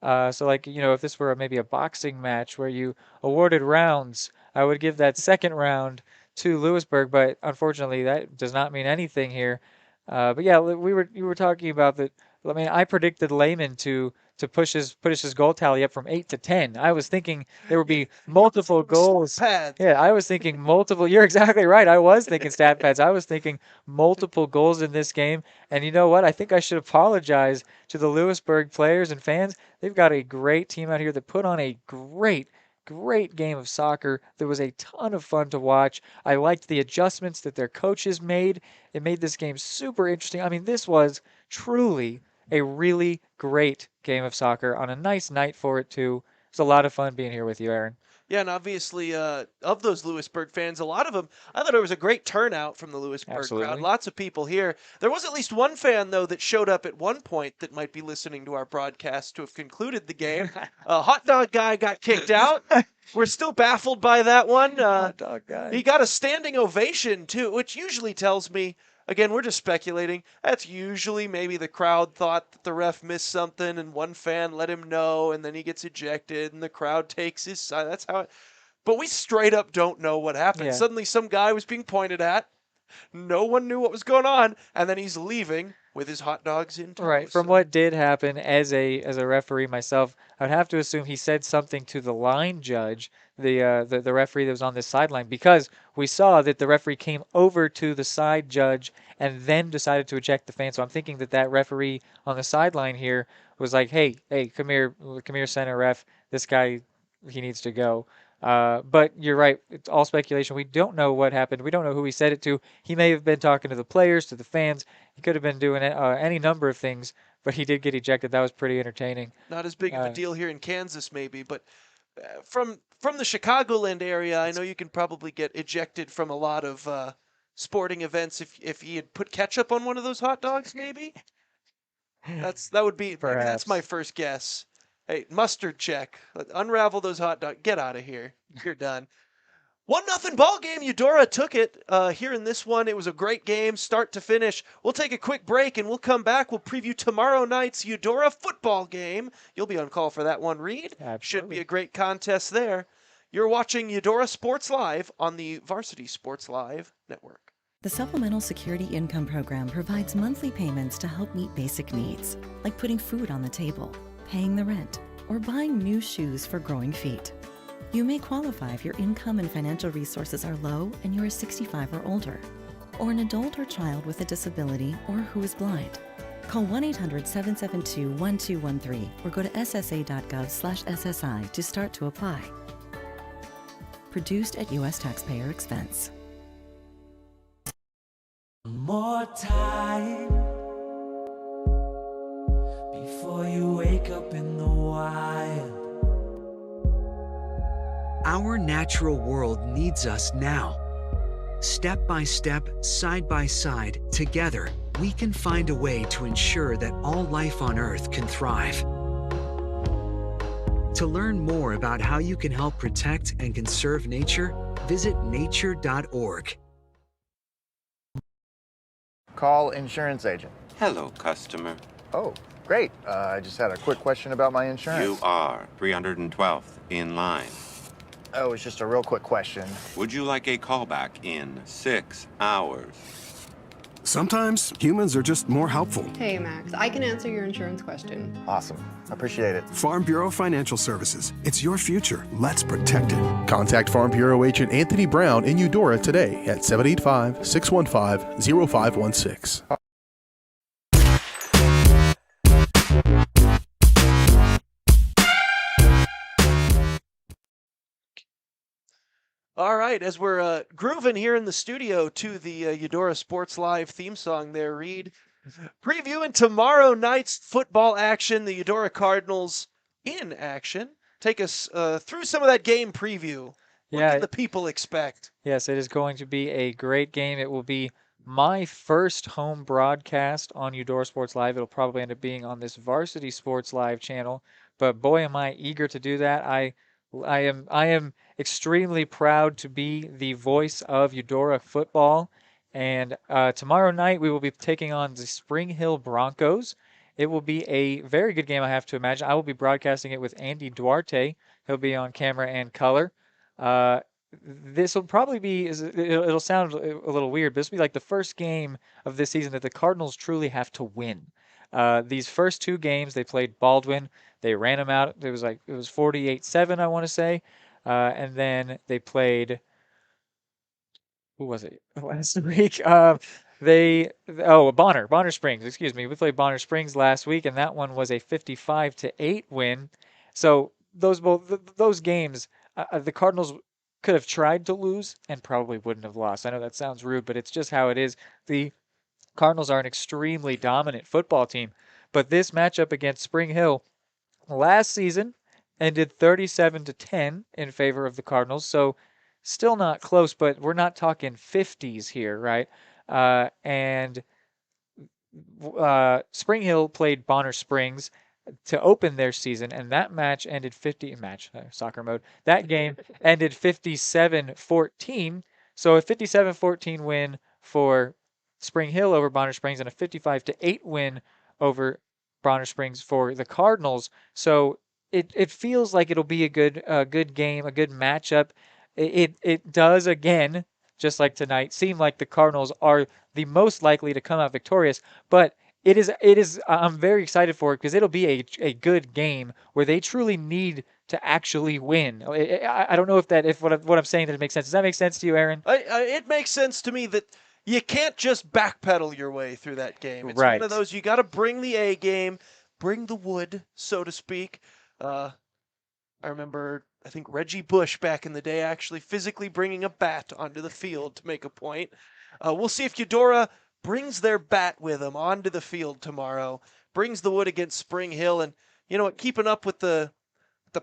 So like, if this were maybe a boxing match where you awarded rounds, I would give that second round to Louisburg, but unfortunately that does not mean anything here. But yeah, you were talking about that. I mean, I predicted Lehman to push his goal tally up from 8 to 10. I was thinking there would be multiple goals. Pads. Yeah, I was thinking multiple. You're exactly right. I was thinking stat pads. I was thinking multiple goals in this game. And you know what? I think I should apologize to the Louisburg players and fans. They've got a great team out here that put on a great game of soccer. There was a ton of fun to watch. I liked the adjustments that their coaches made. It made this game super interesting. I mean, this was truly a really great game of soccer on a nice night for it, too. It's a lot of fun being here with you, Aaron. Yeah, and obviously, of those Louisburg fans, a lot of them, I thought it was a great turnout from the Louisburg crowd. Lots of people here. There was at least one fan, though, that showed up at one point that might be listening to our broadcast to have concluded the game. A hot dog guy got kicked out. We're still baffled by that one. Hot dog guy. He got a standing ovation, too, which usually tells me, again, we're just speculating. That's usually maybe the crowd thought that the ref missed something and one fan let him know, and then he gets ejected and the crowd takes his side. That's how it. But we straight up don't know what happened. Yeah. Suddenly some guy was being pointed at. No one knew what was going on, and then he's leaving with his hot dogs in tow. Right. From what did happen, as a referee myself, I would have to assume he said something to the line judge, the referee that was on this sideline, because we saw that the referee came over to the side judge and then decided to eject the fan. So I'm thinking that referee on the sideline here was like, hey, come here, center ref. This guy, he needs to go. But you're right. It's all speculation. We don't know what happened. We don't know who he said it to. He may have been talking to the players, to the fans. He could have been doing any number of things, but he did get ejected. That was pretty entertaining. Not as big of a deal here in Kansas, maybe, but from the Chicagoland area, I know you can probably get ejected from a lot of sporting events if he had put ketchup on one of those hot dogs, maybe. That would be. Perhaps. That's my first guess. Hey, mustard check. Unravel those hot dogs. Get out of here. You're done. 1-0 ball game. Eudora took it here in this one. It was a great game, start to finish. We'll take a quick break, and we'll come back. We'll preview tomorrow night's Eudora football game. You'll be on call for that one, Reed. Absolutely. Should be a great contest there. You're watching Eudora Sports Live on the Varsity Sports Live Network. The Supplemental Security Income Program provides monthly payments to help meet basic needs, like putting food on the table, paying the rent, or buying new shoes for growing feet. You may qualify if your income and financial resources are low and you are 65 or older, or an adult or child with a disability or who is blind. Call 1-800-772-1213 or go to ssa.gov/SSI to start to apply. Produced at U.S. taxpayer expense. More time before you wake up in the wild. Our natural world needs us now. Step by step, side by side, together, we can find a way to ensure that all life on Earth can thrive. To learn more about how you can help protect and conserve nature, visit nature.org. Call insurance agent. Hello, customer. Oh, great. I just had a quick question about my insurance. You are 312th in line. Oh, it's just a real quick question. Would you like a callback in 6 hours? Sometimes humans are just more helpful. Hey, Max, I can answer your insurance question. Awesome. Appreciate it. Farm Bureau Financial Services. It's your future. Let's protect it. Contact Farm Bureau agent Anthony Brown in Eudora today at 785-615-0516. All right, as we're grooving here in the studio to the Eudora Sports Live theme song there, Reed, previewing tomorrow night's football action, the Eudora Cardinals in action. Take us through some of that game preview. What can the people expect? Yes, it is going to be a great game. It will be my first home broadcast on Eudora Sports Live. It'll probably end up being on this Varsity Sports Live channel, but boy, am I eager to do that. I am extremely proud to be the voice of Eudora football. And tomorrow night we will be taking on the Spring Hill Broncos. It will be a very good game, I have to imagine. I will be broadcasting it with Andy Duarte. He'll be on camera and color. This will probably be, it'll sound a little weird, but this will be like the first game of this season that the Cardinals truly have to win. These first two games, they played Baldwin. They ran them out. It was 48-7, I want to say. And then they played, who was it last week? Bonner Springs, excuse me. We played Bonner Springs last week, and that one was a 55-8 win. So those games, the Cardinals could have tried to lose and probably wouldn't have lost. I know that sounds rude, but it's just how it is. The Cardinals are an extremely dominant football team, but this matchup against Spring Hill last season ended 37-10 in favor of the Cardinals, so still not close, but we're not talking 50s here, right? And Spring Hill played Bonner Springs to open their season, and that match ended soccer mode. That game ended 57-14, so a 57-14 win for Spring Hill over Bonner Springs and a 55-8 win over Bonner Springs for the Cardinals. So it feels like it'll be a good game, a good matchup. It does, again, just like tonight, seem like the Cardinals are the most likely to come out victorious, but it is. I'm very excited for it because it'll be a good game where they truly need to actually win. I don't know if what I'm saying that it makes sense. Does that make sense to you, Aaron? It makes sense to me that you can't just backpedal your way through that game. It's right. One of those, you got to bring the A game, bring the wood, so to speak. I remember, I think Reggie Bush back in the day actually physically bringing a bat onto the field to make a point. We'll see if Eudora brings their bat with them onto the field tomorrow, brings the wood against Spring Hill, and you know what, keeping up with the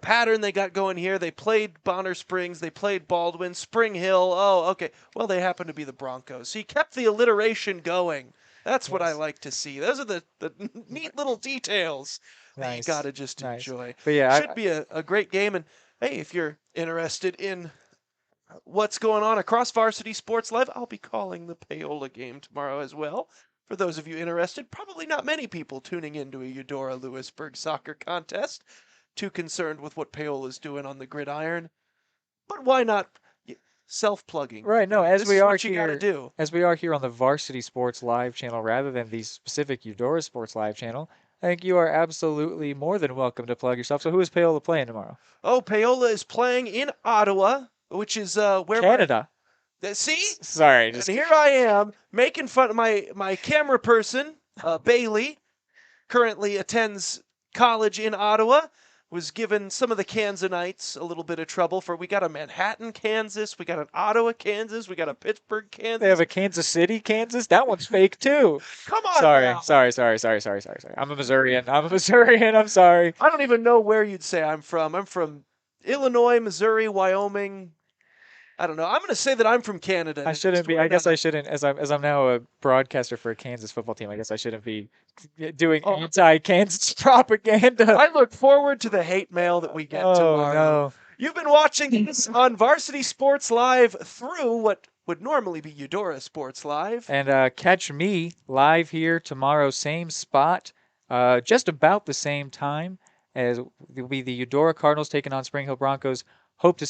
pattern they got going here. They played Bonner Springs, they played Baldwin, Spring Hill. Oh, okay. Well, they happen to be the Broncos. So he kept the alliteration going. That's what I like to see. Those are the neat little details that you got to just enjoy. But yeah, should be a great game. And hey, if you're interested in what's going on across Varsity Sports Live, I'll be calling the Paola game tomorrow as well. For those of you interested, probably not many people tuning into a Eudora Louisburg soccer contest, too concerned with what Paola's doing on the gridiron. But why not self-plugging? Right, no, as we are here on the Varsity Sports Live channel rather than the specific Eudora Sports Live channel, I think you are absolutely more than welcome to plug yourself. So who is Paola playing tomorrow? Oh, Paola is playing in Ottawa, which is where Canada. See? Sorry. And here I am making fun of my camera person, Bailey, currently attends college in Ottawa, was given some of the Kansanites a little bit of trouble for we got a Manhattan, Kansas, we got an Ottawa, Kansas, we got a Pittsburgh, Kansas. They have a Kansas City, Kansas? That one's fake too. Come on now. Sorry. I'm a Missourian. I'm sorry. I don't even know where you'd say I'm from. I'm from Illinois, Missouri, Wyoming. I don't know. I'm going to say that I'm from Canada. I shouldn't be. I guess I shouldn't. As I'm now a broadcaster for a Kansas football team, I guess I shouldn't be doing anti-Kansas propaganda. I look forward to the hate mail that we get tomorrow. No. You've been watching this on Varsity Sports Live through what would normally be Eudora Sports Live. And catch me live here tomorrow, same spot, just about the same time as will be the Eudora Cardinals taking on Spring Hill Broncos. Hope to